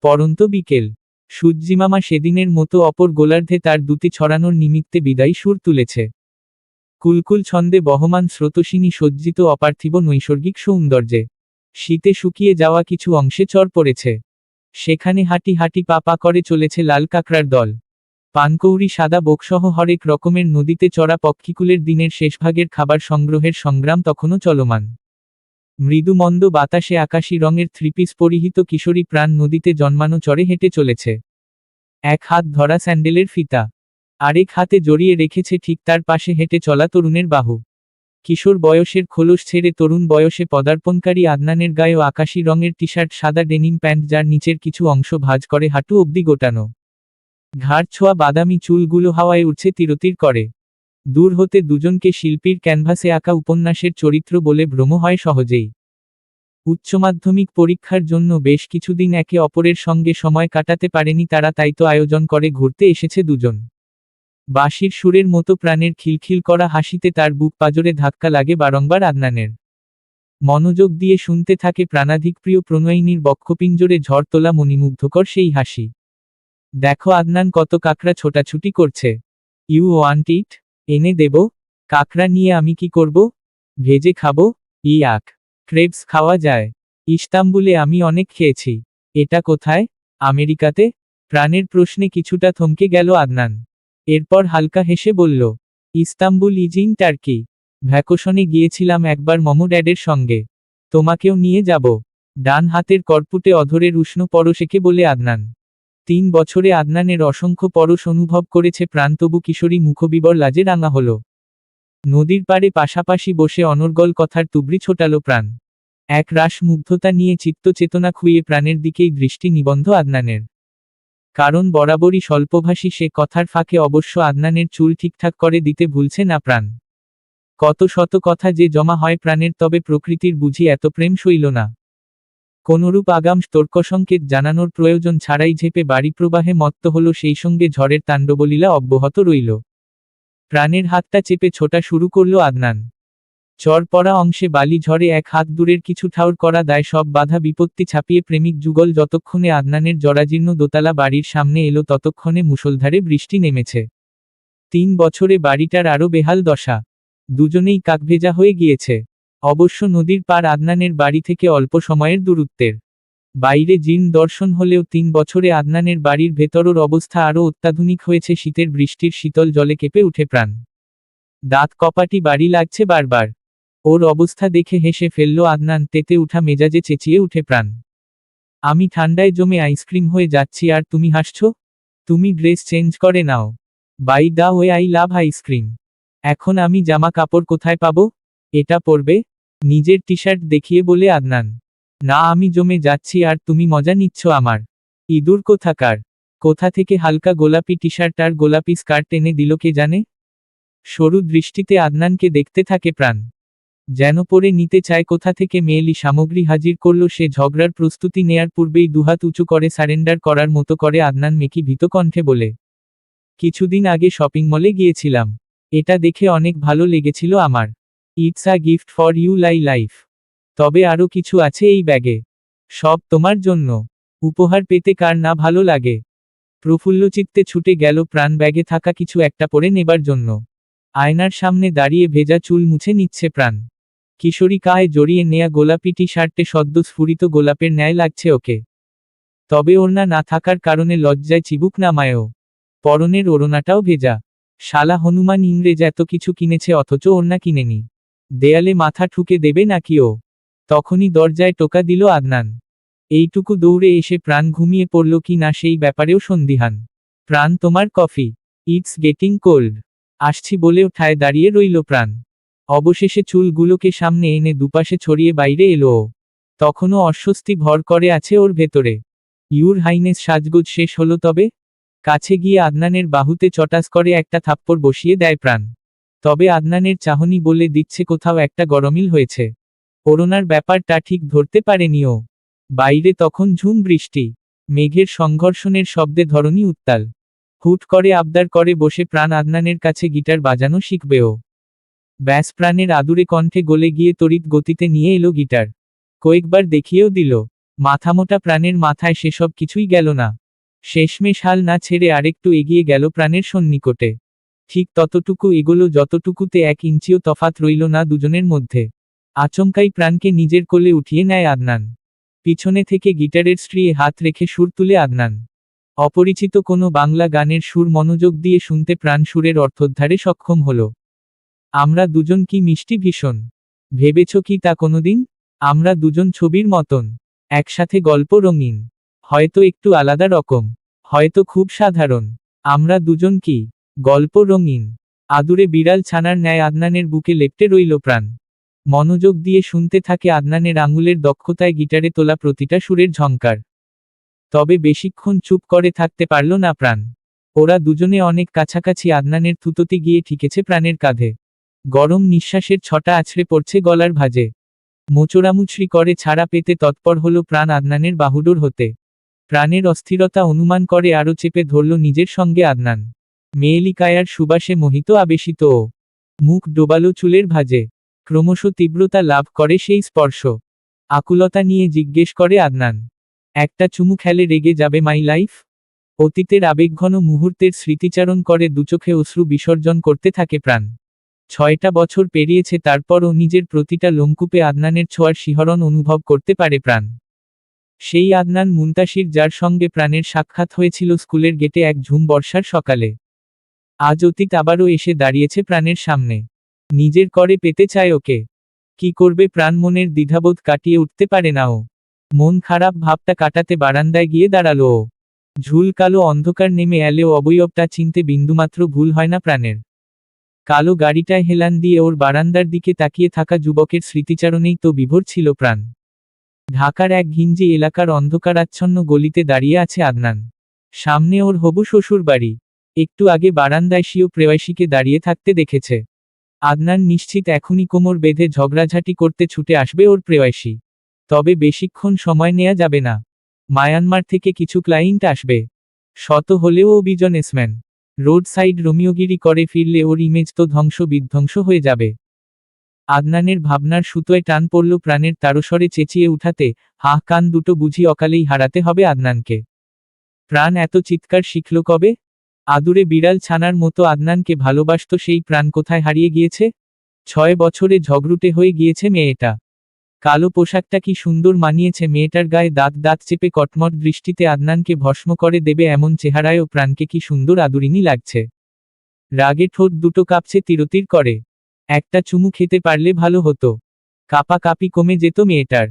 পরন্ত বিকেল। সূর্যিমামা সেদিনের মতো অপর গোলার্ধে তার দুটি ছড়ানোর নিমিত্তে বিদায়ী সুর তুলেছে। কুলকুল ছন্দে বহমান স্রোতস্বিনী সজ্জিত অপার্থিব নৈসর্গিক সৌন্দর্যে শীতে শুকিয়ে যাওয়া কিছু অংশে চর পড়েছে। সেখানে হাঁটি হাঁটি পা পা করে চলেছে লাল কাঁকড়ার দল। পানকৌড়ি সাদা বোকসহ হরেক রকমের নদীতে চড়া পক্ষীকুলের দিনের শেষভাগের খাবার সংগ্রহের সংগ্রাম তখনও চলমান। মৃদুমন্দ বাতাসে আকাশী রঙের থ্রিপিস পরিহিত কিশোরী প্রাণ নদীতে জন্মানো চরে হেঁটে চলেছে। এক হাত ধরা স্যান্ডেলের ফিতা, আরেক হাতে জড়িয়ে রেখেছে ঠিক তার পাশে হেঁটে চলা তরুণের বাহু। কিশোর বয়সের খোলস ছেড়ে তরুণ বয়সে পদার্পণকারী আদনানের গায়েও আকাশী রঙের টি-শার্ট, সাদা ডেনিম প্যান্ট যার নিচের কিছু অংশ ভাঁজ করে হাঁটু অবধি গোটানো। ঘাড় ছোঁয়া বাদামি চুলগুলো হাওয়ায় উড়ছে তিরতির করে। দূর হতে দুজনকে শিল্পীর ক্যানভাসে আঁকা উপন্যাসের চরিত্র বলে ভ্রম হয় সহজেই। উচ্চমাধ্যমিক পরীক্ষার জন্য বেশ কিছুদিন একে অপরের সঙ্গে সময় কাটাতে পারেনি তারা, তাই তো আয়োজন করে ঘুরতে এসেছে দুজন। বাঁশির সুরের মতো প্রাণের খিলখিল করা হাসিতে তার বুক পাজরে ধাক্কা লাগে বারংবার আদনানের। মনোযোগ দিয়ে শুনতে থাকে প্রাণাধিকপ্রিয় প্রণয়িনীর বক্ষপিঞ্জরে ঝড় তোলা মণিমুগ্ধকর সেই হাসি। দেখো আদনান কত কাকড়া ছোটাছুটি করছে। You want it? এনে দেব? কাকড়া নিয়ে আমি কি করব? ভেজে খাবো? ইয়াক! ক্রেবস খাওয়া যায়। ইস্তাম্বুলে আমি অনেক খেয়েছি। এটা কোথায়? আমেরিকাতে? প্রাণের প্রশ্নে কিছুটা থমকে গেল আদনান। এরপর হালকা হেসে বলল, ইস্তাম্বুল ইজ ইন টার্কি। ভ্যাকেশনে গিয়েছিলাম একবার মমো ড্যাডের সঙ্গে। তোমাকেও নিয়ে যাব। ডান হাতের কর্পুটে অধরের উষ্ণ পরশেকে বলে আদনান। 3 বছরে আদনানের অসংখ্য পরশ অনুভব করেছে প্রাণ, তবু কিশোরী মুখবিবর লাজে রাঙা হল। নদীর পাড়ে পাশাপাশি বসে অনর্গল কথার তুবড়ি ছোটালো প্রাণ। এক রাস মুগ্ধতা নিয়ে চিত্ত চেতনা খুইয়ে প্রাণের দিকেই দৃষ্টি নিবন্ধ আদনানের। কারণ বরাবরই স্বল্পভাষী সে, কথার ফাঁকে অবশ্য আদনানের চুল ঠিকঠাক করে দিতে ভুলছে না প্রাণ। কত শত কথা যে জমা হয় প্রাণের, তবে প্রকৃতির বুঝি এত প্রেম সইল না। কোনরূপ আগাম তর্কসংকেত জানানোর প্রয়োজন ছাড়াই ঝেপে বাড়ি প্রবাহে মত্ত হল, সেই সঙ্গে ঝড়ের তাণ্ডবলীলা অব্যাহত রইল। প্রাণের হাতটা চেপে ছোটা শুরু করল আদনান। চর পড়া অংশে বালি ঝড়ে এক হাত দূরের কিছু ঠাউর করা দায় সব বাধা বিপত্তি ছাপিয়ে প্রেমিক যুগল যতক্ষণে আদনানের জরাজীর্ণ দোতলা বাড়ির সামনে এলো, ততক্ষণে মুষলধারে বৃষ্টি নেমেছে। 3 বছরে বাড়িটার আরও বেহাল দশা। দুজনেই কাকভেজা হয়ে গিয়েছে। অবশ্য নদীর পার আদনানের বাড়ি থেকে অল্প সময়ের দূরত্বের। বাইরে জীর্ণ দর্শন হলেও 3 বছরে আদনানের বাড়ির ভেতরের অবস্থা আরও অত্যাধুনিক হয়েছে। শীতের বৃষ্টির শীতল জলে কেঁপে উঠে প্রাণ। দাঁত কপাটি বাড়ি লাগছে বারবার। ওর অবস্থা দেখে হেসে ফেলল আদনান, তেতে উঠা মেজাজে চেঁচিয়ে উঠে প্রাণ। আমি ঠান্ডায় জমে আইসক্রিম হয়ে যাচ্ছি আর তুমি হাসছ? তুমি ড্রেস চেঞ্জ করে নাও। By the way, I love ice cream. এখন আমি জামা কাপড় কোথায় পাবো? এটা পরবে? নিজের টি শার্ট দেখিয়ে বলে আদনান। না, আমি জমে যাচ্ছি আর তুমি মজা নিচ্ছ আমার। ইঁদুর কোথাকার! কোথা থেকে হালকা গোলাপি টি শার্ট আর গোলাপি স্কার্ট এনে দিল কে জানে। সরু দৃষ্টিতে আদনানকে দেখতে থাকে প্রাণ। যেন পরে নিতে চায় কোথা থেকে মেয়েলি সামগ্রী হাজির করল সে। ঝগড়ার প্রস্তুতি নেয়ার পূর্বেই দুহাত উঁচু করে সারেন্ডার করার মতো করে আদনান মেকি ভীত কণ্ঠে বলে, কিছুদিন আগে শপিং মলে গিয়েছিলাম। এটা দেখে অনেক ভালো লেগেছিল আমার। It's a gift for you life. তবে আরও কিছু আছে এই ব্যাগে। সব তোমার জন্য। উপহার পেতে কার না ভালো লাগে। প্রফুল্লচিত্তে ছুটে গেল প্রাণ ব্যাগে থাকা কিছু একটা পরে নেবার জন্য। আয়নার সামনে দাঁড়িয়ে ভেজা চুল মুছে নিচ্ছে প্রাণ। কিশোরী গায়ে জড়িয়ে নেয়া গোলাপি টি শার্টে সদ্য স্ফুরিত গোলাপের ন্যায় লাগছে ওকে। তবে ওড়না না থাকার কারণে লজ্জায় চিবুক নামায়ও। পরনের ওড়নাটাও ভেজা। শালা হনুমান ইংরেজ এত কিছু কিনেছে অথচ ওড়না কিনেনি। দেয়ালে মাথা ঠুকে দেবে নাকি ও? তখনই দরজায় টোকা দিল আদনান। এইটুকু দৌড়ে এসে প্রাণ ঘুমিয়ে পড়ল কি না সেই ব্যাপারেও সন্দিহান। প্রাণ, তোমার কফি। It's getting cold. আসছি বলেও ঠায় দাঁড়িয়ে রইল প্রাণ। অবশেষে চুলগুলোকে সামনে এনে দুপাশে ছড়িয়ে বাইরে এলো ও। তখনও অস্বস্তি ভর করে আছে ওর ভেতরে। ইউর হাইনেস, সাজগোজ শেষ হলো তবে? কাছে গিয়ে আদনানের বাহুতে চটাস করে একটা থাপ্পড় বসিয়ে দেয় প্রাণ। তবে আদনানের চাহনি বলে দিচ্ছে কোথাও একটা গরমিল হয়েছে। ওড়নার ব্যাপারটা ঠিক ধরতে পারেনি ও। বাইরে তখন ঝুম বৃষ্টি। মেঘের সংঘর্ষণের শব্দে ধরণী উত্তাল। হুট করে আবদার করে বসে প্রাণ আদনানের কাছে গিটার বাজানো শিখবে ও। ব্যাস, প্রাণের আদুরে কণ্ঠে গলে গিয়ে তড়িৎ গতিতে নিয়ে এলো গিটার। কয়েকবার দেখিয়েও দিল। মাথামোটা প্রাণের মাথায় সেসব কিছুই গেল না। শেষমেশ হাল না ছেড়ে আরেকটু এগিয়ে গেল প্রাণের সন্নিকটে। ঠিক ততটুকু এগোলো যতটুকুতে 1 ইঞ্চিও তফাৎ রইল না দুজনের মধ্যে। আচমকাই প্রাণকে নিজের কোলে উঠিয়ে নেয় আদনান। পিছনে থেকে গিটারের স্ট্রিয়ে হাত রেখে সুর তুলে আদনান। অপরিচিত কোনো বাংলা গানের সুর মনোযোগ দিয়ে শুনতে প্রাণ সুরের অর্থোদ্ধারে সক্ষম হলো। আমরা দুজন কি মিষ্টি ভীষণ। ভেবেছ কি তা কোনোদিন? আমরা দুজন ছবির মতন। একসাথে গল্প রঙিন। হয়তো একটু আলাদা রকম। হয়তো খুব সাধারণ। আমরা দুজন কি গল্প রঙিন। আদুরে বিড়াল ছানার ন্যায় আদনানের বুকে লেপ্টে রইল প্রাণ। মনোযোগ দিয়ে শুনতে থাকে আদনানের আঙুলের দক্ষতায় গিটারে তোলা প্রতিটা সুরের ঝংকার। তবে বেশিক্ষণ চুপ করে থাকতে পারল না প্রাণ। ওরা দুজনে অনেক কাছাকাছি। আদনানের থুতোতে গিয়ে ঠিকেছে প্রাণের কাঁধে। গরম নিঃশ্বাসের ছটা আছড়ে পড়ছে গলার ভাঁজে। মোচড়ামুচড়ি করে ছাড়া পেতে তৎপর হল প্রাণ আদনানের বাহুডোর হতে। প্রাণের অস্থিরতা অনুমান করে আরও চেপে ধরল নিজের সঙ্গে আদনান। মেয়েলি কায়ার সুবাসে মোহিত আবেশিত ও। মুখ ডোবালো চুলের ভাঁজে। ক্রমশ তীব্রতা লাভ করে সেই স্পর্শ। আকুলতা নিয়ে জিজ্ঞেস করে আদনান, একটা চুমু খেলে রেগে যাবে মাই লাইফ? অতীতের আবেগঘন মুহূর্তের স্মৃতিচারণ করে দুচোখে অশ্রু বিসর্জন করতে থাকে প্রাণ। 6টা বছর পেরিয়েছে, তারপরও নিজের প্রতিটা লোমকূপে আদনানের ছোঁয়ার শিহরণ অনুভব করতে পারে প্রাণ। সেই আদনান মুনতাসির, যার সঙ্গে প্রাণের সাক্ষাৎ হয়েছিল স্কুলের গেটে এক ঝুম বর্ষার সকালে। আজ অতীত আবারও এসে দাঁড়িয়েছে প্রাণের সামনে। নিজের করে পেতে চায় ওকে। কি করবে প্রাণ মনের দ্বিধাবোধ কাটিয়ে উঠতে পারে না ও। মন খারাপ ভাবটা কাটাতে বারান্দায় গিয়ে দাঁড়ালো ও। ঝুল কালো অন্ধকার নেমে এলেও অবয়বটা চিনতে বিন্দুমাত্র ভুল হয় না প্রাণের। কালো গাড়িটায় হেলান দিয়ে ওর বারান্দার দিকে তাকিয়ে থাকা যুবকের স্মৃতিচারণেই তো বিভোর ছিল প্রাণ। ঢাকার এক ঘিঞ্জি এলাকার অন্ধকারাচ্ছন্ন গলিতে দাঁড়িয়ে আছে আদনান। সামনে ওর হবু শ্বশুর বাড়ি। একটু আগে বারান্দায় সিও প্রেয়সীকে দাঁড়িয়ে থাকতে দেখেছে। আদনান নিশ্চিত এখনই কোমর বেঁধে ঝগড়াঝাটি করতে ছুটে আসবে ওর প্রেয়সী। তবে বেশিক্ষণ সময় নেওয়া যাবে না। মায়ানমার থেকে কিছু ক্লায়েন্ট আসবে। শত হলেও ও বিজনেসম্যান। রোড সাইড রোমিওগিরি করে ফিরলে ওর ইমেজ তো ধ্বংস বিধ্বংস হয়ে যাবে। আদনানের ভাবনার সুতোয় টান পড়ল প্রাণের, তারস্বরে চেঁচিয়ে উঠাতে, হাহ কান দুটো বুঝি অকালেই হারাতে হবে আদনানকে। প্রাণ এত চিৎকার শিখল কবে? আদুরে বিড়াল ছানার মতো আদনানকে ভালোবাসত সেই প্রাণ কোথায় হারিয়ে গিয়েছে? 6 বছরে ঝগড়ুটে হয়ে গিয়েছে মেয়েটা। কালো পোশাকটা কি সুন্দর মানিয়েছে মেয়েটার গায়ে। দাঁত দাঁত চেপে কটমট দৃষ্টিতে আদনানকে ভস্ম করে দেবে এমন চেহারায়ও প্রাণকে কি সুন্দর আদুরিনী লাগছে। রাগে ঠোঁট দুটো কাঁপছে তিরতির করে। একটা চুমু খেতে পারলে ভালো হতো। কাঁপাকাঁপি কমে যেত মেয়েটার।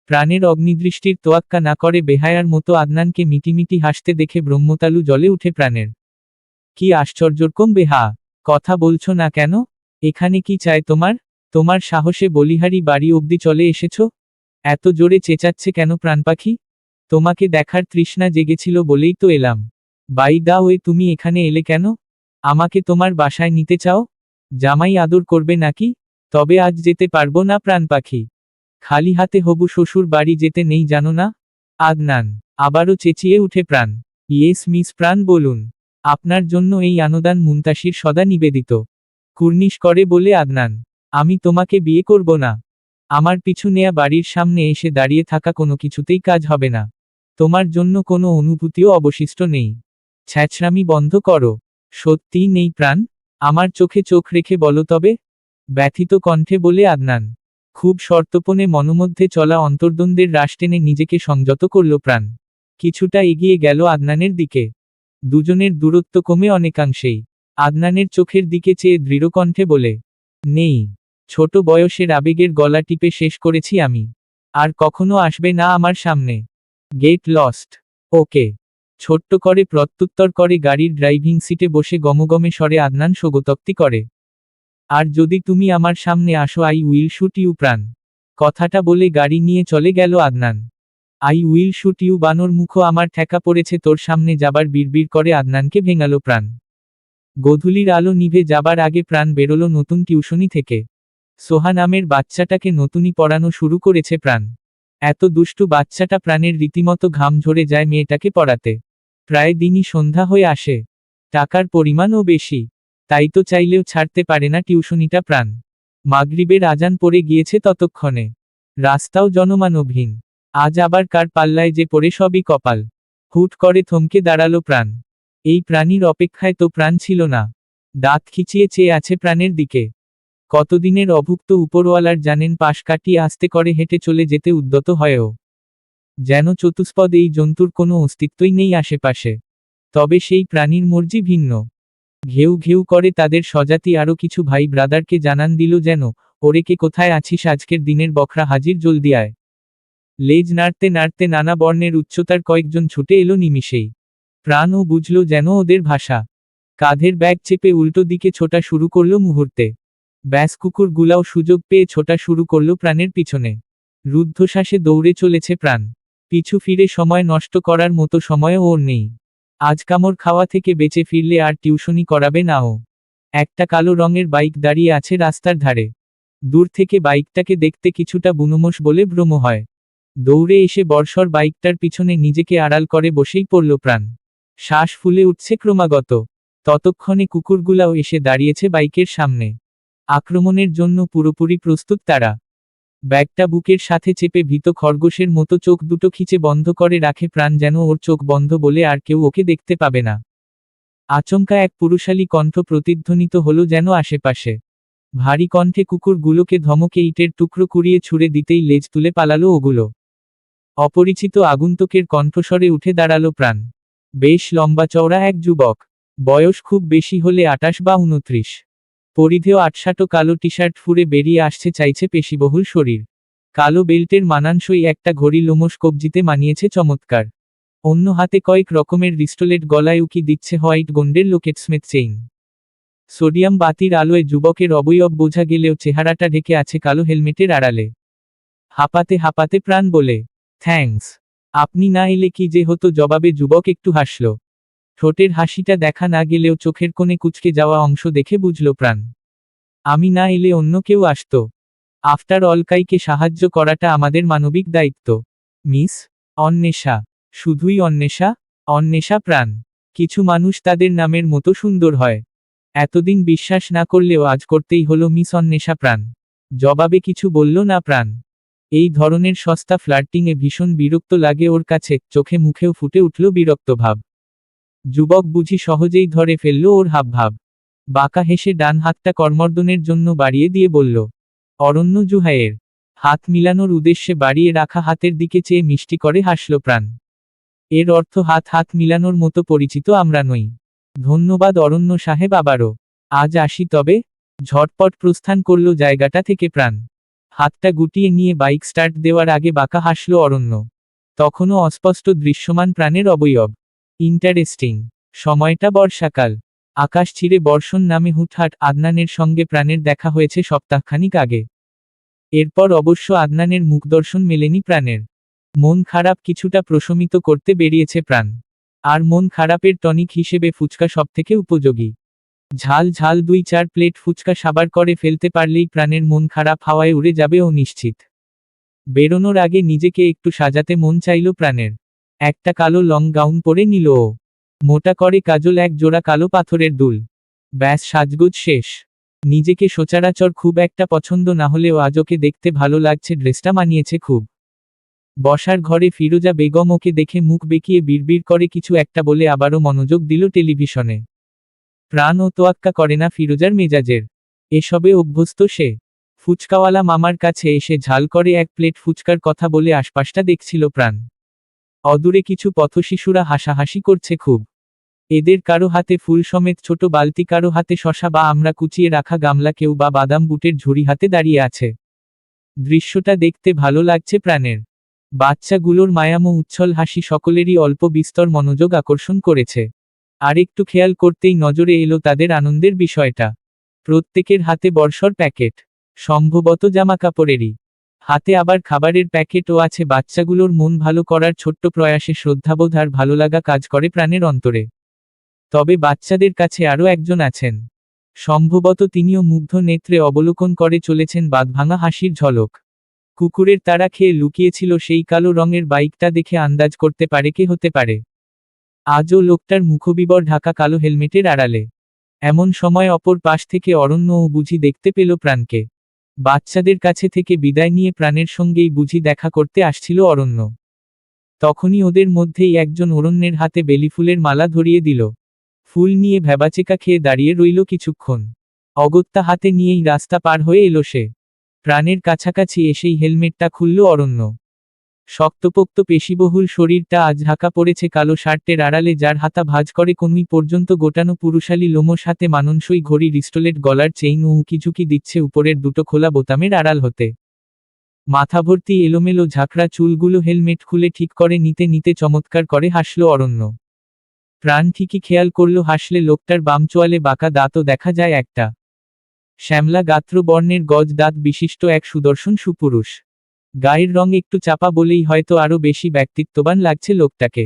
প্রাণের অগ্নিদৃষ্টির তোয়াক্কা না করে বেহায়ার মতো আদনানকে মিটিমিটি হাসতে দেখে ব্রহ্মতালু জ্বলে উঠে প্রাণের। কি আশ্চর্যরকম বেহা! কথা বলছো না কেন? এখানে কি চাই তোমার? তোমার সাহসে বলিহারি বাড়ি অবধি চলে এসেছো? এত জোরে চেঁচাচ্ছে কেন প্রাণপাখি? তোমাকে দেখার তৃষ্ণা জেগেছিল বলেই তো এলাম। বাই দা ওয়ে, তুমি এখানে এলে কেন? আমাকে তোমার বাসায় নিতে চাও? জামাই আদর করবে নাকি? তবে আজ যেতে পারবো না প্রাণপাখি। খালি হাতে হবু শ্বশুর বাড়ি যেতে নেই জানো না? আদনান আবারও চেঁচিয়ে উঠে প্রাণ। ইয়েস মিস প্রাণ, বলুন। আপনার জন্য এই আনোদান মুনতাসির সদা নিবেদিত। কুর্নিশ করে বলে আদনান, আমি তোমাকে বিয়ে করব না। আমার পিছু নেয়া বাড়ির সামনে এসে দাঁড়িয়ে থাকা কোনো কিছুতেই কাজ হবে না। তোমার জন্য কোনো অনুভূতিও অবশিষ্ট নেই। ছ্যাঁচড়ামি বন্ধ করো। সত্যিই নেই প্রাণ? আমার চোখে চোখ রেখে বলো তবে। ব্যথিত কণ্ঠে বলে আদনান। খুব সর্তপনে মনোমধ্যে চলা অন্তর্দ্বন্দ্বের রাশ টেনে নিজেকে সংযত করল প্রাণ। কিছুটা এগিয়ে গেল আদনানের দিকে। দুজনের দূরত্ব কমে অনেকাংশেই। আদনানের চোখের দিকে চেয়ে দৃঢ়কণ্ঠে বলে, নেই। ছোট বয়সের আবেগের গলা টিপে শেষ করেছি আমি। আর কখনো আসবে না আমার সামনে। Get lost. ওকে। ছোট্ট করে প্রত্যুত্তর করে গাড়ির ড্রাইভিং সিটে বসে গমগমে স্বরে আদনান স্বগতোক্তি করে। আর যদি তুমি আমার সামনে আসো আই উইল শুট ইউ প্রাণ। কথাটা বলে গাড়ি নিয়ে চলে গেল Adnan. I will shoot you বানর মুখো আমার ঠেকা পড়েছে তোর সামনে যাবার বিড়বিড় করে আদনানকে ভেঙালো প্রাণ। গোধূলির আলো নিভে যাবার আগে প্রাণ বেরোলো নতুন টিউশনি থেকে। সোহা নামের বাচ্চাটাকে নতুনই পড়ানো শুরু করেছে প্রাণ। এত দুষ্টু বাচ্চাটা প্রাণের রীতিমতো ঘাম ঝরে যায় মেয়েটাকে পড়াতে। প্রায় দিনই সন্ধ্যা হয়ে আসে। টাকার পরিমাণও বেশি। তাই তো চাইলেও ছাড়তে পারে না টিউশনিটা প্রাণ। মাগরিবের আজান পড়ে গিয়েছে ততক্ষণে। রাস্তাও জনমানবহীন। আজ আবার কার পাল্লায় যে পড়ে সবই কপাল। হুট করে থমকে দাঁড়ালো প্রাণ। এই প্রাণীর অপেক্ষায় তো প্রাণ ছিল না। দাঁত খিচিয়ে চেয়ে আছে প্রাণের দিকে। কতদিনের অভুক্ত উপরওয়ালার জানেন পাশ কাটিয়ে আস্তে করে হেঁটে চলে যেতে উদ্যত হয়েও। যেন চতুষ্পদ এই জন্তুর কোনো অস্তিত্বই নেই আশেপাশে। তবে সেই প্রাণীর মর্জি ভিন্ন। ঘেউ ঘেউ করে তাদের স্বজাতি আরও কিছু ভাই ব্রাদারকে জানান দিল যেন, ওরে কে কোথায় আছিস আজকের দিনের বখরা হাজির জলদি আয়। লেজ নাড়তে নাড়তে নানা বর্ণের উচ্চতার কয়েকজন ছুটে এলো নিমিষেই। প্রাণও বুঝল যেন ওদের ভাষা। কাঁধের ব্যাগ চেপে উল্টো দিকে ছোটা শুরু করল মুহূর্তে। ব্যাস কুকুরগুলাও সুযোগ পেয়ে ছোটা শুরু করল প্রাণের পিছনে। রুদ্ধশ্বাসে দৌড়ে চলেছে প্রাণ। পিছু ফিরে সময় নষ্ট করার মতো সময়ও ওর নেই। আজ কামড় খাওয়া থেকে বেঁচে ফিরলে আর টিউশনি করাবে না ও। একটা কালো রঙের বাইক দাঁড়িয়ে আছে রাস্তার ধারে। দূর থেকে বাইকটাকে দেখতে কিছুটা বুনোমোষ বলে ভ্রম হয়। দৌড়ে এসে বর্ষর বাইকটার পিছনে নিজেকে আড়াল করে বসেই পড়ল প্রাণ। শ্বাস ফুলে উঠছে ক্রমাগত। ততক্ষণে কুকুরগুলাও এসে দাঁড়িয়েছে বাইকের সামনে। আক্রমণের জন্য পুরোপুরি প্রস্তুত তারা। ব্যাগটা বুকের সাথে চেপে ভীত খরগোশের মতো চোখ দুটো খিচে বন্ধ করে রাখে প্রাণ, যেন ওর চোখ বন্ধ বলে আর কেউ ওকে দেখতে পাবে না। আচমকা এক পুরুষালী কণ্ঠ প্রতিধ্বনিত হলো যেন আশেপাশে। ভারী কণ্ঠে কুকুরগুলোকে ধমকে ইটের টুকরো কুড়িয়ে ছুঁড়ে দিতেই লেজ তুলে পালালো ওগুলো। অপরিচিত আগন্তুকের কণ্ঠস্বরে উঠে দাঁড়ালো প্রাণ। বেশ লম্বা চওড়া এক যুবক, বয়স খুব বেশি হলে 28 বা 29। পরিধেয় আটসাটো কালো টি শার্ট ফুরে বেরিয়ে আসছে চাইছে পেশিবহুল শরীর। কালো বেল্টের মানানসই একটা ঘড়ি লোমশ কবজিতে মানিয়েছে চমৎকার। অন্য হাতে কয়েক রকমের রিস্টোলেট, গলায় উকি দিচ্ছে হোয়াইট গোল্ডের লোকেটস্মিথ চেইন। সোডিয়াম বাতির আলোয় যুবকের অবয়ব বোঝা গেলেও চেহারাটা ঢেকে আছে কালো হেলমেটের আড়ালে। হাঁপাতে হাঁপাতে প্রাণ বলে, থ্যাঙ্কস, আপনি না এলে কি যে হতো। জবাবে যুবক একটু হাসল। ঠোঁটের হাসিটা দেখা না গেলেও চোখের কোণে কুঁচকে যাওয়া অংশ দেখে বুঝল প্রাণ। আমি না এলে অন্য কেউ আসতো। আফটার অল কাইকে সাহায্য করাটা আমাদের মানবিক দায়িত্ব। মিস অন্বেষা। শুধুই অন্বেষা? অন্বেষা প্রাণ। কিছু মানুষ তাদের নামের মতো সুন্দর হয়। এতদিন বিশ্বাস না করলেও আজ করতেই হলো মিস অন্বেষা প্রাণ। জবাবে কিছু বলল না প্রাণ। এই ধরনের সস্তা ফ্লার্টিংয়ে ভীষণ বিরক্ত লাগে ওর কাছে, চোখে মুখেও ফুটে উঠল বিরক্ত ভাব। যুবক বুঝি সহজেই ধরে ফেলল ওর হাবভাব। বাঁকা হেসে ডান হাতটা করমর্দনের জন্য বাড়িয়ে দিয়ে বলল, অরণ্য জুহাইয়ের। হাত মিলানোর উদ্দেশ্যে বাড়িয়ে রাখা হাতের দিকে চেয়ে মিষ্টি করে হাসল প্রাণ। এর অর্থ হাত হাত মিলানোর মতো পরিচিত আমরা নই। ধন্যবাদ অরণ্য সাহেব, আবারও। আজ আসি তবে। ঝটপট প্রস্থান করল জায়গাটা থেকে প্রাণ। হাতটা গুটিয়ে নিয়ে বাইক স্টার্ট দেওয়ার আগে বাঁকা হাসল অরণ্য। তখনও অস্পষ্ট দৃশ্যমান প্রাণের অবয়ব। ইন্টারেস্টিং। সময়টা বর্ষাকাল। আকাশ ছিঁড়ে বর্ষণ নামে হুটহাট আদনানের সঙ্গে প্রাণের দেখা হয়েছে সপ্তাহখানিক আগে। এরপর অবশ্য আদনানের মুখদর্শন মেলেনি প্রাণের। মন খারাপ কিছুটা প্রশমিত করতে বেরিয়েছে প্রাণ। আর মন খারাপের টনিক হিসেবে ফুচকা সবথেকে উপযোগী। ঝাল ঝাল 2-4 প্লেট ফুচকা সাবার করে ফেলতে পারলেই প্রাণের মন খারাপ হাওয়ায় উড়ে যাবে ও নিশ্চিত। বেরোনোর আগে নিজেকে একটু সাজাতে মন চাইল প্রাণের। একটা কালো লং গাউন পরে নিল ও। মোটা করে কাজল, এক জোড়া কালো পাথরের দুল। ব্যাস, সাজগোজ শেষ। নিজেকে সচরাচর খুব একটা পছন্দ না হলেও আজ ওকে দেখতে ভালো লাগছে, ড্রেসটা মানিয়েছে খুব। বসার ঘরে ফিরোজা বেগম ওকে দেখে মুখ বেঁকিয়ে বিড়বিড় করে কিছু একটা বলে আবারও মনোযোগ দিল টেলিভিশনে। প্রাণ ও তোয়াক্কা করে না ফিরোজার মেজাজের। এসবে অভ্যস্ত সে। ফুচকাওয়ালা মামার কাছে এসে ঝাল করে 1 প্লেট ফুচকার কথা বলে আশপাশটা দেখছিল প্রাণ। অদূরে কিছু পথশিশুরা হাসাহাসি করছে খুব। এদের কারো হাতে ফুল সমেত ছোট বালতি, কারো হাতে শশা বা আমরা কুচিয়ে রাখা গামলা, কেউ বা বাদাম বুটের ঝুড়ি হাতে দাঁড়িয়ে আছে। দৃশ্যটা দেখতে ভালো লাগছে প্রাণের। বাচ্চাগুলোর মায়ামো উচ্ছল হাসি সকলেরই অল্প বিস্তর মনোযোগ আকর্ষণ করেছে। আর একটু খেয়াল করতেই নজরে এলো তাদের আনন্দের বিষয়টা। প্রত্যেকের হাতে বর্ষর প্যাকেট, সম্ভবত জামাকাপড়েরই। হাতে আবার খাবারের প্যাকেটও আছে। বাচ্চাগুলোর মন ভালো করার ছোট্ট প্রয়াসে শ্রদ্ধাবোধ আর ভালোলাগা কাজ করে প্রাণের অন্তরে। তবে বাচ্চাদের কাছে আরও একজন আছেন। সম্ভবত তিনিও মুগ্ধ নেত্রে অবলোকন করে চলেছেন বাঁধভাঙা হাসির ঝলক। কুকুরের তাড়া খেয়ে লুকিয়েছিল সেই কালো রঙের বাইকটা দেখে আন্দাজ করতে পারে কে হতে পারে। আজও লোকটার মুখবিবর ঢাকা কালো হেলমেটের আড়ালে। এমন সময় অপর পাশ থেকে অরণ্যও বুঝি দেখতে পেল প্রাণকে। বাচ্চাদের কাছে থেকে বিদায় নিয়ে প্রাণের সঙ্গেই বুঝি দেখা করতে আসছিল অরণ্য। তখনই ওদের মধ্যেই একজন অরণ্যের হাতে বেলিফুলের মালা ধরিয়ে দিল। ফুল নিয়ে ভ্যাবাচেকা খেয়ে দাঁড়িয়ে রইল কিছুক্ষণ। অগত্যা হাতে নিয়েই রাস্তা পার হয়ে এলো সে। প্রাণের কাছাকাছি এসেই হেলমেটটা খুলল অরণ্য। শক্তপোক্ত পেশিবহুল শরীরটা আজ ঢাকা পড়েছে কালো শার্টের আড়ালে, যার হাতা ভাঁজ করে কনুই পর্যন্ত গোটানো পুরুষালী লোমশ হাতে মানানসই ঘড়ি, রিস্টোলেট, গলার চেইন ও উকিঝুঁকি দিচ্ছে উপরের দুটো খোলা বোতামের আড়াল হতে। মাথাভর্তি এলোমেলো ঝাঁকড়া চুলগুলো হেলমেট খুলে ঠিক করে নিতে নিতে চমৎকার করে হাসল অরণ্য। প্রাণ ঠিকই খেয়াল করল, হাসলে লোকটার বাম চোয়ালে বাঁকা দাঁতও দেখা যায় একটা। শ্যামলা গাত্র বর্ণের গজ দাঁত বিশিষ্ট এক সুদর্শন সুপুরুষ। গায়ের রং একটু চাপা বলেই হয়তো আরও বেশি ব্যক্তিত্ববান লাগছে লোকটাকে।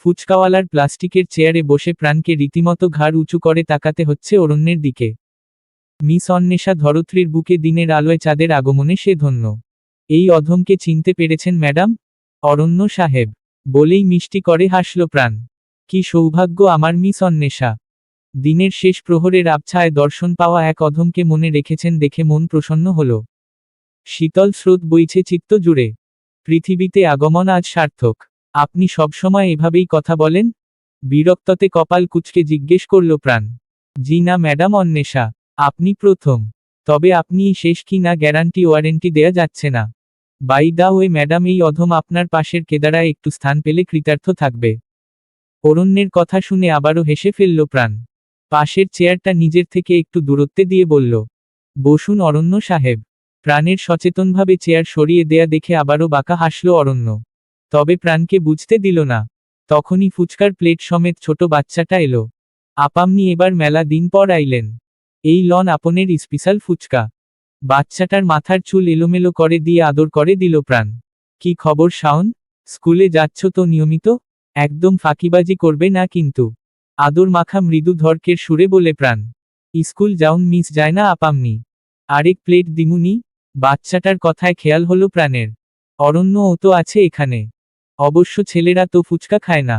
ফুচকাওয়ালার প্লাস্টিকের চেয়ারে বসে প্রাণকে রীতিমতো ঘাড় উঁচু করে তাকাতে হচ্ছে অরণ্যের দিকে। মিস অন্বেষা ধরত্রীর বুকে দিনের আলোয় চাঁদের আগমনে সে ধন্য। এই অধমকে চিনতে পেরেছেন ম্যাডাম? অরণ্য সাহেব বলেই মিষ্টি করে হাসল প্রাণ। কি সৌভাগ্য আমার মিস অন্বেষা। দিনের শেষ প্রহরের আবছায় দর্শন পাওয়া এক অধমকে মনে রেখেছেন দেখে মন প্রসন্ন হল। শীতল স্রোত বইছে চিত্ত জুড়ে। পৃথিবীতে আগমন আজ সার্থক। আপনি সবসময় এভাবেই কথা বলেন? বিরক্ততে কপাল কুঁচকে জিজ্ঞেস করল প্রাণ। জি না ম্যাডাম অন্বেষা, আপনি প্রথম। তবে আপনিই শেষ কি না গ্যারান্টি ওয়ারেন্টি দেয়া যাচ্ছে না। বাই দা ওয়ে ম্যাডাম, এই অধম আপনার পাশের কেদারায় একটু স্থান পেলে কৃতার্থ থাকবে। অরণ্যের কথা শুনে আবারও হেসে ফেলল প্রাণ। পাশের চেয়ারটা নিজের থেকে একটু দূরত্বে দিয়ে বলল, বসুন অরণ্য সাহেব। প্রাণের সচেতনভাবে চেয়ার সরিয়ে দেয়া দেখে আবারও বাঁকা হাসল অরণ্য। তবে প্রাণকে বুঝতে দিল না। তখনই ফুচকার প্লেট সমেত ছোট বাচ্চাটা এলো। আপামনি এবার মেলা দিন পর আইলেন। এই লন আপনের স্পেশাল ফুচকা। বাচ্চাটার মাথার চুল এলোমেলো করে দিয়ে আদর করে দিল প্রাণ। কি খবর শাওন, স্কুলে যাচ্ছ তো নিয়মিত? একদম ফাঁকিবাজি করবে না কিন্তু। আদর মাখা মৃদু ধর্কের সুরে বলে প্রাণ। স্কুল যাউন মিস যায় না আপামনি। আরেক প্লেট দিমুনি? বাচ্চাটার কথায় খেয়াল হলো প্রাণের। অরণ্য ও তো আছে এখানে। অবশ্য ছেলেরা তো ফুচকা খায় না।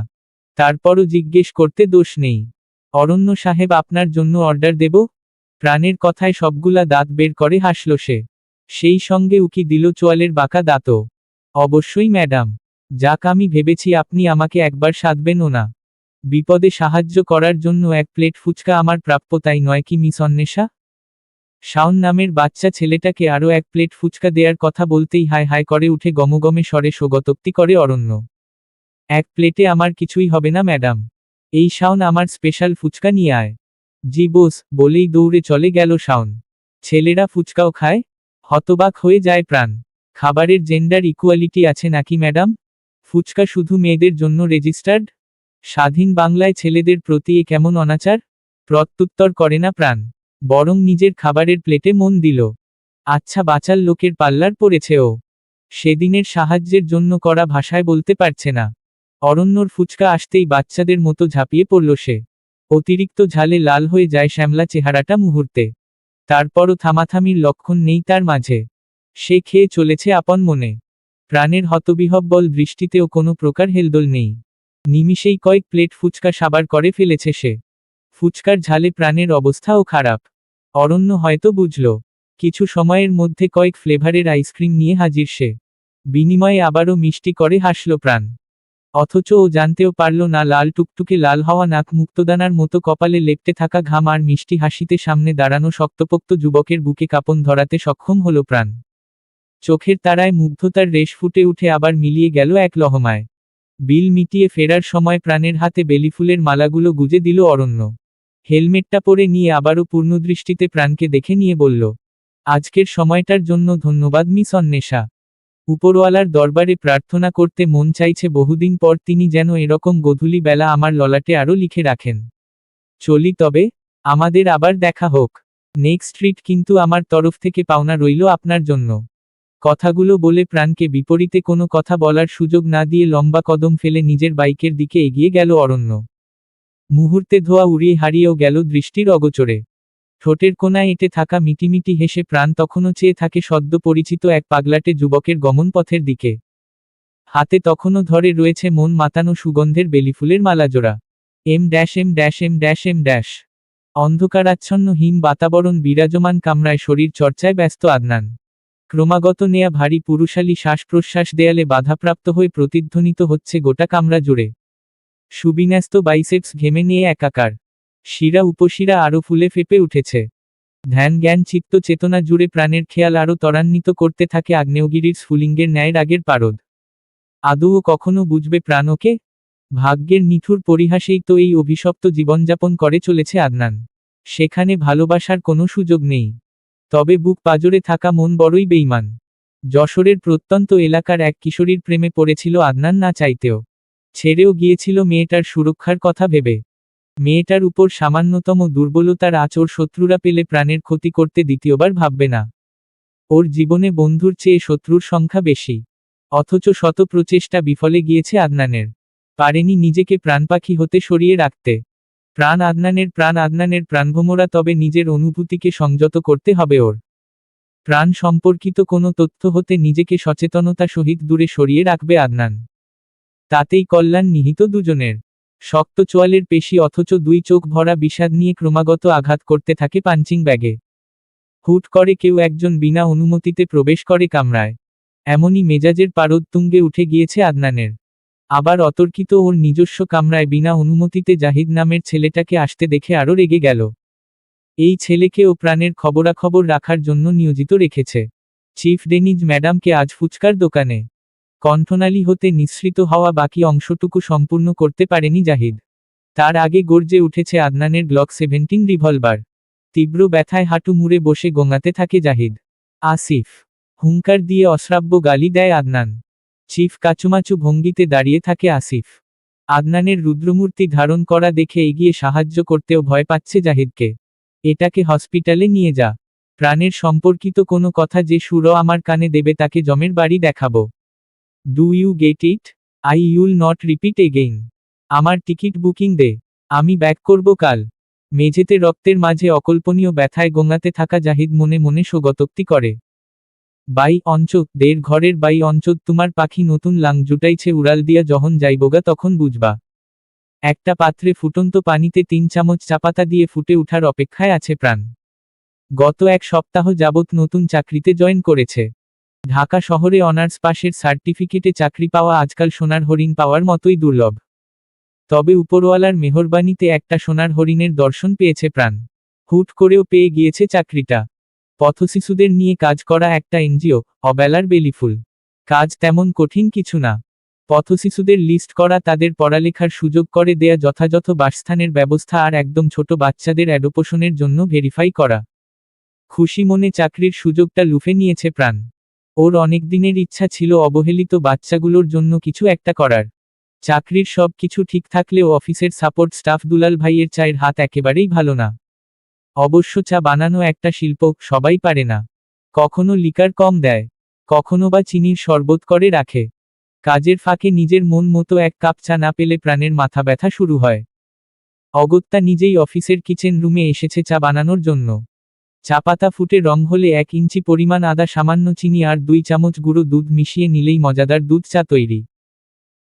তারপরও জিজ্ঞেস করতে দোষ নেই। অরণ্য সাহেব আপনার জন্য অর্ডার দেব? প্রাণের কথায় সবগুলা দাঁত বের করে হাসল সে। সেই সঙ্গে উকি দিল চোয়ালের বাঁকা দাঁতও। অবশ্যই ম্যাডাম। যাক, আমি ভেবেছি আপনি আমাকে একবার সাধবেনও না। বিপদে সাহায্য করার জন্য এক প্লেট ফুচকা আমার প্রাপ্য, তাই নয় কি মিস অন্বেষা? শাওন নামের বাচ্চা ছেলেটাকে আরও এক প্লেট ফুচকা দেয়ার কথা বলতেই হায় হায় করে উঠে গমগমে স্বরে স্বগতোক্তি করে অরণ্য। এক প্লেটে আমার কিছুই হবে না ম্যাডাম। এই শাওন, আমার স্পেশাল ফুচকা নিয়ে আয়। জি বোস, বলেই দৌড়ে চলে গেল শাওন। ছেলেরা ফুচকাও খায়? হতবাক হয়ে যায় প্রাণ। খাবারের জেন্ডার ইকুয়ালিটি আছে নাকি ম্যাডাম? ফুচকা শুধু মেয়েদের জন্য রেজিস্টার্ড? স্বাধীন বাংলায় ছেলেদের প্রতি এ কেমন অনাচার? প্রত্যুত্তর করে না প্রাণ, বরং নিজের খাবারের প্লেটে মন দিল। আচ্ছা, বাচাল লোকের পাল্লার পড়েছে ও। সেদিনের সাহায্যের জন্য কড়া ভাষায় বলতে পারছে না। অরণ্যর ফুচকা আসতেই বাচ্চাদের মতো ঝাঁপিয়ে পড়ল সে। অতিরিক্ত ঝালে লাল হয়ে যায় শ্যামলা চেহারাটা মুহূর্তে। তারপরও থামাথামির লক্ষণ নেই তার মাঝে। সে খেয়ে চলেছে আপন মনে। প্রাণের হতবিহ্বল দৃষ্টিতেও কোনো প্রকার হেলদোল নেই। নিমিষেই কয়েক প্লেট ফুচকা সাবার করে ফেলেছে সে। ফুচকার ঝালে প্রাণের অবস্থাও খারাপ। অরণ্য হয়তো বুঝল। কিছু সময়ের মধ্যে কয়েক ফ্লেভারের আইসক্রিম নিয়ে হাজির সে। বিনিময়ে আবারও মিষ্টি করে হাসল প্রাণ। অথচ ও জানতেও পারল না লাল টুকটুকে লাল হওয়া নাক, মুক্তদানার মতো কপালে লেপ্টে থাকা ঘাম আর মিষ্টি হাসিতে সামনে দাঁড়ানো শক্তপোক্ত যুবকের বুকে কাঁপন ধরাতে সক্ষম হলো প্রাণ। চোখের তারায় মুগ্ধতার রেশ ফুটে উঠে আবার মিলিয়ে গেল এক লহমায়। বিল মিটিয়ে ফেরার সময় প্রাণের হাতে বেলিফুলের মালাগুলো গুজে দিল অরণ্য। হেলমেটটা পরে নিয়ে আবারও পূর্ণদৃষ্টিতে প্রাণকে দেখে নিয়ে বলল, আজকের সময়টার জন্য ধন্যবাদ মিস অন্বেষা। উপরওয়ালার দরবারে প্রার্থনা করতে মন চাইছে বহুদিন পর তিনি যেন এরকম গোধূলি বেলা আমার ললাটে আরও লিখে রাখেন। চলি তবে, আমাদের আবার দেখা হোক। নেক্সট ট্রিট কিন্তু আমার তরফ থেকে পাওনা রইল আপনার জন্য। কথাগুলো বলে প্রাণকে বিপরীতে কোনো কথা বলার সুযোগ না দিয়ে লম্বা কদম ফেলে নিজের বাইকের দিকে এগিয়ে গেল অরণ্য। মুহূর্তে ধোয়া উড়িয়ে হারিয়েও গেল দৃষ্টির অগোচরে। ঠোঁটের কোনায় এঁটে থাকা মিটিমিটি হেসে প্রাণ তখনও চেয়ে থাকে সদ্য পরিচিত এক পাগলাটে যুবকের গমনপথের দিকে। হাতে তখনও ধরে রয়েছে মন মাতানো সুগন্ধের বেলিফুলের মালাজোড়া। এম। অন্ধকারাচ্ছন্ন হিম বাতাবরণ বিরাজমান কামরায় শরীর চর্চায় ব্যস্ত আদনান। ক্রমাগত নেয়া ভারী পুরুষালী শ্বাস প্রশ্বাস দেয়ালে বাধাপ্রাপ্ত হয়ে প্রতিধ্বনিত হচ্ছে গোটা কামরা জুড়ে। সুবিন্যস্ত বাইসেপস ঘেমে নিয়ে একাকার। শিরা উপশিরা আরও ফুলে ফেপে উঠেছে। ধ্যান জ্ঞান চিত্ত চেতনা জুড়ে প্রাণের খেয়াল আরও ত্বরান্বিত করতে থাকে আগ্নেয়গিরির স্ফুলিঙ্গের ন্যায় রাগের পারদ। আদৌ কখনো বুঝবে প্রাণ ওকে? ভাগ্যের নিঠুর পরিহাসেই তো এই অভিশপ্ত জীবনযাপন করে চলেছে আদনান। সেখানে ভালোবাসার কোনো সুযোগ নেই। তবে বুক পাজরে থাকা মন বড়ই বেইমান। যশোরের প্রত্যন্ত এলাকার এক কিশোরীর প্রেমে পড়েছিল আদনান না চাইতেও। ছেড়েও গিয়েছিল মেয়েটার সুরক্ষার কথা ভেবে। মেয়েটার উপর সামান্যতম দুর্বলতার আঁচড় শত্রুরা পেলে প্রাণের ক্ষতি করতে দ্বিতীয়বার ভাববে না। ওর জীবনে বন্ধুর চেয়ে শত্রুর সংখ্যা বেশি। অথচ শত প্রচেষ্টা বিফলে গিয়েছে আদনানের। পারেনি নিজেকে প্রাণপাখি হতে সরিয়ে রাখতে। প্রাণ আদনানের প্রাণভোমরা, তবে নিজের অনুভূতিকে সংযত করতে হবে ওর। প্রাণ সম্পর্কিত কোনো তথ্য হতে নিজেকে সচেতনতা সহিত দূরে সরিয়ে রাখবে আদনান। তাতেই কল্যাণ নিহিত দুজনের। শক্ত চোয়ালের পেশি অথচ দুই চোখ ভরা বিষাদ নিয়ে ক্রমাগত আঘাত করতে থাকে পাঞ্চিং ব্যাগে। হুট করে কেউ একজন বিনা অনুমতিতে প্রবেশ করে কামরায়। এমনই মেজাজের পারদ তুঙ্গে উঠে গিয়েছে আদনানের। আবার অতর্কিত ওর নিজস্ব কামরায় বিনা অনুমতিতে জাহিদ নামের ছেলেটাকে আসতে দেখে আরও রেগে গেল। এই ছেলেকে ও প্রাণের খবরাখবর রাখার জন্য নিয়োজিত রেখেছে। চিফ ডেনিজ ম্যাডামকে আজ ফুচকার দোকানে। কণ্ঠনালী হতে নিঃসৃত হওয়া বাকি অংশটুকু সম্পূর্ণ করতে পারেনি জাহিদ। তার আগে গর্জে উঠেছে আদনানের গ্লক 17 রিভলভার। তীব্র ব্যথায় হাঁটু মুড়ে বসে গোঙাতে থাকে জাহিদ। আসিফ! হুঙ্কার দিয়ে অশ্রাব্য গালি দেয় আদনান। চিফ কাচুমাচু ভঙ্গিতে দাঁড়িয়ে থাকে আসিফ। আদনানের রুদ্রমূর্তি ধারণ করা দেখে এগিয়ে সাহায্য করতেও ভয় পাচ্ছে জাহিদকে। এটাকে হসপিটালে নিয়ে যা। প্রাণের সম্পর্কিত কোনো কথা যে সুরও আমার কানে দেবে তাকে জমের বাড়ি দেখাবো। Do you get it? I will not repeat again. আমার টিকিট বুকিং দে। আমি ব্যাক করব কাল। মেঝেতে রক্তের মাঝে অকল্পনীয় ব্যথায় গোঙাতে থাকা জাহিদ মনে মনে শোকতোক্তি করে। বাই অঞ্চত দের ঘরের বাই অঞ্চত তোমার পাখি নতুন লাং জুটাইছে উড়াল দিয়া যখন যাইবোগা তখন বুঝবা। একটা পাত্রে ফুটন্ত পানিতে 3 চামচ চাপাতা দিয়ে ফুটে উঠার অপেক্ষায় আছে প্রাণ। গত 1 সপ্তাহ যাবৎ নতুন চাকরিতে জয়েন করেছে। ঢাকা শহরে অনার্স পাশের সার্টিফিকেটে চাকরি পাওয়া আজকাল সোনার হরিণ পাওয়ার মতোই দুর্লভ। তবে উপরওয়ালার মেহরবানিতে একটা সোনার হরিণের দর্শন পেয়েছে প্রাণ। হুট করেও পেয়ে গিয়েছে চাকরিটা। পথশিশুদের নিয়ে কাজ করা একটা এনজিও, অবেলার বেলিফুল। কাজ তেমন কঠিন কিছু না। পথশিশুদের লিস্ট করা, তাদের পড়ালেখার সুযোগ করে দেয়া, যথাযথ বাসস্থানের ব্যবস্থা আর একদম ছোট বাচ্চাদের অ্যাডপশনের জন্য ভেরিফাই করা। খুশি মনে চাকরির সুযোগটা লুফে নিয়েছে প্রাণ। ওর অনেকদিনের ইচ্ছা ছিল অবহেলিত বাচ্চাগুলোর জন্য কিছু একটা করার। চাকরির সব কিছু ঠিক থাকলেও অফিসের সাপোর্ট স্টাফ দুলাল ভাইয়ের চায়ের হাত একেবারেই ভালো না। অবশ্য চা বানানো একটা শিল্প, সবাই পারে না। কখনো লিকার কম দেয়, কখনো বা চিনির শরবত করে রাখে। কাজের ফাঁকে নিজের মন মতো 1 কাপ চা না পেলে প্রাণের মাথা ব্যথা শুরু হয়। অগত্যা নিজেই অফিসের কিচেন রুমে এসেছে চা বানানোর জন্য। চা পাতা ফুটে রং হলে 1 ইঞ্চি পরিমাণ আদা, সামান্য চিনি আর 2 চামচ গুঁড়ো দুধ মিশিয়ে নিলেই মজাদার দুধ চা তৈরি।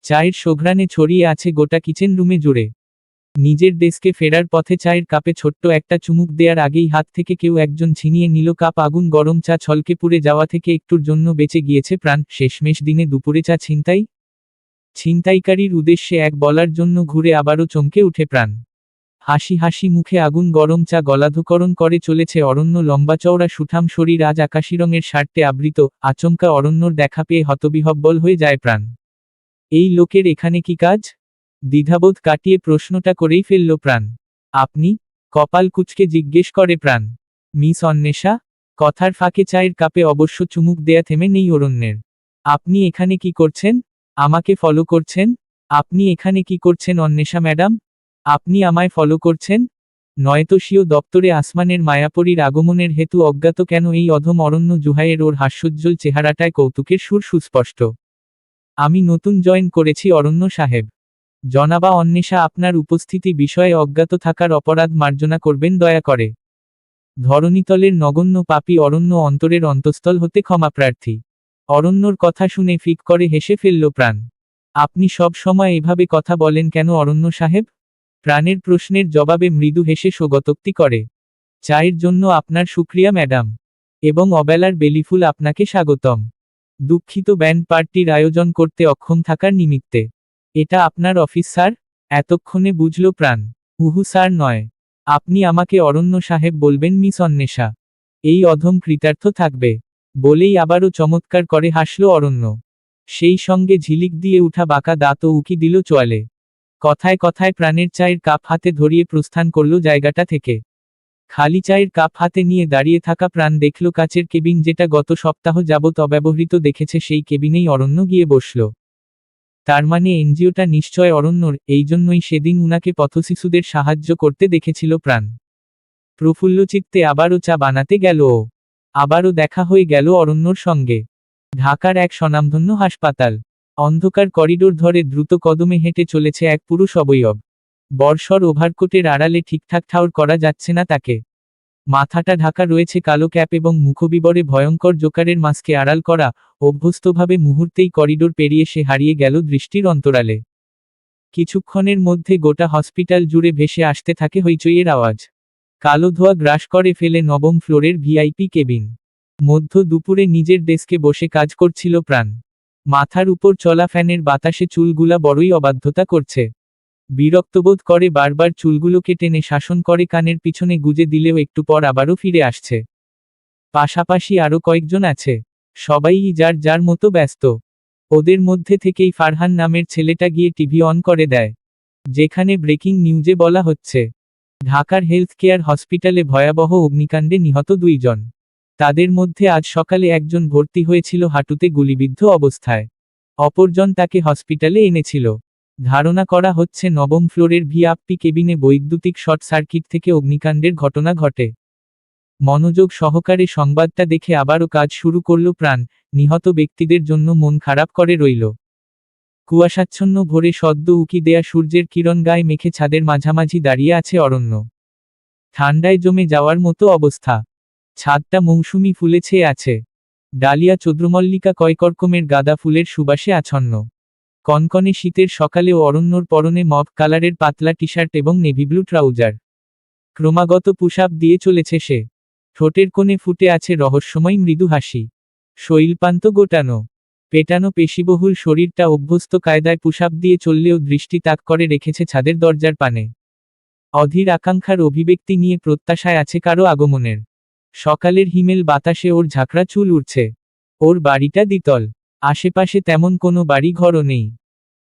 চায়ের সুঘ্রাণে ছড়িয়ে আছে গোটা কিচেন রুমে জুড়ে। নিজের ডেস্কে ফেরার পথে চায়ের কাপে ছোট্ট একটা চুমুক দেওয়ার আগেই হাত থেকে কেউ একজন ছিনিয়ে নিল কাপ। আগুন গরম চা ছলকে পুড়ে যাওয়া থেকে একটুর জন্য বেঁচে গিয়েছে প্রাণ। শেষমেশ দিনে দুপুরে চা ছিনতাই। ছিনতাইকারীর উদ্দেশ্যে এক বলার জন্য ঘুরে আবারও চমকে উঠে প্রাণ। হাসি হাসি মুখে আগুন গরম চা গলাধকরণ করে চলেছে অরণ্য। লম্বা চওড়া সুঠাম শরীর, আজ আকাশি রঙের শার্টে আবৃত। আচমকা অরণ্যর দেখা পেয়ে হতবিহ্বল হয়ে যায় প্রাণ। এই লোকের এখানে কি কাজ? দ্বিধাবোধ কাটিয়ে প্রশ্নটা করেই ফেলল প্রাণ। আপনি? কপাল কুঁচকে জিজ্ঞেস করে প্রাণ। মিস অন্বেষা? কথার ফাঁকে চায়ের কাপে অবশ্য চুমুক দেয়া থেমে নেই অরণ্যের। আপনি এখানে কি করছেন? আমাকে ফলো করছেন? আপনি এখানে কি করছেন অন্বেষা ম্যাডাম? আপনি আমায় ফলো করছেন? নয়তো স্বীয় দপ্তরে আসমানের মায়াপরীর আগমনের হেতু অজ্ঞাত কেন এই অধম অরণ্য জুহাইয়ের? ওর হাস্যোজ্জ্বল চেহারাটায় কৌতুকের সুর সুস্পষ্ট। আমি নতুন জয়েন করেছি অরণ্য সাহেব। জনাবা অন্বেষা, আপনার উপস্থিতি বিষয়ে অজ্ঞাত থাকার অপরাধ মার্জনা করবেন দয়া করে। ধরণীতলের নগণ্য পাপী অরণ্য অন্তরের অন্তঃস্থল হতে ক্ষমাপ্রার্থী। অরণ্যর কথা শুনে ফিক করে হেসে ফেলল প্রাণ। আপনি সব সময় এভাবে কথা বলেন কেন অরণ্য সাহেব? প্রাণের প্রশ্নের জবাবে মৃদু হেসে স্বগতোক্তি করে। চায়ের জন্য আপনার শুকরিয়া ম্যাডাম। এবং অবেলার বেলিফুল আপনাকে স্বাগতম। দুঃখিত ব্যান্ড পার্টির আয়োজন করতে অক্ষম থাকার নিমিত্তে। এটা আপনার অফিস স্যার? এতক্ষণে বুঝল প্রাণ। উহু স্যার নয়। আপনি আমাকে অরণ্য সাহেব বলবেন মিস অন্বেষা। এই অধম কৃতার্থ থাকবে। বলেই আবারও চমৎকার করে হাসল অরণ্য। সেই সঙ্গে ঝিলিক দিয়ে উঠা বাঁকা দাঁত ও উকি দিল চোয়ালে। কথায় কথায় প্রাণের চায়ের কাপ হাতে ধরিয়ে প্রস্থান করল জায়গাটা থেকে। খালি চায়ের কাপ হাতে নিয়ে দাঁড়িয়ে থাকা প্রাণ দেখল কাচের কেবিন, যেটা গত সপ্তাহ যাবৎ অব্যবহৃত দেখেছে, সেই কেবিনেই অরণ্য গিয়ে বসল। তার মানে এনজিওটা নিশ্চয় অরণ্যর, এই জন্যই সেদিন উনাকে পথশিশুদের সাহায্য করতে দেখেছিল প্রাণ। প্রফুল্লচিত্তে আবারও চা বানাতে গেল ও। আবারও দেখা হয়ে গেল অরণ্যর সঙ্গে। ঢাকার এক স্বনামধন্য হাসপাতাল। অন্ধকার করিডোর ধরে দ্রুত কদমে হেঁটে চলেছে এক পুরুষ অবয়ব। বর্ষর ওভারকোটের আড়ালে ঠিকঠাক ঠাউর করা যাচ্ছে না তাকে। মাথাটা ঢাকা রয়েছে কালো ক্যাপ এবং মুখবিবরে ভয়ঙ্কর জোকারের মাস্কে আড়াল করা। অভ্যস্তভাবে মুহূর্তেই করিডোর পেরিয়ে সে হারিয়ে গেল দৃষ্টির অন্তরালে। কিছুক্ষণের মধ্যে গোটা হসপিটাল জুড়ে ভেসে আসতে থাকে হইচইয়ের আওয়াজ। কালো ধোঁয়া গ্রাস করে ফেলে নবম ফ্লোরের ভিআইপি কেবিন। মধ্য দুপুরে নিজের ডেস্কে বসে কাজ করছিল প্রাণ। মাথার উপর চলা ফ্যানের বাতাসে চুলগুলা বড়ই অবাধ্যতা করছে। বিরক্তবোধ করে বারবার চুলগুলোকে টেনে শাসন করে কানের পিছনে গুজে দিলেও একটু পর আবারও ফিরে আসছে। পাশাপাশি আরও কয়েকজন আছে। সবাইই যার যার মতো ব্যস্ত। ওদের মধ্যে থেকেই ফারহান নামের ছেলেটা গিয়ে টিভি অন করে দেয়। যেখানে ব্রেকিং নিউজে বলা হচ্ছে, ঢাকার হেলথ কেয়ার হসপিটালে ভয়াবহ অগ্নিকাণ্ডে নিহত 2 জন। তাদের মধ্যে আজ সকালে একজন ভর্তি হয়েছিল হাঁটুতে গুলিবিদ্ধ অবস্থায়। অপরজন তাকে হসপিটালে এনেছিল। ধারণা করা হচ্ছে নবম ফ্লোরের ভিআইপি কেবিনে বৈদ্যুতিক শর্ট সার্কিট থেকে অগ্নিকাণ্ডের ঘটনা ঘটে। মনোযোগ সহকারে সংবাদটা দেখে আবারও কাজ শুরু করল প্রাণ। নিহত ব্যক্তিদের জন্য মন খারাপ করে রইল। কুয়াশাচ্ছন্ন ভোরে সদ্য উকি দেয়া সূর্যের কিরণ গায়ে মেখে ছাদের মাঝামাঝি দাঁড়িয়ে আছে অরণ্য। ঠান্ডায় জমে যাওয়ার মতো অবস্থা। ছাদটা মৌসুমি ফুলে ছেয়ে আছে। ডালিয়া, চন্দ্রমল্লিকা, কয়করকমের গাঁদা ফুলের সুবাসে আচ্ছন্ন। কনকনে শীতের সকালেও অরণ্যর পরনে মভ কালারের পাতলা টি শার্ট এবং নেভি ব্লু ট্রাউজার। ক্রমাগত পুশ আপ দিয়ে চলেছে সে। ঠোঁটের কোণে ফুটে আছে রহস্যময় মৃদু হাসি। শৈলপান্ত গোটানো, পেটানো পেশিবহুল শরীরটা অভ্যস্ত কায়দায় পুশ আপ দিয়ে চললেও দৃষ্টি তাক করে রেখেছে ছাদের দরজার পানে। অধীর আকাঙ্ক্ষার অভিব্যক্তি নিয়ে প্রত্যাশায় আছে কারো আগমনের। সকালের হিমেল বাতাসে ওর ঝাঁকড়া চুল উড়ছে। ওর বাড়িটা দ্বিতল। আশেপাশে তেমন কোনো বাড়ি ঘরও নেই।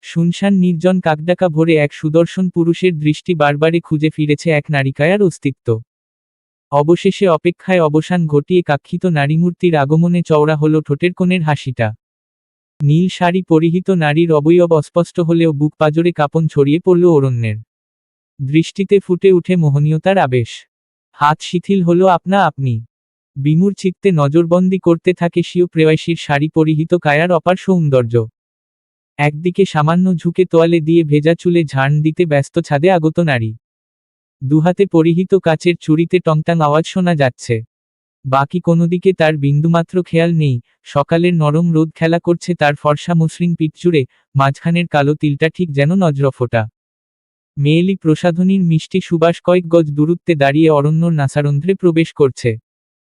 শুনশান নির্জন কাকডাকা ভরে এক সুদর্শন পুরুষের দৃষ্টি বারবারে খুঁজে ফিরেছে এক নারিকায়ার অস্তিত্ব। অবশেষে অপেক্ষায় অবসান ঘটিয়ে কাঙ্ক্ষিত নারীমূর্তির আগমনে চওড়া হলো ঠোঁটের কোণের হাসিটা। নীল শাড়ি পরিহিত নারীর অবয়ব অস্পষ্ট হলেও বুক পাজরে কাঁপন ছড়িয়ে পড়ল অরণ্যের। দৃষ্টিতে ফুটে উঠে মোহনীয়তার আবেশ। হাত শিথিল হলো আপনা আপনি। বিমূঢ় চিত্তে নজরবন্দি করতে থাকে স্বীয় প্রেয়সীর শাড়ি পরিহিত কায়ার অপার সৌন্দর্য। একদিকে সামান্য ঝুঁকে তোয়ালে দিয়ে ভেজা চুলে ঝাড় দিতে ব্যস্ত ছাদে আগত নারী। দুহাতে পরিহিত কাচের চুড়িতে টংটাং আওয়াজ শোনা যাচ্ছে। বাকি কোনোদিকে তার বিন্দুমাত্র খেয়াল নেই। সকালের নরম রোদ খেলা করছে তার ফর্সা মসৃণ পিঠ জুড়ে, মাঝখানের কালো তিলটা ঠিক যেন নজরফোঁটা। মেয়েলি প্রসাধনীর মিষ্টি সুবাস কয়েক গজ দূরত্বে দাঁড়িয়ে অরণ্যর নাসারন্ধ্রে প্রবেশ করছে।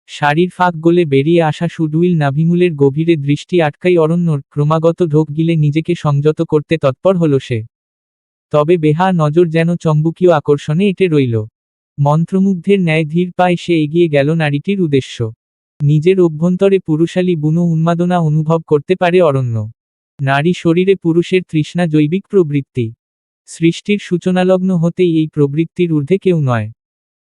শাড়ির ফাঁক গলে বেরিয়ে আসা সুডুইল নাভিমূলের গভীরে দৃষ্টি আটকাই অরণ্যর। ক্রমাগত ঢোক গিলে নিজেকে সংযত করতে তৎপর হল সে। তবে বেহা নজর যেন চম্বুকীয় আকর্ষণে এঁটে রইল। মন্ত্রমুগ্ধের ন্যায় ধীর পায়ে সে এগিয়ে গেল নারীটির উদ্দেশ্য। নিজের অভ্যন্তরে পুরুষালী বুনো উন্মাদনা অনুভব করতে পারে অরণ্য। নারী শরীরে পুরুষের তৃষ্ণা জৈবিক প্রবৃত্তি। সৃষ্টির সূচনালগ্ন হতেই এই প্রবৃত্তির ঊর্ধ্বে কেউ নয়।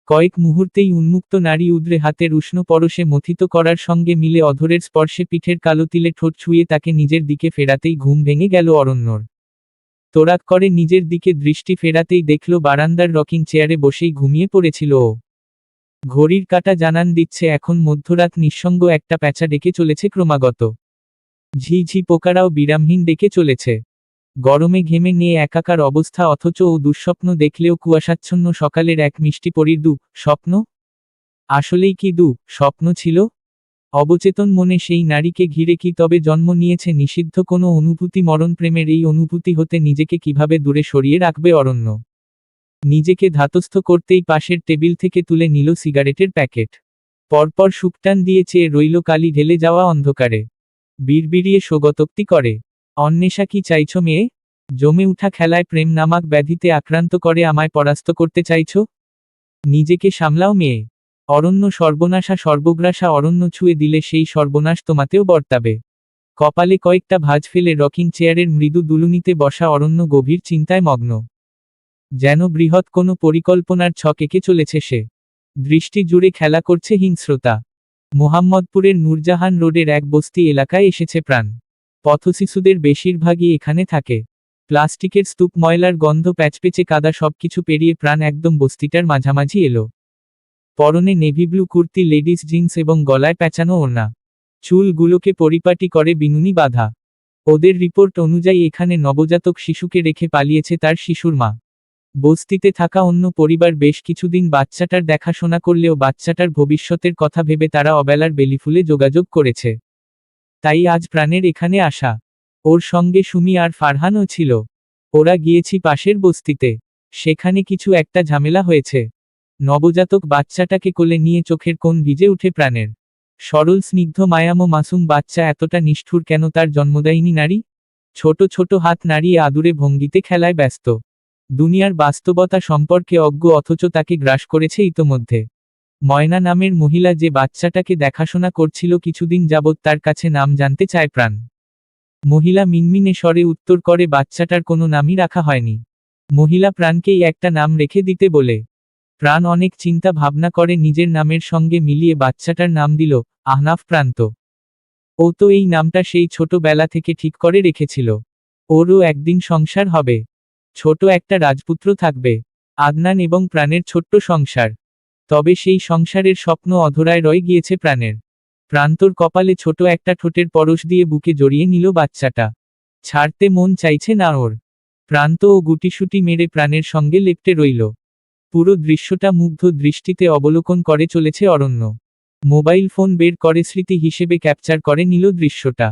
কয়েক মুহূর্তেই উন্মুক্ত নারী উদ্রে হাতের উষ্ণ পরশে মথিত করার সঙ্গে মিলে অধরের স্পর্শে পিঠের কালো তিলে ঠোঁট ছুঁয়ে তাকে নিজের দিকে ফেরাতেই ঘুম ভেঙে গেল অরণ্যর। তোড়াক করে নিজের দিকে দৃষ্টি ফেরাতেই দেখল বারান্দার রকিং চেয়ারে বসেই ঘুমিয়ে পড়েছিল ও। ঘড়ির কাঁটা জানান দিচ্ছে এখন মধ্যরাত। নিঃসঙ্গ একটা প্যাঁচা ডেকে চলেছে ক্রমাগত। ঝিঝি পোকারাও বিরামহীন ডেকে চলেছে। গরমে ঘেমে নিয়ে একাকার অবস্থা, অথচ ও দুঃস্বপ্ন দেখলেও কুয়াশাচ্ছন্ন সকালের এক মিষ্টি পরীর স্বপ্ন। আসলেই কি স্বপ্ন ছিল? অবচেতন মনে সেই নারীকে ঘিরে কি তবে জন্ম নিয়েছে নিষিদ্ধ কোনো অনুভূতি? মরণ প্রেমের এই অনুভূতি হতে নিজেকে কিভাবে দূরে সরিয়ে রাখবে অরণ্য? নিজেকে ধাতস্থ করতেই পাশের টেবিল থেকে তুলে নিল সিগারেটের প্যাকেট। পরপর শুকটান দিয়ে চেয়ে রইল কালি ঢেলে যাওয়া অন্ধকারে। বিড়বিড়িয়ে স্বগতোক্তি করে, অন্বেষা কি চাইছ মেয়ে? জমে উঠা খেলায় প্রেম নামাক ব্যাধিতে আক্রান্ত করে আমায় পরাস্ত করতে চাইছ? নিজেকে সামলাও মেয়ে। অরণ্য সর্বনাশা সর্বগ্রাসা। অরণ্য ছুঁয়ে দিলে সেই সর্বনাশ তোমাতেও বর্তাবে। কপালে কয়েকটা ভাঁজ ফেলে রকিং চেয়ারের মৃদু দুলুনিতে বসা অরণ্য গভীর চিন্তায় মগ্ন। যেন বৃহৎ কোনো পরিকল্পনার ছক এঁকে চলেছে সে। দৃষ্টি জুড়ে খেলা করছে হিংস্রতা। মোহাম্মদপুরের নূরজাহান রোডের এক বস্তি এলাকায় এসেছে প্রাণ। পথশিশুদের বেশিরভাগই এখানে থাকে। প্লাস্টিকের স্তূপ, ময়লার গন্ধ, প্যাচপেচে কাদা সবকিছু পেরিয়ে প্রাণ একদম বস্তিটার মাঝামাঝি এলো। পরনে navy blue kurti, ladies jeans এবং গলায় প্যাঁচানো ওড়না। চুলগুলোকে পরিপাটি করে বিনুনি বাঁধা। ওদের রিপোর্ট অনুযায়ী এখানে নবজাতক শিশুকে রেখে পালিয়েছে তার শিশুর মা। বস্তিতে থাকা অন্য পরিবার বেশ কিছুদিন বাচ্চাটার দেখাশোনা করলেও বাচ্চাটার ভবিষ্যতের কথা ভেবে তারা অবেলার বেলিফুলে যোগাযোগ করেছে। তাই আজ প্রাণের এখানে আসা। ওর সঙ্গে সুমি আর ফারহানও ছিল। ওরা গিয়েছি পাশের বস্তিতে। সেখানে কিছু একটা ঝামেলা হয়েছে। নবজাতক বাচ্চাটাকে কোলে নিয়ে চোখের কোণ ভিজে উঠে প্রাণের। সরল স্নিগ্ধ মায়ামো মাসুম বাচ্চা এতটা নিষ্ঠুর কেন তার জন্মদায়িনী নারী? ছোট ছোট হাত নাড়িয়ে আদুরে ভঙ্গিতে খেলায় ব্যস্ত। দুনিয়ার বাস্তবতা সম্পর্কে অজ্ঞ অথচ তাকে গ্রাস করেছে ইতোমধ্যে। ময়না নামের মহিলা যে বাচ্চাটাকে দেখাশোনা করছিল কিছুদিন যাবৎ তার কাছে নাম জানতে চায় প্রাণ। মহিলা মিনমিনে স্বরে উত্তর করে বাচ্চাটার কোনো নামই রাখা হয়নি। মহিলা প্রাণকেই একটা নাম রেখে দিতে বলে। প্রাণ অনেক চিন্তা ভাবনা করে নিজের নামের সঙ্গে মিলিয়ে বাচ্চাটার নাম দিল আহনাফ প্রান্ত। ও তো এই নামটা সেই ছোটবেলা থেকে ঠিক করে রেখেছিল। ওরও একদিন সংসার হবে। ছোট একটা রাজপুত্র থাকবে। আদনান এবং প্রাণের ছোট্ট সংসার। তবে সেই সংসারের স্বপ্ন অধরায় রয়ে গিয়েছে প্রাণের। প্রান্তর কপালে ছোট একটা ঠোঁটের পরশ দিয়ে বুকে জড়িয়ে নিল বাচ্চাটা। ছাড়তে মন চাইছে না ওর। প্রান্ত ও গুটিসুটি মেরে প্রাণের সঙ্গে লেপ্টে রইল। পুরো দৃশ্যটা মুগ্ধ দৃষ্টিতে অবলোকন করে চলেছে অরণ্য। মোবাইল ফোন বের করে স্মৃতি হিসেবে ক্যাপচার করে নিল দৃশ্যটা।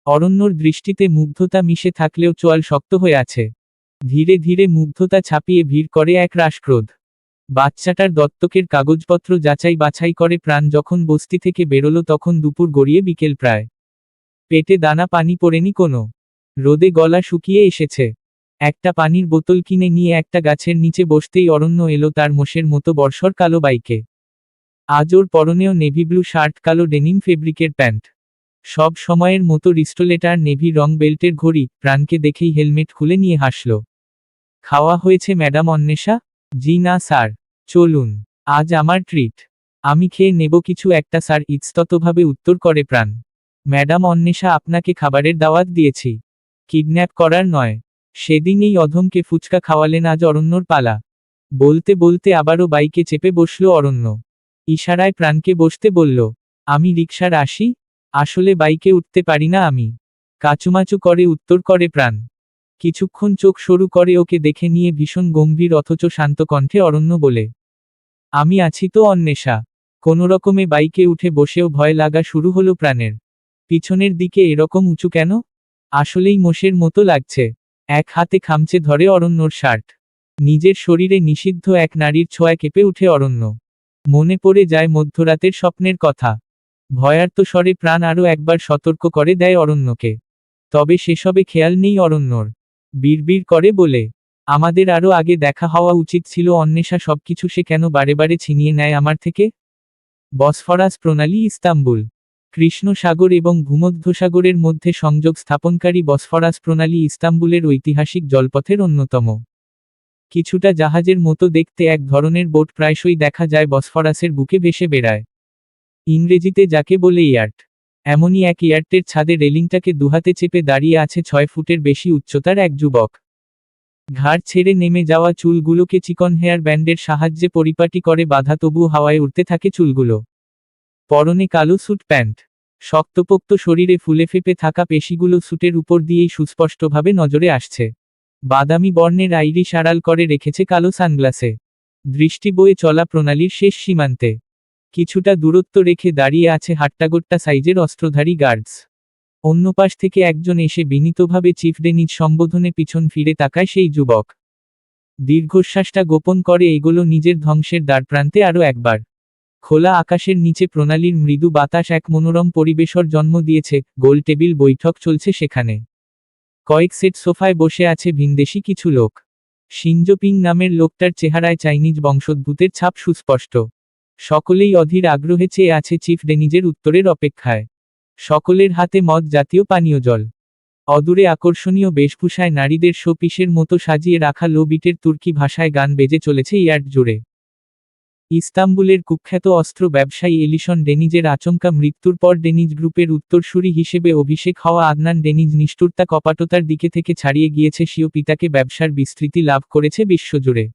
অরণ্যর দৃষ্টিতে মুগ্ধতা মিশে থাকলেও চোয়াল শক্ত হয়ে আছে। ধীরে ধীরে মুগ্ধতা ছাপিয়ে ভিড় করে এক রাশক্রোধ। বাচ্চাটার দত্তকের কাগজপত্র যাচাই বাছাই করে প্রাণ যখন বস্তি থেকে বেরোলো তখন দুপুর গড়িয়ে বিকেল প্রায়। পেটে দানা পানি পড়েনি কোনো। রোদে গলা শুকিয়ে এসেছে। একটা পানির বোতল কিনে নিয়ে একটা গাছের নিচে বসতেই অরণ্য এলো তার মোষের মতো বর্ষর কালো বাইকে। আজ ওর পরনেও নেভি ব্লু শার্ট, কালো ডেনিম ফেব্রিকের প্যান্ট। সব সময়ের মতো রিস্টোলেটার নেভি রং বেল্টের ঘড়ি। প্রাণকে দেখেই হেলমেট খুলে নিয়ে হাসল। খাওয়া হয়েছে ম্যাডাম অন্বেষা? জি না স্যার। চলুন, আজ আমার ট্রিট। আমি খেয়ে নেব কিছু একটা স্যার, ইতস্ততভাবে উত্তর করে প্রাণ। ম্যাডাম অন্বেষা আপনাকে খাবারের দাওয়াত দিয়েছি, কিডন্যাপ করার নয়। সেদিন এই অধমকে ফুচকা খাওয়ালেন, আজ অরণ্যর পালা। বলতে বলতে আবারও বাইকে চেপে বসল অরণ্য। ইশারায় প্রাণকে বসতে বলল। আমি রিকশার আসি? আসলে বাইকে উঠতে পারি না আমি। কাচুমাচু করে উত্তর করে প্রাণ। কিছুক্ষণ চোখ সরু করে ওকে দেখে নিয়ে ভীষণ গম্ভীর অথচ শান্ত কণ্ঠে অরণ্য বলে। আমি আছি তো অন্বেষা। কোনোরকমে বাইকে উঠে বসেও ভয় লাগা শুরু হলো প্রাণের। পিছনের দিকে এরকম উঁচু কেন? আসলেই মোষের মতো লাগছে। এক হাতে খামচে ধরে অরণ্যর শার্ট। নিজের শরীরে নিষিদ্ধ এক নারীর ছোঁয়ায় কেঁপে উঠে অরণ্য। মনে পড়ে যায় মধ্যরাতের স্বপ্নের কথা। ভয়ার্ত স্বরে প্রাণ আরও একবার সতর্ক করে দেয় অরণ্যকে। তবে সেসবে খেয়াল নেই অরণ্যর। বিড়বিড় করে বলে, আমাদের আরও আগে দেখা হওয়া উচিত ছিল অন্বেষা। সবকিছু সে কেন বারে বারে ছিনিয়ে নেয় আমার থেকে? বসফরাস প্রণালী ইস্তাম্বুল। কৃষ্ণ সাগর এবং ভূমধ্যসাগরের মধ্যে সংযোগ স্থাপনকারী বসফরাস প্রণালী ইস্তাম্বুলের ঐতিহাসিক জলপথের অন্যতম। কিছুটা জাহাজের মতো দেখতে এক ধরনের বোট প্রায়শই দেখা যায় বসফরাসের বুকে ভেসে বেড়ায়। ইংরেজিতে যাকে বলে ইয়ার্ট। এমনই এক ইয়ার্টের ছাদে রেলিংটাকে দুহাতে চেপে দাঁড়িয়ে আছে 6 ফুটের বেশি উচ্চতার এক যুবক। ঘাড় ছেড়ে নেমে যাওয়া চুলগুলোকে চিকন হেয়ার ব্যান্ডের সাহায্যে পরিপাটি করে বাঁধা, তবু হাওয়ায় উড়তে থাকে চুলগুলো। পরনে কালো স্যুট প্যান্ট। শক্তপোক্ত শরীরে ফুলে ফেপে থাকা পেশিগুলো স্যুটের উপর দিয়েই সুস্পষ্টভাবে নজরে আসছে। বাদামি বর্ণের আইরিশ আড়াল করে রেখেছে কালো সানগ্লাসে। দৃষ্টি বয়ে চলা প্রণালীর শেষ সীমান্তে। কিছুটা দূরত্ব রেখে দাঁড়িয়ে আছে হাট্টাগোট্টা সাইজের অস্ত্রধারী গার্ডস। অন্য পাশ থেকে একজন এসে বিনীতভাবে চিফ ডেনিজ সম্বোধনে পিছন ফিরে তাকায় সেই যুবক। দীর্ঘশ্বাসটা গোপন করে এগোলো নিজের ধ্বংসের দ্বারপ্রান্তে আরও একবার। খোলা আকাশের নিচে প্রণালীর মৃদু বাতাস এক মনোরম পরিবেশর জন্ম দিয়েছে। গোল টেবিল বৈঠক চলছে সেখানে। কয়েক সেট সোফায় বসে আছে ভিনদেশি কিছু লোক। শিনজোপিং নামের লোকটার চেহারায় চাইনিজ বংশোদ্ভূতের ছাপ সুস্পষ্ট। সকলেই অধীর আগ্রহে চেয়ে আছে চিফ ডেনিজের উত্তরের অপেক্ষায়। সকলের হাতে মদ জাতীয় পানীয় জল। অদূরে আকর্ষণীয় বেশভূষায় নারীদের শোপিসের মতো সাজিয়ে রাখা লো বিটের তুর্কি ভাষায় গান বেজে চলেছে ইয়ার্ড জুড়ে। ইস্তাম্বুলের কুখ্যাত অস্ত্র ব্যবসায়ী এলিশন ডেনিজের আচমকা মৃত্যুর পর ডেনিজ গ্রুপের উত্তরসূরি হিসেবে অভিষেক হওয়া আদনান ডেনিজ নিষ্ঠুরতা কপাটতার দিকে থেকে ছাড়িয়ে গিয়েছে স্বীয় পিতাকে। ব্যবসার বিস্তৃতি লাভ করেছে বিশ্বজুড়ে।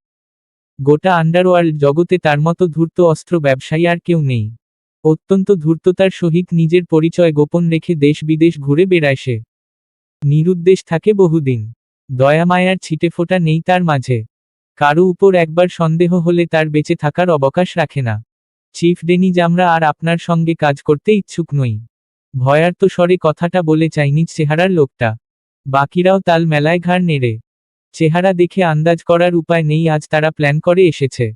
গোটা আন্ডারওয়ার্ল্ড জগতে তার মতো ধূর্ত অস্ত্র ব্যবসায়ী আর কেউ নেই। অত্যন্ত ধূর্ততার সহিত নিজের পরিচয় গোপন রেখে দেশ বিদেশ ঘুরে বেড়ায় সে। নিরুদ্দেশ থাকে বহুদিন। দয়ামায়ার ছিটেফোঁটা নেই তার মাঝে। কারো উপর একবার সন্দেহ হলে তার বেঁচে থাকার অবকাশ রাখে না। চিফ ডেনিজ, আমরা আর আপনার সঙ্গে কাজ করতে ইচ্ছুক নই। ভয়ার্ত স্বরে কথাটা বলে চাইনিজ চেহারার লোকটা। বাকিরাও তাল মেলায় ঘাড় নেড়ে। চেহারা দেখে আন্দাজ করার উপায় নেই আজ তারা প্ল্যান করে এসেছে।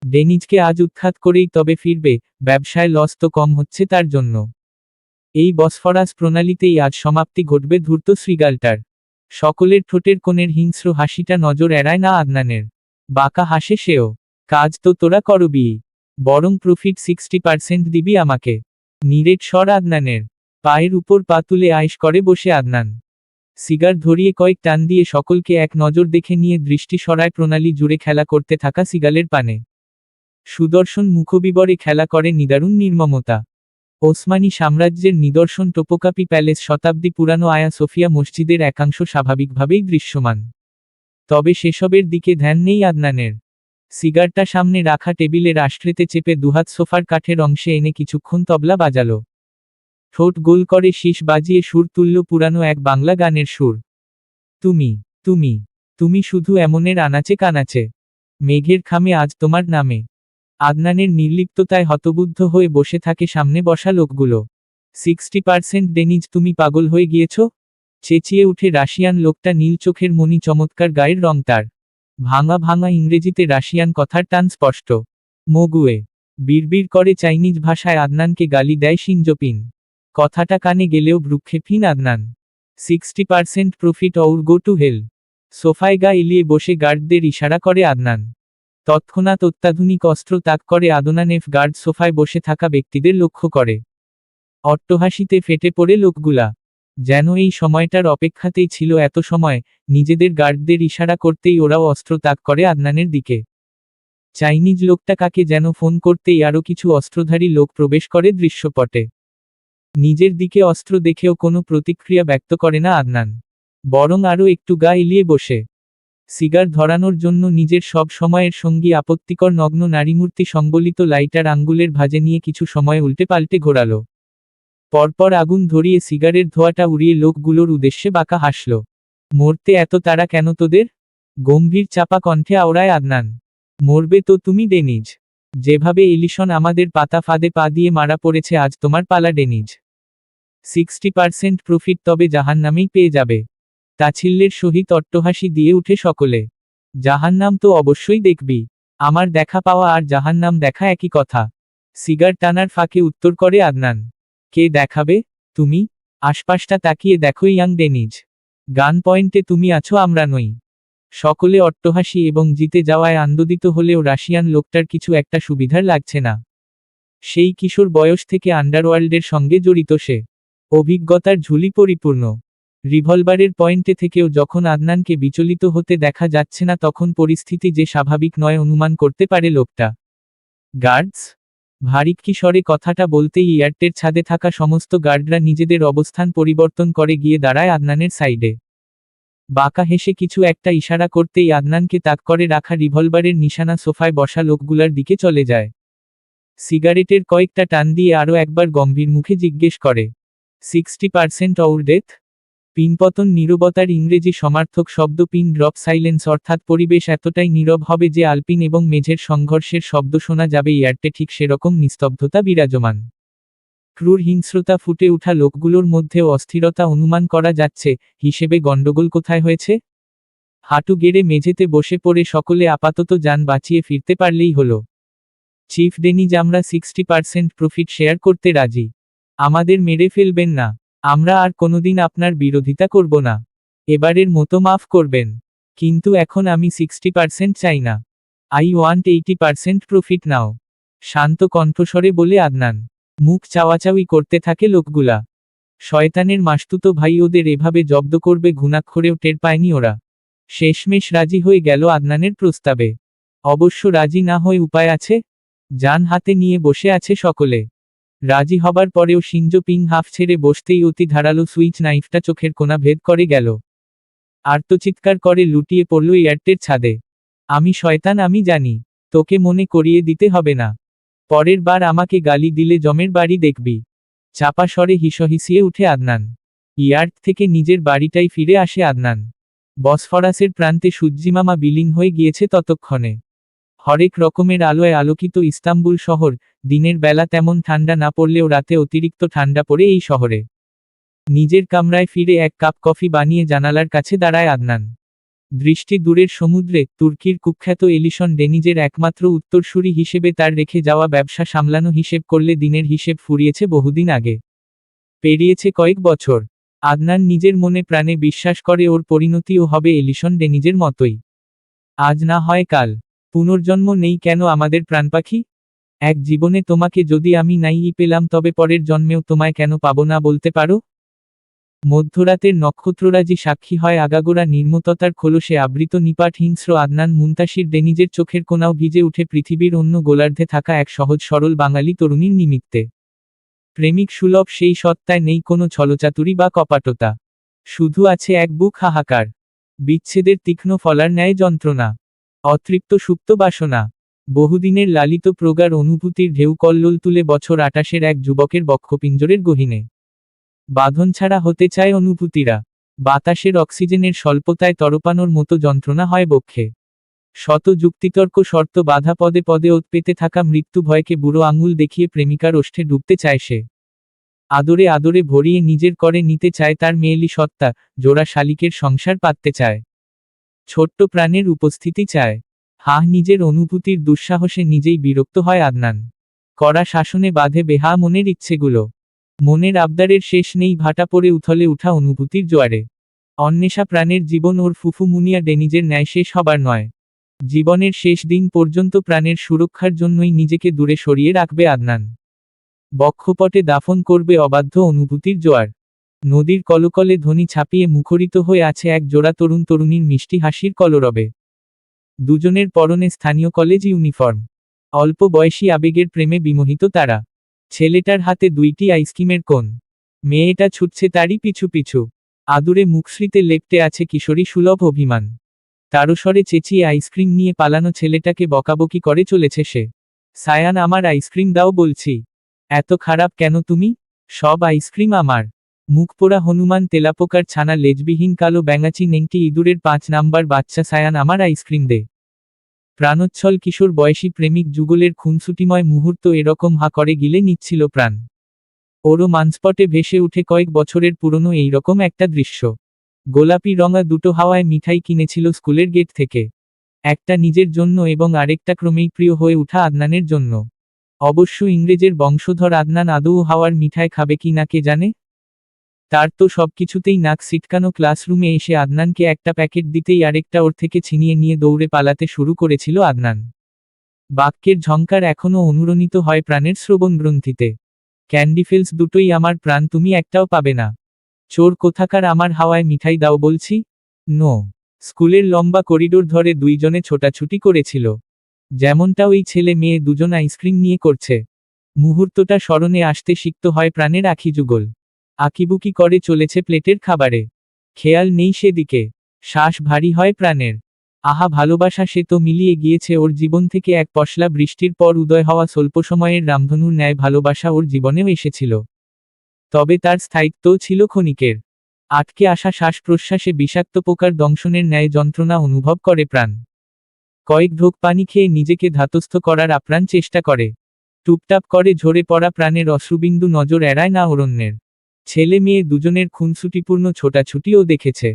ডেনিজকে আজ উৎখাত করেই তবে ফিরবে, ব্যবসায় লস তো কম হচ্ছে তার জন্য। এই বসফরাস প্রণালীতেই আজ সমাপ্তি ঘটবে ধূর্ত শ্রীগালটার। সকলের ঠোঁটের কোণের হিংস্র হাসিটা নজর এড়ায় না আদনানের। বাঁকা হাসে সেও। কাজ তো তোরা করবি, বরং প্রফিট 60% দিবি আমাকে। নিরেট স্বর আদনানের। পায়ের উপর পা তুলে আয়েশ করে বসে আদনান। সিগার ধরিয়ে কয়েক টান দিয়ে সকলকে এক নজর দেখে নিয়ে দৃষ্টি সরায় প্রণালী জুড়ে খেলা করতে থাকা সিগালের পানে। সুদর্শন মুখবিবরে খেলা করে নিদারুণ নির্মমতা। ওসমানী সাম্রাজ্যের নিদর্শন টোপোকাপি প্যালেস শতাব্দী পুরানো আয়া সোফিয়া মসজিদের একাংশ স্বাভাবিকভাবেই দৃশ্যমান। তবে সেসবের দিকে ধ্যান নেই আদনানের। সিগারটা সামনে রাখা টেবিলের আষ্ট্রেতে চেপে দুহাত সোফার কাঠের অংশে এনে কিছুক্ষণ তবলা বাজালো। ঠোঁট গোল করে শীষ বাজিয়ে সুর তুলল পুরানো এক বাংলা গানের সুর। তুমি, তুমি, তুমি শুধু এমনের আনাচে কানাচে, মেঘের খামে আজ তোমার নামে। আদনানের নির্লিপ্ততায় হতবুদ্ধ হয়ে বসে থাকে সামনে বসা লোকগুলো। 60% ডেনিজ, তুমি পাগল হয়ে গিয়েছ? চেঁচিয়ে উঠে রাশিয়ান লোকটা। নীল চোখের মণি, চমৎকার গায়ের রং তার। ভাঙা ভাঙা ইংরেজিতে রাশিয়ান কথার টান স্পষ্ট। মগুয়ে বিড়বিড় করে চাইনিজ ভাষায় আদনানকে গালি দেয় শিনজোপিং। কথাটা কানে গেলেও ভ্রুক্ষেপহীন আদনান। 60% প্রফিট অউর গো টু হেল। সোফায় গা এলিয়ে বসে গার্ডদের ইশারা করে আদনান। তৎক্ষণাৎ অত্যাধুনিক অস্ত্র তাক করে আদনানেফ গার্ড সোফায় বসে থাকা ব্যক্তিদের লক্ষ্য করে। অট্টহাসিতে ফেটে পড়ে লোকগুলা। যেন এই সময়টার অপেক্ষাতেই ছিল এত সময়, নিজেদের গার্ডদের ইশারা করতেই ওরাও অস্ত্র তাক করে আদনানের দিকে। চাইনিজ লোকটা কাকে যেন ফোন করতেই আরও কিছু অস্ত্রধারী লোক প্রবেশ করে দৃশ্যপটে। নিজের দিকে অস্ত্র দেখেও কোনো প্রতিক্রিয়া ব্যক্ত করে না আদনান, বরং আরও একটু গা এলিয়ে বসে। সিগার ধরানোর জন্য নিজের সব সময়ের সঙ্গী আপত্তিকর নগ্ন নারীমূর্তি সংবলিত লাইটার আঙ্গুলের ভাঁজে নিয়ে কিছু সময় উল্টে পাল্টে ঘোরালো। পরপর আগুন ধরিয়ে সিগারের ধোঁয়াটা উড়িয়ে লোকগুলোর উদ্দেশ্যে বাঁকা হাসল। মরতে এত তাড়া কেন তোদের? গম্ভীর চাপা কণ্ঠে আওড়ায় আদনান। মরবে তো তুমি ডেনিজ। যেভাবে এলিশন আমাদের পাতা ফাঁদে পা দিয়ে মারা পড়েছে, আজ তোমার পালা ডেনিজ। 60% প্রফিট তবে জাহান্নামেই পেয়ে যাবে। তাচ্ছিল্যের সহিত অট্টহাসি দিয়ে উঠে সকলে। জাহান্নাম তো অবশ্যই দেখবি। আমার দেখা পাওয়া আর জাহান্নাম দেখা একই কথা। সিগার টানার ফাঁকে উত্তর করে আদনান। কে দেখাবে? তুমি। আশপাশটা তাকিয়ে দেখো ইয়াং ডেনিজ। গান পয়েন্টে তুমি আছো, আমরা নই। সকলে অট্টহাসি এবং জিতে যাওয়ায় আনন্দিত হলেও রাশিয়ান লোকটার কিছু একটা সুবিধার লাগছে না। সেই কিশোর বয়স থেকে আন্ডারওয়ার্ল্ডের সঙ্গে জড়িত সে। অভিজ্ঞতার ঝুলি পরিপূর্ণ। রিভলভারের পয়েন্টে থেকেও যখন আদনানকে বিচলিত হতে দেখা যাচ্ছে না, তখন পরিস্থিতি যে স্বাভাবিক নয় অনুমান করতে পারে লোকটা। গার্ডস? ভারিক্কি স্বরে কথাটা বলতেই ইয়ার্টের ছাদে থাকা সমস্ত গার্ডরা নিজেদের অবস্থান পরিবর্তন করে গিয়ে দাঁড়ায় আদনানের সাইডে। বাঁকা হেসে কিছু একটা ইশারা করতেই আদনানকে তাক করে রাখা রিভলভারের নিশানা সোফায় বসা লোকগুলার দিকে চলে যায়। সিগারেটের কয়েকটা টান দিয়ে আরও একবার গম্ভীর মুখে জিজ্ঞেস করে, 60% অউর ডেথ? পিনপতন নীরবতার ইংরেজি সমার্থক শব্দ পিন ড্রপ সাইলেন্স, অর্থাৎ পরিবেশ এতটাই নীরব হবে যে আলপিন এবং মেঝের সংঘর্ষের শব্দ শোনা যাবে। ইয়ার্টে ঠিক সেরকম নিস্তব্ধতা বিরাজমান। ক্রূর হিংস্রতা ফুটে ওঠা লোকগুলোর মধ্যেও অস্থিরতা অনুমান করা যাচ্ছে। হিসেবে গণ্ডগোল কোথায় হয়েছে? হাঁটু গেড়ে মেঝেতে বসে পড়ে সকলে আপাতত যান বাঁচিয়ে ফিরতে পারলেই হলো। চিফ ডেনিজ, আমরা 60% প্রফিট শেয়ার করতে রাজি। আমাদের মেরে ফেলবেন না। আমরা আর কোনোদিন আপনার বিরোধিতা করব না। এবারের মতো মাফ করবেন। কিন্তু এখন আমি 60% চাই না। আই ওয়ান্ট 80% প্রফিট নাও। শান্ত কণ্ঠস্বরে বলে আদনান। মুখ চাওয়াচাওয়ি করতে থাকে লোকগুলা। শয়তানের মাসতুতো ভাই ওদের এভাবে জব্দ করবে ঘুণাক্ষরেও টের পায়নি ওরা। শেষমেশ রাজি হয়ে গেল আদনানের প্রস্তাবে। অবশ্য রাজি না হয়ে উপায় আছে? যান হাতে নিয়ে বসে আছে সকলে। রাজি হবার পরেও শিনজোপিং হাফ ছেড়ে বসতেই অতি ধারালো সুইচ নাইফটা চোখের কোণা ভেদ করে গেল। আর্তচিৎকার করে লুটিয়ে পড়ল ইয়ার্টের ছাদে। আমি শয়তান, আমি জানি। তোকে মনে করিয়ে দিতে হবে না। পরের বার আমাকে গালি দিলে জমের বাড়ি দেখবি। চাপা স্বরে হিসহিসিয়ে উঠে আদনান। ইয়ার্ট থেকে নিজের বাড়িটাই ফিরে আসে আদনান। বসফরাসের প্রান্তে সূর্যিমামা বিলীন হয়ে গিয়েছে ততক্ষণে। হরেক রকমের আলোয় আলোকিত ইস্তাম্বুল শহর। দিনের বেলা তেমন ঠান্ডা না পড়লেও রাতে অতিরিক্ত ঠান্ডা পড়ে এই শহরে। নিজের কামরায় ফিরে এক কাপ কফি বানিয়ে জানালার কাছে দাঁড়ায় আদনান। দৃষ্টি দূরের সমুদ্রে। তুর্কির কুখ্যাত এলিশন ডেনিজের একমাত্র উত্তরসূরি হিসেবে তার রেখে যাওয়া ব্যবসা সামলানো হিসেব করলে দিনের হিসেব ফুরিয়েছে বহুদিন আগে। পেরিয়েছে কয়েক বছর। আদনান নিজের মনে প্রাণে বিশ্বাস করে ওর পরিণতিও হবে এলিশন ডেনিজের মতোই। আজ না হয় কাল। পুনর্জন্ম নেই কেন আমাদের প্রাণপাখি? এক জীবনে তোমাকে যদি আমি নাই পেলাম তবে পরের জন্মেও তোমায় কেন পাবো না বলতে পারো? মধ্যরাতের নক্ষত্ররাজি সাক্ষী হয় আগাগোড়া নির্মমতার খোলসে আবৃত নিপাট হিংস্র আদনান মুনতাসির ডেনিজের চোখের কোণাও ভিজে উঠে পৃথিবীর অন্য গোলার্ধে থাকা এক সহজ সরল বাঙালি তরুণীর নিমিত্তে। প্রেমিক সুলভ সেই সত্তায় নেই কোনো ছলচাতুরি বা কপাটতা। শুধু আছে এক বুক হাহাকার। বিচ্ছেদের তীক্ষ্ণ ফলার ন্যায় যন্ত্রণা। অতৃপ্ত সুপ্ত বাসনা। বহুদিনের লালিত প্রগাঢ় অনুভূতির ঢেউ কল্লোল তুলে বছর 28-এর এক যুবকের বক্ষপিঞ্জরের গহীনে বাঁধন ছাড়া হতে চায় অনুভূতিরা। বাতাসের অক্সিজেনের স্বল্পতায় তরপানোর মতো যন্ত্রণা হয় বক্ষে। শত যুক্তিতর্ক শর্ত বাধা পদে পদে ওত পেতে থাকা মৃত্যু ভয়কে বুড়ো আঙুল দেখিয়ে প্রেমিকার ওষ্ঠে ডুবতে চায় সে। আদরে আদরে ভরিয়ে নিজের করে নিতে চায় তার মেয়েলি সত্তা। জোড়া শালিকের সংসার পাততে চায়। ছোট্ট প্রাণের উপস্থিতি চায়। নিজের অনুভূতির দুঃসাহসে নিজেই বিরক্ত হয় আদনান। কড়া শাসনে বাঁধে বেহা মনের ইচ্ছেগুলো। মনের আবদারের শেষ নেই ভাটা পড়ে উথলে উঠা অনুভূতির জোয়ারে। অন্বেষা প্রাণের জীবন ওর ফুফু মুনিয়া ডেনিজের ন্যায় শেষ হবার নয়। জীবনের শেষ দিন পর্যন্ত প্রাণের সুরক্ষার জন্যই নিজেকে দূরে সরিয়ে রাখবে আদনান। বক্ষপটে দাফন করবে অবাধ্য অনুভূতির জোয়ার। নদীর কলকলে ধ্বনি ছাপিয়ে মুখরিত হয়ে আছে এক জোড়া তরুণ তরুণীর মিষ্টি হাসির কলরবে। দুজনের পরনে স্থানীয় কলেজ ইউনিফর্ম। অল্প বয়সী আবেগের প্রেমে বিমোহিত তারা। ছেলেটার হাতে 2টি আইসক্রিমের কোণ। মেয়েটা ছুটছে তারই পিছু পিছু। আদুরে মুখশ্রীতে লেপ্টে আছে কিশোরী সুলভ অভিমান। তারস্বরে চেঁচিয়ে আইসক্রিম নিয়ে পালানো ছেলেটাকে বকাবকি করে চলেছে সে। সায়ান আমার আইসক্রিম দাও বলছি। এত খারাপ কেন তুমি? সব আইসক্রিম আমার। মুখপোড়া হনুমান তেলাপোকার ছানা লেজবিহীন কালো ব্যাঙাচি নেংটি ইঁদুরের 5 নাম্বার বাচ্চা সায়ান আমার আইসক্রিম দে। প্রাণোচ্ছল কিশোর বয়সী প্রেমিক যুগলের খুনসুটিময় মুহূর্ত এরকম হা করে গিলে নিচ্ছিল প্রাণ। ওরও মানস্পটে ভেসে উঠে কয়েক বছরের পুরনো এইরকম একটা দৃশ্য। গোলাপি রঙা দুটো হাওয়ায় মিঠাই কিনেছিল স্কুলের গেট থেকে। একটা নিজের জন্য এবং আরেকটা ক্রমেই প্রিয় হয়ে উঠা আদনানের জন্য। অবশ্য ইংরেজের বংশধর আদনান আদৌ হাওয়ার মিঠাই খাবে কি না কে জানে। তার তো সবকিছুতেই নাক সিটকানো। ক্লাসরুমে এসে আদনানকে একটা প্যাকেট দিতেই আরেকটা ওর থেকে ছিনিয়ে নিয়ে দৌড়ে পালাতে শুরু করেছিল আদনান। বাক্যের ঝংকার এখনও অনুরণিত হয় প্রাণের শ্রবণগ্রন্থিতে। ক্যান্ডিফেলস দুটোই আমার প্রাণ, তুমি একটাও পাবে না। চোর কোথাকার, আমার হাওয়ায় মিঠাই দাও বলছি। নো। স্কুলের লম্বা করিডোর ধরে দুইজনে ছোটাছুটি করেছিল। যেমনটা ওই ছেলে মেয়ে দুজন আইসক্রিম নিয়ে করছে। মুহূর্তটা স্মরণে আসতে সিক্ত হয় প্রাণের আখিযুগল। আঁকিবুকি করে চলেছে প্লেটের খাবারে। খেয়াল নেই সেদিকে। শ্বাস ভারী হয় প্রাণের। আহা ভালোবাসা, সে তো মিলিয়ে গিয়েছে ওর জীবন থেকে। এক পশলা বৃষ্টির পর উদয় হওয়া স্বল্প সময়ের রামধনুর ন্যায় ভালোবাসা ওর জীবনেও এসেছিল। তবে তার স্থায়িত্বও ছিল ক্ষণিকের। আটকে আসা শ্বাস প্রশ্বাসে বিষাক্ত পোকার দংশনের ন্যায় যন্ত্রণা অনুভব করে প্রাণ। কয়েক ঢোক পানি খেয়ে নিজেকে ধাতস্থ করার আপ্রাণ চেষ্টা করে। টুপটাপ করে ঝরে পড়া প্রাণের অশ্রুবিন্দু নজর এড়ায় না অরণ্যের। ছেলে মেয়ে দুজনের খুনসুটিপূর্ণ ছোটাছুটিও দেখেছে।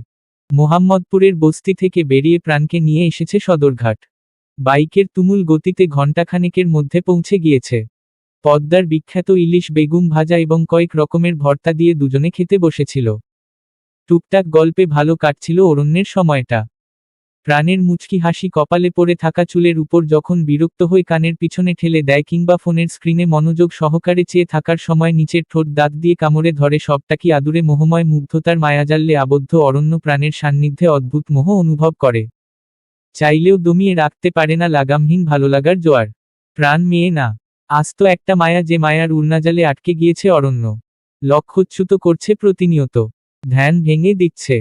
মোহাম্মদপুরের বস্তি থেকে বেরিয়ে প্রাণকে নিয়ে এসেছে সদরঘাট। বাইকের তুমুল গতিতে ঘণ্টাখানেকের মধ্যে পৌঁছে গিয়েছে। পদ্মার বিখ্যাত ইলিশ বেগুন ভাজা এবং কয়েক রকমের ভর্তা দিয়ে দুজনে খেতে বসেছিল। টুকটাক গল্পে ভালো কাটছিল অরণ্যের সময়টা। প্রাণের মুচকি হাসি কপালে পড়ে থাকা চুলের উপর যখন বিরক্ত হয়ে কানের পিছনে ঠেলে দেয় কিংবা ফোনের স্ক্রিনে মনোযোগ সহকারে চেয়ে থাকার সময় নিচের ঠোঁট দাঁত দিয়ে কামড়ে ধরে, সবটা কি আদুরে মোহময় মুগ্ধতার মায়াজাল্যে আবদ্ধ অরণ্য প্রাণের সান্নিধ্যে অদ্ভুত মোহ অনুভব করে। চাইলেও দমিয়ে রাখতে পারে না লাগামহীন ভালোলাগার জোয়ার। প্রাণ মেয়ে না, আস্ত একটা মায়া, যে মায়ার উড়নাজালে আটকে গিয়েছে অরণ্য। লক্ষ্যচ্যুত করছে প্রতিনিয়ত। ধ্যান ভেঙে দিচ্ছে।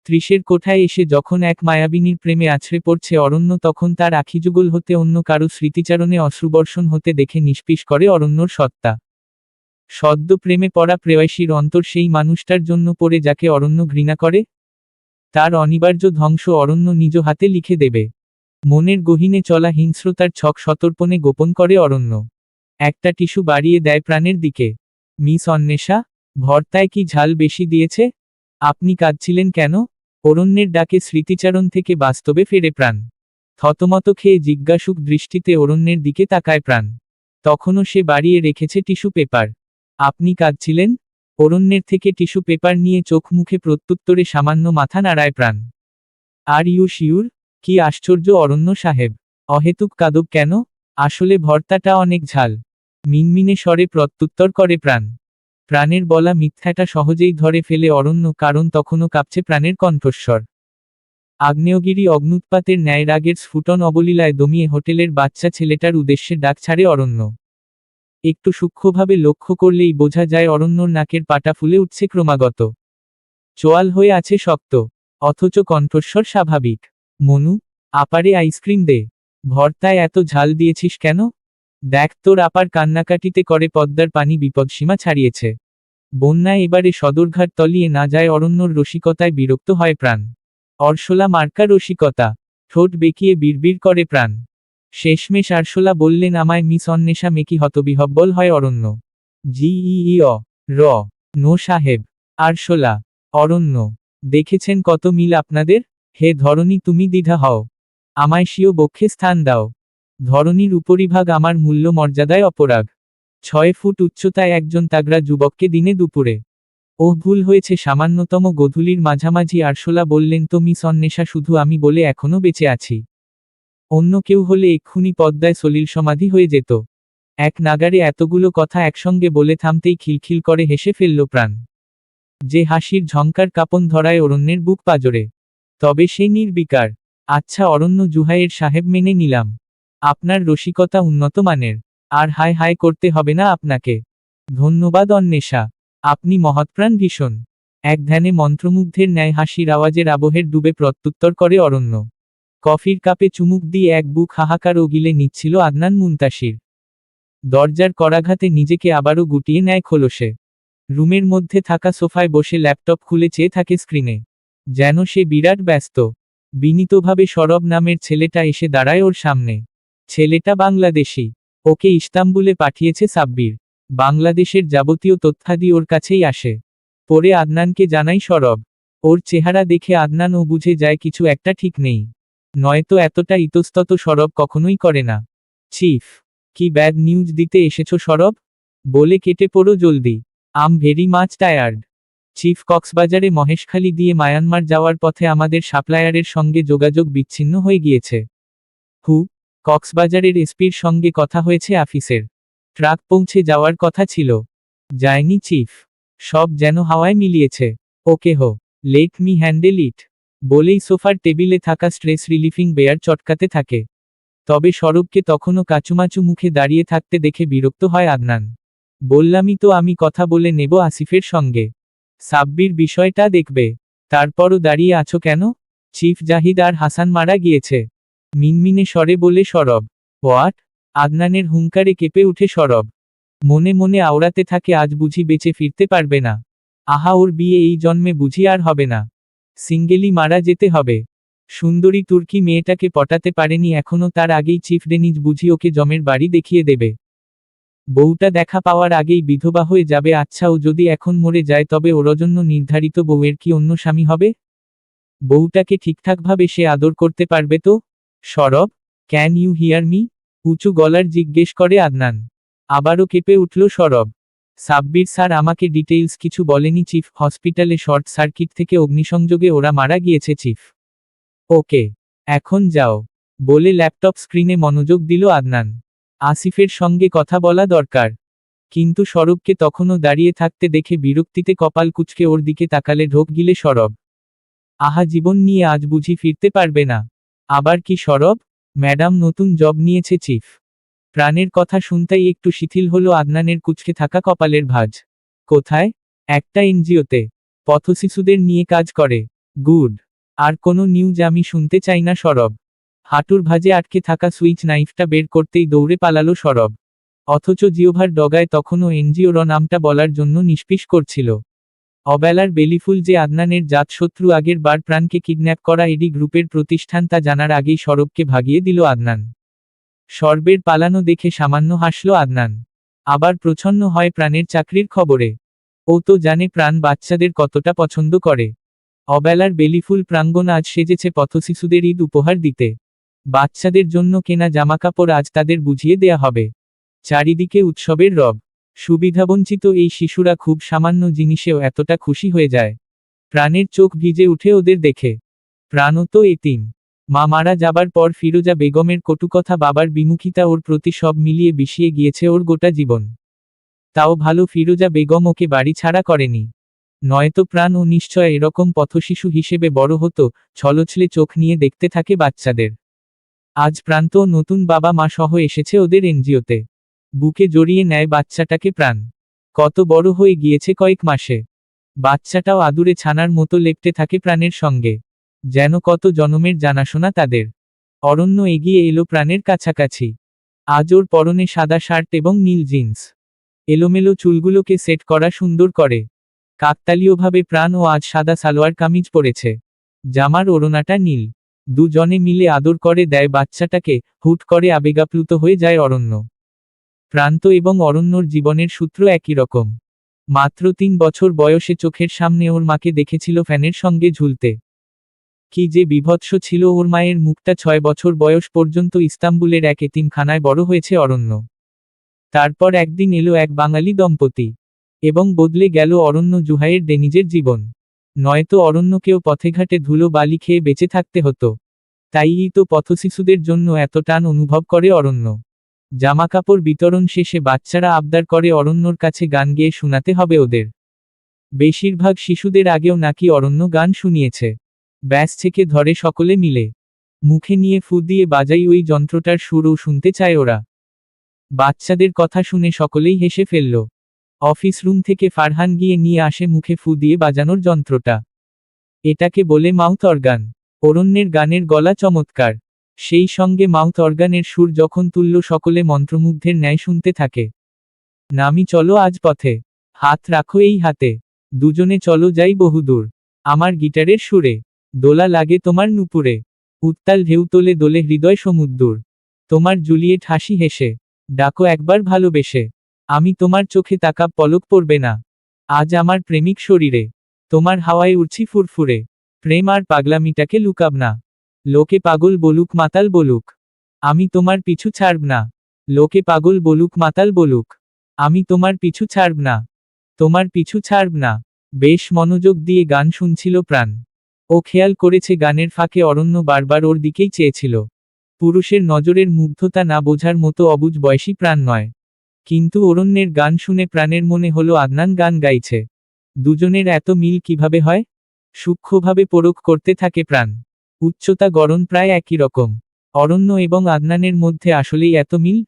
30-এর কোঠায় এসে যখন এক মায়াবিনীর প্রেমে আছড়ে পড়ছে অরণ্য, তখন তার আখিযুগল হতে অন্য কারো স্মৃতিচারণে অশ্রুবর্ষণ হতে দেখে নিষ্পিস করে অরণ্যর সত্তা। সদ্য প্রেমে পড়া প্রেয়সীর অন্তর সেই মানুষটার জন্য পড়ে যাকে অরণ্য ঘৃণা করে। তার অনিবার্য ধ্বংস অরণ্য নিজ হাতে লিখে দেবে। মনের গহীনে চলা হিংস্রতার ছক সতর্পণে গোপন করে অরণ্য। একটা টিস্যু বাড়িয়ে দেয় প্রাণের দিকে। মিস অন্বেষা, ভর্তায় কি ঝাল বেশি দিয়েছে? আপনি কাঁদছিলেন কেন? অরণ্যের ডাকে স্মৃতিচারণ থেকে বাস্তবে ফেরে প্রাণ। থতমত খেয়ে জিজ্ঞাসুক দৃষ্টিতে অরণ্যের দিকে তাকায় প্রাণ। তখনও সে বাড়িয়ে রেখেছে টিস্যু পেপার। আপনি কাঁদছিলেন? অরণ্যের থেকে টিস্যু পেপার নিয়ে চোখ মুখে প্রত্যুত্তরে সামান্য মাথা নাড়ায় প্রাণ। Are you sure? কি আশ্চর্য অরণ্য সাহেব, অহেতুক কাঁদব কেন? আসলে ভর্তাটা অনেক ঝাল, মিনমিনে স্বরে প্রত্যুত্তর করে প্রাণ। প্রাণের বলা মিথ্যাটা সহজেই ধরে ফেলে অরণ্য, কারণ তখনও কাঁপছে প্রাণের কণ্ঠস্বর। আগ্নেয়গিরি অগ্নুৎপাতের ন্যায় রাগের স্ফুটন অবলীলায় দমিয়ে হোটেলের বাচ্চা ছেলেটার উদ্দেশ্যে ডাক ছাড়ে অরণ্য। একটু সূক্ষ্মভাবে লক্ষ্য করলেই বোঝা যায় অরণ্যর নাকের পাটা ফুলে উঠছে ক্রমাগত। চোয়াল হয়ে আছে শক্ত, অথচ কণ্ঠস্বর স্বাভাবিক। মনু, আপারে আইসক্রিম দে। ভর্তায় এত ঝাল দিয়েছিস কেন? দেখ তোর আপার কান্নাকাটিতে করে পদ্মার পানি বিপদসীমা ছাড়িয়েছে। বন্যায় এবারে সদরঘাট তলিয়ে না যায়। অরণ্যর রসিকতায় বিরক্ত হয় প্রাণ। অর্শলা মার্কা রসিকতা, ঠোঁট বেঁকিয়ে বিড়বিড় করে প্রাণ। শেষমেশ আরশোলা বললেন, আমায় মিস অন্বেষা মেকি হতবিহব্বল হয় অরণ্য। র নো সাহেব। আরশোলা, অরণ্য, দেখেছেন কত মিল আপনাদের? হে ধরণী, তুমি দ্বিধা হও, আমায় স্বীয় বক্ষে স্থান দাও। ধরণীর উপরিভাগ আমার মূল্য মর্যাদায় অপরাগ। 6 ফুট উচ্চতায় একজন তাগড়া যুবককে দিনে দুপুরে। ওহ, ভুল হয়েছে সামান্যতম। গোধূলির মাঝামাঝি আরশোলা বললেন, তো মিস অন্বেষা শুধু আমি বলে এখনো বেঁচে আছি। অন্য কেউ হলে এক্ষুনি পদ্মায় সলিল সমাধি হয়ে যেত। এক নাগারে এতগুলো কথা একসঙ্গে বলে থামতেই খিলখিল করে হেসে ফেলল প্রাণ। যে হাসির ঝংকার কাঁপন ধরায় অরণ্যের বুক পাজরে। তবে সে নির্বিকার। আচ্ছা অরণ্য জুহাইয়ের সাহেব, মেনে নিলাম আপনার রসিকতা উন্নত মানের। আর হায় হায় করতে হবে না আপনাকে। ধন্যবাদ অন্বেষা, আপনি মহৎপ্রাণ ভীষণ। এক ধ্যানে মন্ত্রমুগ্ধের ন্যায় হাসির আওয়াজের আবহের ডুবে প্রত্যুত্তর করে অরণ্য। কফির কাপে চুমুক দিয়ে এক বুক হাহাকার গিলে নিচ্ছিল আদনান মুনতাসির। দরজার করাঘাতে নিজেকে আবারও গুটিয়ে নেয় খোলসে। রুমের মধ্যে থাকা সোফায় বসে ল্যাপটপ খুলে চেয়ে থাকে স্ক্রিনে। যেন সে বিরাট ব্যস্ত। বিনীতভাবে সরব নামের ছেলেটা এসে দাঁড়ায় ওর সামনে। ছেলেটা বাংলাদেশি। ওকে ইস্তাম্বুলে পাঠিয়েছে সাব্বির। বাংলাদেশের যাবতীয় তথ্যাদি ওর কাছেই আসে। পরে আদনানকে জানাই সরব। ওর চেহারা দেখে আদনানও বুঝে যায় কিছু একটা ঠিক নেই। নয়তো এতটা ইতস্তত সরব কখনোই করে না। চিফ, কি ব্যাড নিউজ দিতে এসেছো সরব? বলে কেটে পড়ো জলদি। আম ভেরি মাচ টায়ার্ড। চিফ, কক্সবাজারে মহেশখালী দিয়ে মায়ানমার যাওয়ার পথে আমাদের সাপ্লায়ারের সঙ্গে যোগাযোগ বিচ্ছিন্ন হয়ে গিয়েছে। হু? কক্সবাজারের এসপির সঙ্গে কথা হয়েছে আফিসের। ট্রাক পৌঁছে যাওয়ার কথা ছিল। যায়নি চিফ। সব যেন হাওয়ায় মিলিয়েছে। ওকে হো, লেট মি হ্যান্ডেল ইট। বলেই সোফার টেবিলে থাকা স্ট্রেস রিলিফিং বেয়ার চটকাতে থাকে। তবে সরবকে তখনও কাচুমাচু মুখে দাঁড়িয়ে থাকতে দেখে বিরক্ত হয় আদনান। বললামই তো আমি কথা বলে নেব আসিফের সঙ্গে। সাব্বির বিষয়টা দেখবে। তারপরও দাঁড়িয়ে আছো কেন? চিফ, জাহিদ আর হাসান মারা গিয়েছে, মিনমিনে স্বরে বলে সরব। হোয়াট? আদনানের হুঙ্কারে কেঁপে উঠে সরব। মনে মনে আওড়াতে থাকে, আজ বুঝি বেঁচে ফিরতে পারবে না। আহা, ওর বিয়ে এই জন্মে বুঝি আর হবে না। সিঙ্গেলি মারা যেতে হবে। সুন্দরী তুর্কি মেয়েটাকে পটাতে পারেনি এখনো, তার আগেই চিফ ডেনিজ বুঝি ওকে জমের বাড়ি দেখিয়ে দেবে। বউটা দেখা পাওয়ার আগেই বিধবা হয়ে যাবে। আচ্ছা, ও যদি এখন মরে যায় তবে ওর জন্য নির্ধারিত বউয়ের কি অন্য স্বামী হবে? বউটাকে ঠিকঠাকভাবে সে আদর করতে পারবে তো? সরব, ক্যান ইউ হিয়ার মি? উঁচু গলার জিজ্ঞেস করে আদনান। আবারও কেঁপে উঠল সরব। সাব্বির স্যার আমাকে ডিটেইলস কিছু বলেনি চিফ। হসপিটালে শর্ট সার্কিট থেকে অগ্নিসংযোগে ওরা মারা গিয়েছে চিফ। ওকে, এখন যাও। বলে ল্যাপটপ স্ক্রিনে মনোযোগ দিল আদনান। আসিফের সঙ্গে কথা বলা দরকার। কিন্তু সরবকে তখনও দাঁড়িয়ে থাকতে দেখে বিরক্তিতে কপাল কুঁচকে ওর দিকে তাকালে ঢোক গিলে সরব। আহা, জীবন নিয়ে আজ বুঝি ফিরতে পারবে না? আবার কি সরব? ম্যাডাম নতুন জব নিয়েছে চিফ। প্রাণের কথা শুনতেই একটু শিথিল হলো আদনানের কুঁচকে থাকা কপালের ভাঁজ। কোথায়? একটা এনজিওতে। পথশিশুদের নিয়ে কাজ করে। গুড। আর কোনো নিউজ আমি শুনতে চাই না সরব। হাঁটুর ভাঁজে আটকে থাকা সুইচ নাইফটা বের করতেই দৌড়ে পালালো সরব। অথচ জিওভার ডগায় তখনও এনজিওর নামটা বলার জন্য নিষ্পিস করছিল। অবেলার বেলিফুল যে আদনানের জাতশত্রু, আগের বার প্রাণকে কিডন্যাপ করা এডি গ্রুপের প্রতিষ্ঠান, তা জানার আগেই সরবকে ভাগিয়ে দিল আদনান। সরবের পালানো দেখে সামান্য হাসল আদনান। আবার প্রচ্ছন্ন হয় প্রাণের চাকরির খবরে। ও তো জানে প্রাণ বাচ্চাদের কতটা পছন্দ করে। অবেলার বেলিফুল প্রাঙ্গণ আজ সেজেছে পথশিশুদের ঈদ উপহার দিতে। বাচ্চাদের জন্য কেনা জামাকাপড় আজ তাদের বুঝিয়ে দেয়া হবে। চারিদিকে উৎসবের রব। সুবিধাবঞ্চিত এই শিশুরা খুব সামান্য জিনিসেও এতটা খুশি হয়ে যায়। প্রাণের চোখ ভিজে উঠে ওদের দেখে। প্রাণও তো এতিম। মা মারা যাবার পর ফিরোজা বেগমের কটুকথা, বাবার বিমুখিতা, ওর প্রতি সব মিলিয়ে বিষিয়ে গিয়েছে ওর গোটা জীবন। তাও ভালো ফিরোজা বেগম ওকে বাড়ি ছাড়া করেনি। নয়তো প্রাণ ও নিশ্চয় এরকম পথশিশু হিসেবে বড় হতো, ছলছলে চোখ নিয়ে দেখতে থাকে বাচ্চাদের। আজ প্রান্ত নতুন বাবা মা সহ এসেছে ওদের এনজিওতে। বুকে জড়িয়ে নেয় বাচ্চাটাকে প্রাণ। কত বড় হয়ে গিয়েছে কয়েক মাসে। বাচ্চাটাও আদুরে ছানার মতো লেপ্টে থাকে প্রাণের সঙ্গে। যেন কত জনমের জানাশোনা তাদের। অরণ্য এগিয়ে এলো প্রাণের কাছাকাছি। আজ ওর পরনে সাদা শার্ট এবং নীল জিন্স। এলোমেলো চুলগুলোকে সেট করা সুন্দর করে। কাকতালীয়ভাবে প্রাণ ও আজ সাদা সালোয়ার কামিজ পরেছে। জামার ওড়নাটা নীল। দুজনে মিলে আদর করে দেয় বাচ্চাটাকে। হুট করে আবেগাপ্লুত হয়ে যায় অরণ্য। প্রান্ত এবং অরণ্যর জীবনের সূত্র একই রকম। মাত্র 3 বছর বয়সে চোখের সামনে ওর মাকে দেখেছিল ফ্যানের সঙ্গে ঝুলতে। কি যে বীভৎস ছিল ওর মায়ের মুখটা। 6 বছর বয়স পর্যন্ত ইস্তাম্বুলের এক এতিমখানায় বড় হয়েছে অরণ্য। তারপর একদিন এলো এক বাঙালি দম্পতি। এবং বদলে গেল অরণ্য জুহাইয়ের ডেনিজের জীবন। নয়তো অরণ্যকেও পথেঘাটে ধুলো বালি খেয়ে বেঁচে থাকতে হতো। তাইই তো পথশিশুদের জন্য এত টান অনুভব করে অরণ্য। জামাকাপড় বিতরণ শেষে বাচ্চারা আবদার করে অরণ্যর কাছে গান গেয়ে শোনাতে হবে ওদের। বেশিরভাগ শিশুদের আগেও নাকি অরণ্য গান শুনিয়েছে। ব্যাস থেকে ধরে সকলে মিলে। মুখে নিয়ে ফু দিয়ে বাজাই ওই যন্ত্রটার সুরও শুনতে চায় ওরা। বাচ্চাদের কথা শুনে সকলেই হেসে ফেলল। অফিস রুম থেকে ফারহান গিয়ে নিয়ে আসে মুখে ফু দিয়ে বাজানোর যন্ত্রটা। এটাকে বলে মাউথ অর্গান। অরণ্যের গানের গলা চমৎকার। সেই সঙ্গে মাউথ অর্গানের সুর যখন তুলল সকলে মন্ত্রমুগ্ধের ন্যায় শুনতে থাকে। নামি চলো আজ পথে। হাত রাখো এই হাতে। দুজনে চলো যাই বহুদূর। আমার গিটারের সুরে। দোলা লাগে তোমার নুপুরে। উত্তাল ঢেউ তোলে দোলে হৃদয় সমুদ্র। তোমার জুলিয়েট হাসি হেসে। ডাকো একবার ভালোবেসে। আমি তোমার চোখে তাকাব পলক পড়বে না। আজ আমার প্রেমিক শরীরে। তোমার হাওয়ায় উড়ছি ফুরফুরে। প্রেম আর পাগলামিটাকে লুকাব না। লোকে পাগল বলুক মাতাল বলুক। আমি তোমার পিছু ছাড়ব না। লোকে পাগল বলুক মাতাল বলুক। আমি তোমার পিছু ছাড়ব না। তোমার পিছু ছাড়ব না। বেশ মনোযোগ দিয়ে গান শুনছিল প্রাণ। ও খেয়াল করেছে গানের ফাঁকে অরণ্য বারবার ওর দিকেই চেয়েছিল। পুরুষের নজরের মুগ্ধতা না বোঝার মতো অবুঝ বয়সী প্রাণ নয়। কিন্তু অরণ্যের গান শুনে প্রাণের মনে হলো আদনান গান গাইছে। দুজনের এত মিল কিভাবে হয়? সূক্ষ্মভাবে পরখ করতে থাকে প্রাণ। উচ্চতা গড়ন প্রায় একই রকম। অরণ্য এবং আদনানের মধ্যে আসলেই এত মিল?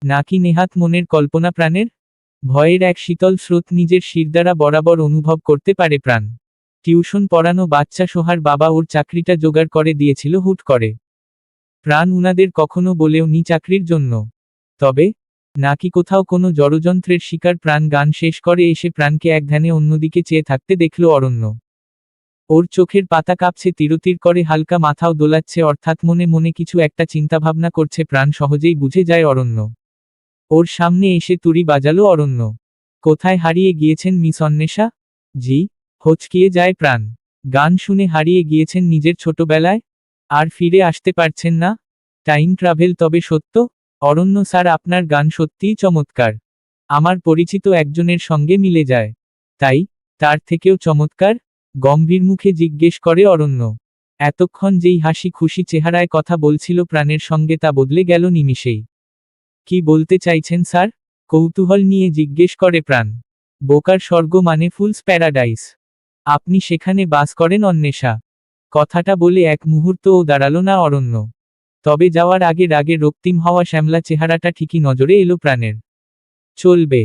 নাকি নেহাত মনের কল্পনা প্রাণের? ভয়ের এক শীতল স্রোত নিজের শিরদাঁড়া বরাবর অনুভব করতে পারে প্রাণ। টিউশন পড়ানো বাচ্চা সোহার বাবা ওর চাকরিটা জোগাড় করে দিয়েছিল হুট করে। প্রাণ উনাদের কখনো বলেও নি চাকরির জন্য। তবে নাকি কোথাও কোনো জড়যন্ত্রের শিকার প্রাণ গান শেষ করে এসে প্রাণকে এক ধ্যানে অন্যদিকে চেয়ে থাকতে দেখল অরণ্য। ওর চোখের পাতা কাঁপছে, তিরতির করে হালকা মাথাও দোলাচ্ছে, অর্থাৎ মনে মনে কিছু একটা চিন্তাভাবনা করছে প্রাণ সহজেই বুঝে যায় অরণ্য। ওর সামনে এসে তুড়ি বাজালো অরণ্য। কোথায় হারিয়ে গিয়েছেন মিস অন্বেষা? জি। হচকিয়ে যায় প্রাণ। গান শুনে হারিয়ে গিয়েছেন নিজের ছোটবেলায়? আর ফিরে আসতে পারছেন না? টাইম ট্রাভেল তবে সত্য? অরণ্য স্যার, আপনার গান সত্যিই চমৎকার। আমার পরিচিত একজনের সঙ্গে মিলে যায়। তাই? তার থেকেও চমৎকার? গম্ভীর মুখে জিজ্ঞেস করে অরণ্য। এতক্ষণ যেই হাসি খুশি চেহারায় কথা বলছিল প্রাণের সঙ্গে তা বদলে গেল নিমিষেই। কি বলতে চাইছেন স্যার? কৌতূহল নিয়ে জিজ্ঞেস করে প্রাণ। বোকার স্বর্গ মানে ফুলস প্যারাডাইস। আপনি সেখানে বাস করেন অন্বেষা। কথাটা বলে এক মুহূর্তও দাঁড়ালো না অরণ্য। তবে যাওয়ার আগে রাগে রক্তিম হওয়া শ্যামলা চেহারাটা ঠিকই নজরে এলো প্রাণের। চলবে।